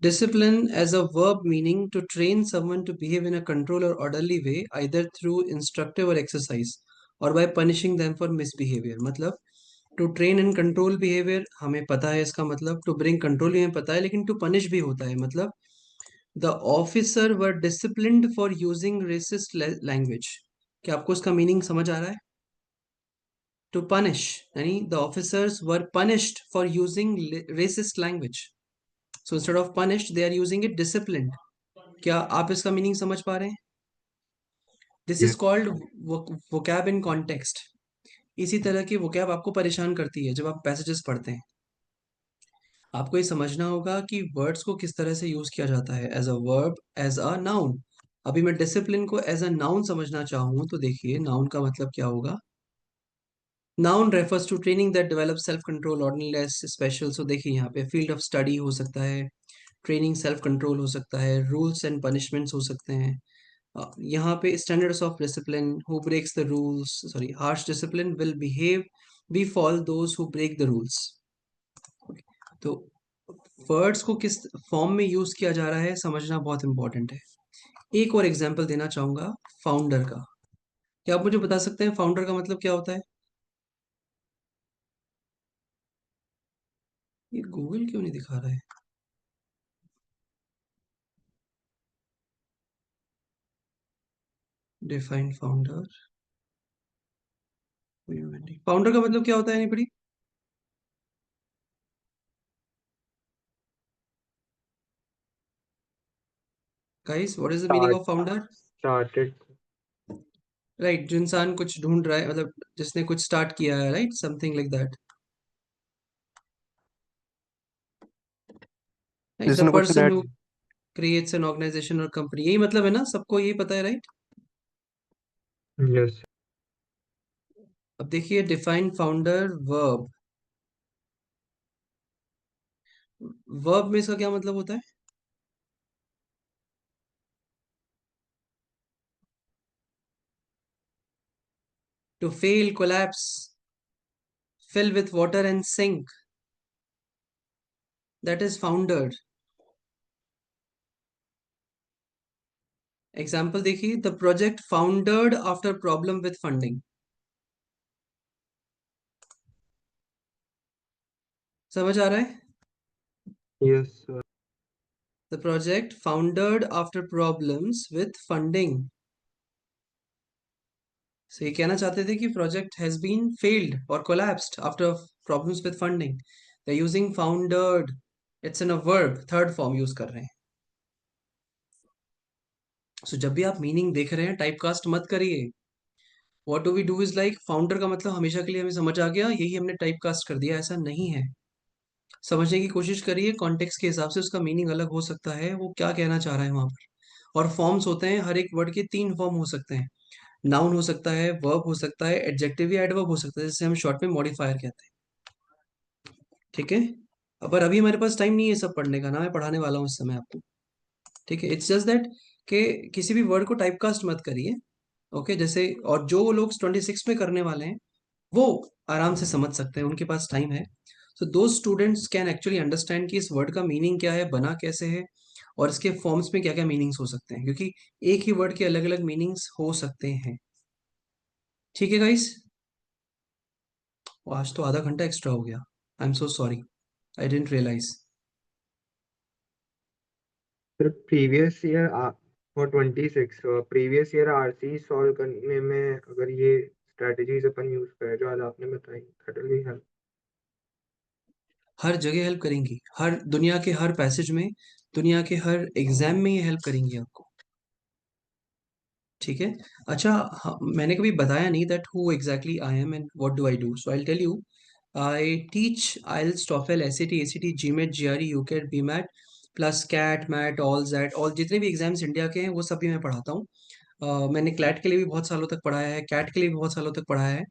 Speaker 1: Discipline as a verb meaning to train someone to behave in a controlled or orderly way, either through instructive or exercise, or by punishing them for misbehavior. मतलब to train and control behavior हमें पता है इसका मतलब, to bring control भी हमें पता है, लेकिन to punish भी होता है। मतलब the officer were disciplined for using racist language। क्या आपको इसका मीनिंग समझ आ रहा है? To punish यानी the officers were punished for using racist language. So instead of punished, they are using it disciplined. क्या आप इसका मीनिंग समझ पा रहे हैं? This is
Speaker 2: Yes.
Speaker 1: Called vocab in context. इसी तरह की वोकैब आपको परेशान करती है जब आप पैसेजेस पढ़ते हैं। आपको ये समझना होगा कि वर्ड्स को किस तरह से यूज किया जाता है, as a verb, as a noun. अभी मैं डिसिप्लिन को एज अ नाउन समझना चाहूँ तो देखिए नाउन का मतलब क्या होगा। Noun refers to training that develop self control, orderliness, special. So देखिए यहाँ पे फील्ड ऑफ स्टडी हो सकता है, ट्रेनिंग सेल्फ कंट्रोल हो सकता है, रूल्स एंड पनिशमेंट्स हो सकते हैं। यहाँ पे standards of discipline, who breaks the rules, sorry, harsh discipline will behave befall those who break the rules. तो वर्ड्स को किस फॉर्म में यूज किया जा रहा है समझना बहुत इंपॉर्टेंट है। एक और एग्जांपल देना चाहूंगा फाउंडर का। क्या आप मुझे बता सकते हैं फाउंडर का मतलब क्या होता है? ये गूगल क्यों नहीं दिखा रहा है? Define founder. फाउंडर का मतलब क्या होता है anybody? Guys, what is the meaning of founder?
Speaker 2: Started.
Speaker 1: Right, जो इंसान कुछ ढूंढ रहा है, मतलब जिसने कुछ स्टार्ट किया है, right, something like that. It's a
Speaker 2: जिसने कुछ
Speaker 1: पर्सन
Speaker 2: नेट।
Speaker 1: हु क्रिएट्स एन ऑर्गेनाइजेशन और कंपनी, यही मतलब है ना, सबको यही पता है, राइट?
Speaker 2: यस।
Speaker 1: अब देखिए, डिफाइन फाउंडर वर्ब। वर्ब में इसका क्या मतलब होता है? To fail, collapse, fill with water and sink, that is foundered. Example देखिए, the project foundered after problem with funding. समझ आ रहा है?
Speaker 2: Yes.
Speaker 1: The project foundered after problems with funding. So ये कहना चाहते थे कि प्रोजेक्ट हैज बीन फेल्ड और collapsed after problems with funding. They using foundered, it's in a verb, third form use कर रहे हैं। सो जब भी आप मीनिंग देख रहे हैं, टाइपकास्ट मत करिए। What do we do is like, founder का मतलब हमेशा के लिए हमें समझ आ गया, यही हमने टाइपकास्ट कर दिया, ऐसा नहीं है। समझने की कोशिश करिए, कॉन्टेक्स्ट के हिसाब से उसका मीनिंग अलग हो सकता है, वो क्या कहना चाह रहा है वहां पर। और फॉर्म्स होते हैं, हर एक वर्ड के 3 फॉर्म हो सकते हैं। नाउन हो सकता है, वर्ब हो सकता है, एडजेक्टिव या एडवर्ब हो सकता है, जिसे हम शॉर्ट में मॉडिफायर कहते हैं। ठीक है। पर अभी हमारे पास टाइम नहीं है सब पढ़ने का, ना मैं पढ़ाने वाला हूँ इस समय आपको। ठीक है, इट्स जस्ट दैट कि किसी भी वर्ड को टाइपकास्ट मत करिए। ओके, जैसे और जो लोग 26 में करने वाले हैं वो आराम से समझ सकते हैं, उनके पास टाइम है। सो दो स्टूडेंट्स कैन एक्चुअली अंडरस्टैंड कि इस वर्ड का मीनिंग क्या है, बना कैसे है, और इसके फॉर्म्स में क्या क्या मीनिंग्स हो सकते हैं, क्योंकि एक ही वर्ड के अलग अलग मीनिंग्स हो सकते हैं। ठीक है गाइस, आज तो आधा घंटा एक्स्ट्रा हो गया। I am so sorry, I didn't realise.
Speaker 2: फिर previous year for 26 previous year RC solve करने में अगर ये स्ट्रेटजीज अपन यूज करें जो आज आपने बताई, दैट विल बी हेल्प।
Speaker 1: हर जगह हेल्प करेंगी, हर दुनिया के हर पैसेज में, दुनिया के हर एग्जाम में ये हेल्प करेंगी आपको। ठीक है। अच्छा, मैंने कभी बताया नहीं that who exactly I am and what do I do, so I tell you. I teach IELTS, TOEFL, SAT, ACT, GMAT, GRE, UCAT, BMAT plus CAT, MAT, all, XAT, all जितने भी एग्जाम्स इंडिया के हैं वो सभी मैं पढ़ाता हूँ। मैंने क्लैट के लिए भी बहुत सालों तक पढ़ाया है, कैट के लिए भी बहुत सालों तक पढ़ाया है।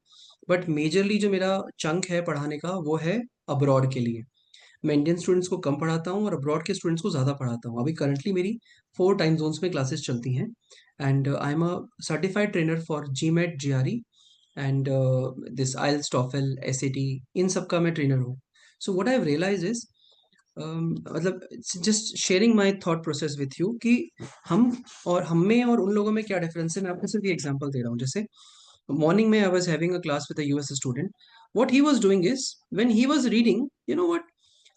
Speaker 1: बट मेजरली जो मेरा चंक है पढ़ाने का वो है अब्रॉड के लिए। मैं इंडियन स्टूडेंट्स को कम पढ़ाता हूँ और अब्रॉड के स्टूडेंट्स को ज़्यादा पढ़ाता हूँ। अभी करंटली मेरी 4 टाइम जोन्स में क्लासेस चलती हैं, and I am a certified trainer for GMAT, GRE and this IELTS, TOEFL, SAT, इन सब का मैं ट्रेनर हूँ। So what I have realise is, मतलब just sharing my thought process with you कि हम और हम में और उन लोगों में क्या डिफरेंस है। मैं आपको सिर्फ ये एग्जांपल दे रहा हूँ। जैसे मॉर्निंग में I was having a class with a US student. What he was doing is, when he was reading, you know what,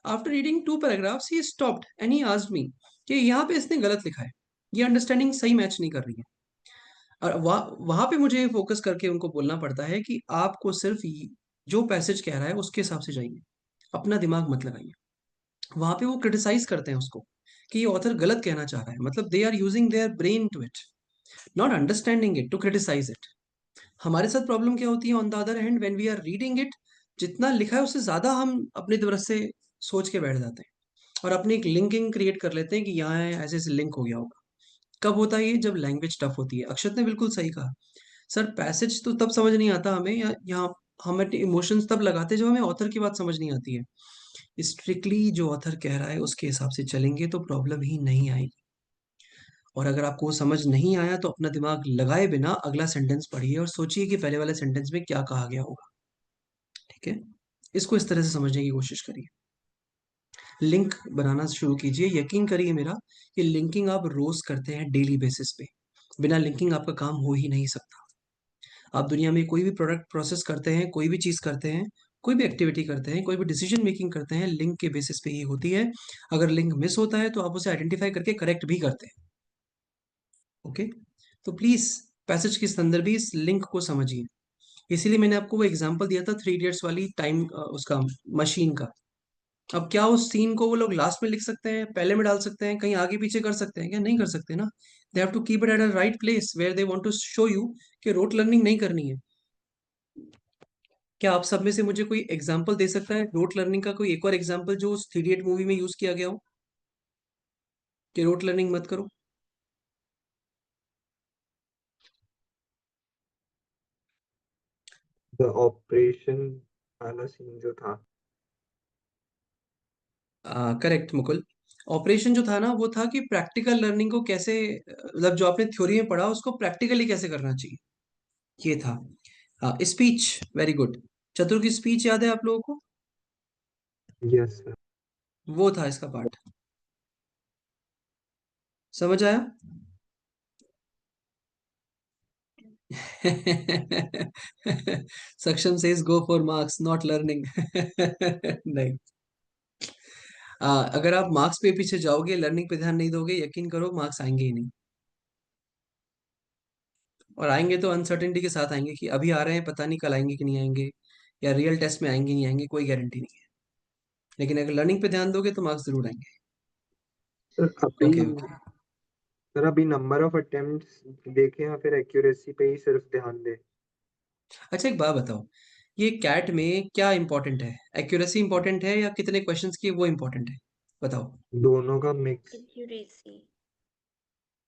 Speaker 1: after reading 2 paragraphs he stopped and he asked me कि यहाँ पे इसने गलत लिखा है, ये अंडरस्टैंडिंग सही मैच नहीं कर रही है। और वहां पे मुझे फोकस करके उनको बोलना पड़ता है कि आपको सिर्फ जो पैसेज कह रहा है उसके हिसाब से जाइए, अपना दिमाग मत लगाइए। वहां पे वो क्रिटिसाइज करते हैं उसको कि ये ऑथर गलत कहना चाह रहा है, मतलब they are using their brain to it, not understanding it to criticize it. हमारे साथ प्रॉब्लम क्या होती है, on the other hand, when we are reading it, जितना लिखा है उससे ज्यादा हम अपनी तरफ से सोच के बैठ जाते हैं और अपनी एक लिंकिंग क्रिएट कर लेते हैं कि यहाँ ऐसे ऐसे लिंक हो गया होगा। कब होता है ये, जब लैंग्वेज टफ होती है। अक्षत ने बिल्कुल सही कहा, सर पैसेज तो तब समझ नहीं आता हमें, या यहाँ हम अपने इमोशंस तब लगाते हैं जब हमें ऑथर की बात समझ नहीं आती है। स्ट्रिक्टली जो ऑथर कह रहा है उसके हिसाब से चलेंगे तो प्रॉब्लम ही नहीं आएगी। और अगर आपको वो समझ नहीं आया तो अपना दिमाग लगाए बिना अगला सेंटेंस पढ़िए और सोचिए कि पहले वाले सेंटेंस में क्या कहा गया होगा। ठीक है, इसको इस तरह से समझने की कोशिश करिए। लिंक बनाना शुरू कीजिए, यकीन करिए मेरा, कि लिंकिंग आप रोज करते हैं डेली बेसिस पे, बिना लिंकिंग आपका काम हो ही नहीं सकता। आप दुनिया में कोई भी प्रोडक्ट प्रोसेस करते हैं, कोई भी चीज करते हैं, कोई भी एक्टिविटी करते हैं, कोई भी डिसीजन मेकिंग करते हैं, लिंक के बेसिस पे ही होती है। अगर लिंक मिस होता है तो आप उसे आइडेंटिफाई करके करेक्ट भी करते हैं। ओके, तो प्लीज पैसेज के संदर्भ इस लिंक को समझिए। इसीलिए मैंने आपको वो एग्जांपल दिया था थ्री इडियट्स वाली टाइम उसका मशीन का। अब क्या उस सीन को वो लोग लास्ट में लिख सकते हैं, पहले में डाल सकते हैं, कहीं आगे पीछे कर सकते हैं क्या? नहीं कर सकते ना। They have to keep it at a right place where they want to show you कि रोट लर्निंग नहीं करनी है। क्या आप सब में से मुझे कोई एग्जांपल दे सकता है रोट लर्निंग का, कोई एक और एग्जांपल जो उस थ्री इडियट मूवी में यूज किया गया हो कि रोट लर्निंग मत करो?
Speaker 2: द ऑपरेशन वाला सीन जो था।
Speaker 1: करेक्ट मुकुल। ऑपरेशन जो था ना वो था कि प्रैक्टिकल लर्निंग को कैसे, मतलब जो आपने थ्योरी में पढ़ा उसको प्रैक्टिकली कैसे करना चाहिए, ये था। Speech, very good. चतुर की स्पीच याद है आप लोगों को?
Speaker 2: Yes sir.
Speaker 1: वो था इसका पार्ट। समझ आया? सक्षम says go for marks not learning. नहीं। अगर आप मार्क्स पे पीछे जाओगे, लर्निंग पे ध्यान नहीं दोगे, यकीन करो मार्क्स आएंगे ही नहीं। और आएंगे तो अनसर्टेनिटी के साथ आएंगे कि अभी आ रहे हैं, पता नहीं कल आएंगे कि नहीं आएंगे, या रियल टेस्ट में आएंगे नहीं आएंगे, कोई गारंटी नहीं है। लेकिन अगर लर्निंग पे ध्यान दोगे तो मार्क्स जरूर आएंगे।
Speaker 2: सर अभी
Speaker 1: ओके ओके।
Speaker 2: सर अभी नंबर ऑफ अटेम्प्ट्स देखें या फिर एक्यूरेसी पे ही सिर्फ ध्यान दे?
Speaker 1: अच्छा एक बात बताओ, ये कैट में क्या इंपॉर्टेंट है? एक्यूरेसी इंपॉर्टेंट है या कितने क्वेश्चंस किए वो इंपॉर्टेंट है? बताओ।
Speaker 2: दोनों का मिक्स।
Speaker 7: एक्यूरेसी।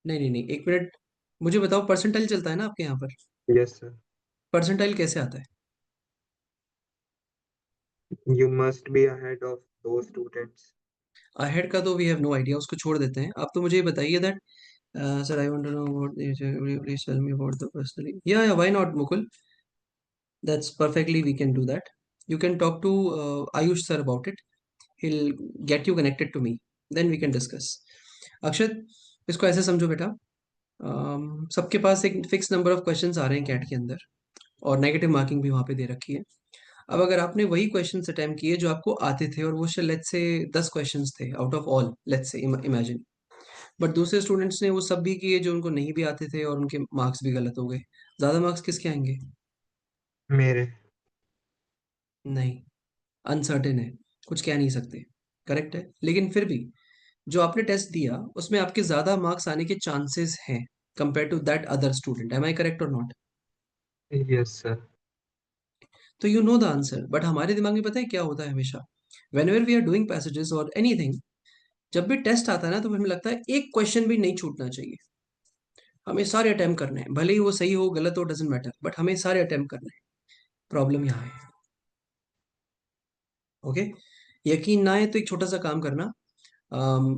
Speaker 1: नहीं नहीं नहीं, एक मिनट। मुझे बताओ, परसेंटाइल चलता है ना आपके यहाँ पर?
Speaker 2: Yes sir.
Speaker 1: परसेंटाइल कैसे आता है?
Speaker 2: You must be ahead of दो स्टूडेंट्स।
Speaker 1: अहेड का तो वी हैव नो आइडिया, उसको छोड़ देते हैं। आप तो मुझे ये बताइए that sir I want to know what please tell me about the personally, या why not Mukul, that's perfectly we can do that. You can talk to Ayush sir about it, he'll get you connected to me, then we can discuss. अक्षत, इसको ऐसे समझो बेटा, सबके पास एक फिक्स नंबर ऑफ क्वेश्चंस आ रहे हैं कैट के अंदर, और नेगेटिव मार्किंग भी वहां पे दे रखी है। अब अगर आपने वही क्वेश्चंस अटेम्प्ट किए जो आपको आते थे, और वो लेट्स से 10 क्वेश्चंस थे out of all, let's say imagine, but दूसरे स्टूडेंट्स ने वो सब भी किए जो उनको नहीं भी आते थे, और उनके मार्क्स भी गलत हो गए, ज्यादा मार्क्स किसके आएंगे?
Speaker 2: मेरे।
Speaker 1: नहीं, अनसर्टेन है, कुछ कह नहीं सकते। करेक्ट है, लेकिन फिर भी जो आपने टेस्ट दिया उसमें आपके ज्यादा मार्क्स आने के चांसेस हैं compare to that other student. Am I correct और नॉट?
Speaker 2: Yes sir.
Speaker 1: तो you know the answer, but हमारे दिमाग में पता है क्या होता है हमेशा, whenever we are doing passages और एनीथिंग, जब भी टेस्ट आता है ना तो हमें लगता है एक क्वेश्चन भी नहीं छूटना चाहिए। हमें सारे अटेम्प्ट करने हैं, भले ही वो सही हो गलत हो डजेंट मैटर, बट हमें सारे अटेम्प्ट करने हैं। प्रॉब्लम यहाँ है। ओके, यकीन ना है तो एक छोटा सा काम करना।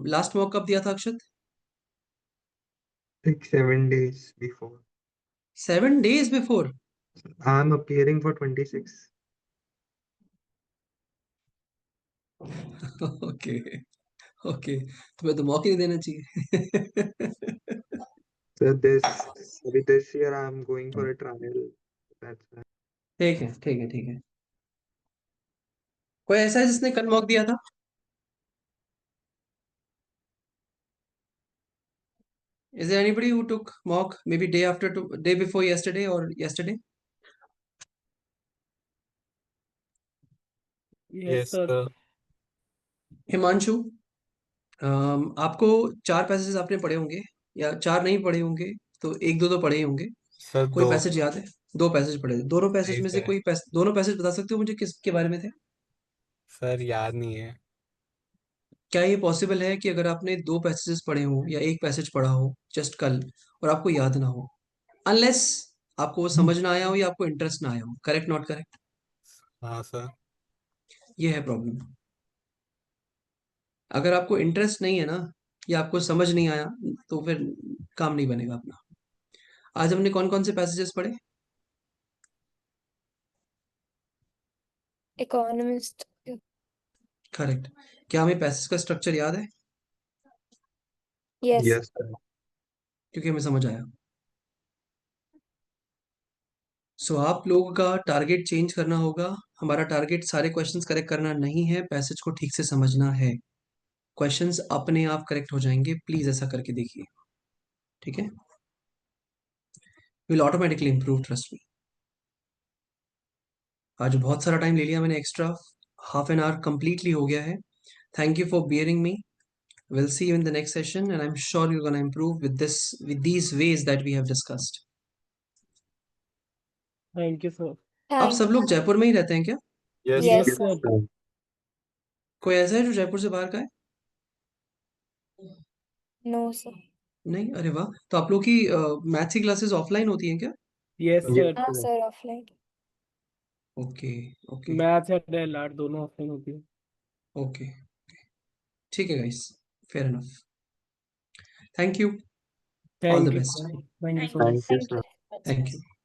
Speaker 1: लास्ट मॉक कब दिया था अक्षत?
Speaker 2: 7 days before.
Speaker 1: 7 days before?
Speaker 2: I'm appearing for 26.
Speaker 1: Okay okay, तुम्हें तो मौके नहीं देना चाहिए।
Speaker 2: So this year I'm going for a trial. That's why.
Speaker 1: ठीक है ठीक है ठीक है। कोई ऐसा है जिसने कल मॉक दिया था? Is there anybody who took mock maybe day after to day before yesterday or yesterday?
Speaker 5: Yes
Speaker 3: yes
Speaker 5: sir.
Speaker 3: Sir.
Speaker 1: Himanshu, आपको चार पैसेज आपने पढ़े होंगे, या चार नहीं पढ़े होंगे तो एक दो तो पढ़े ही होंगे।
Speaker 3: सर
Speaker 1: कोई
Speaker 3: दो।
Speaker 1: पैसेज याद है? दो पैसेज पढ़े थे। दोनों पैसेज
Speaker 3: नहीं
Speaker 1: में से
Speaker 3: सर।
Speaker 1: कोई दोनों पैसेज बता सकते हो मुझे किसके बारे में थे?
Speaker 3: सर याद नहीं है।
Speaker 1: क्या ये पॉसिबल है कि अगर आपने दो पैसेजेस पढ़े हो या एक पैसेज पढ़ा हो जस्ट कल, और आपको याद ना हो, अनलेस आपको वो समझ ना आया हो या आपको इंटरेस्ट ना आया हो? Correct not correct?
Speaker 3: हाँ सर।
Speaker 1: ये है प्रॉब्लम। अगर आपको इंटरेस्ट नहीं है ना, या आपको समझ नहीं आया, तो फिर काम नहीं बनेगा अपना। आज हमने कौन कौन से पैसेजेस पढ़े?
Speaker 4: इकोनॉमिस्ट।
Speaker 1: करेक्ट। क्या हमें पैसेज का स्ट्रक्चर याद है?
Speaker 4: यस।
Speaker 2: Yes sir.
Speaker 1: क्योंकि हमें समझ आया। सो आप लोगों का टारगेट चेंज करना होगा। हमारा टारगेट सारे क्वेश्चंस करेक्ट करना नहीं है, पैसेज को ठीक से समझना है। क्वेश्चंस अपने आप करेक्ट हो जाएंगे, प्लीज ऐसा करके देखिए। ठीक है, will automatically improve, trust me. आज बहुत सारा टाइम ले लिया मैंने extra, half an hour completely हो गया है. Thank you for bearing me. We'll see you in the next session, and I'm sure you're gonna improve with these ways that we have discussed.
Speaker 5: Thank you sir.
Speaker 1: आप सब
Speaker 4: थैंक
Speaker 1: लोग जयपुर में ही रहते हैं क्या?
Speaker 3: Yes
Speaker 4: yes
Speaker 3: sir.
Speaker 4: सर।
Speaker 1: कोई ऐसा है जो जयपुर से बाहर का है?
Speaker 4: No sir.
Speaker 1: नहीं? अरे वाह! तो आप लोग की मैथ्स की क्लासेस ऑफलाइन होती हैं क्या?
Speaker 5: Yes
Speaker 2: Yes,
Speaker 5: sir.
Speaker 4: हाँ
Speaker 2: sir.
Speaker 4: Sir, offline.
Speaker 1: Okay, okay,
Speaker 5: math या डेल आर्ट दोनों ऑफलाइन होती है।
Speaker 1: ओके. ठीक है guys, fair enough. Thank you. All
Speaker 5: thank
Speaker 1: the
Speaker 5: you
Speaker 1: best.
Speaker 5: Sir. Thank you so much.
Speaker 2: Thank you,
Speaker 4: thank
Speaker 2: sir.
Speaker 4: You.
Speaker 1: Thank you.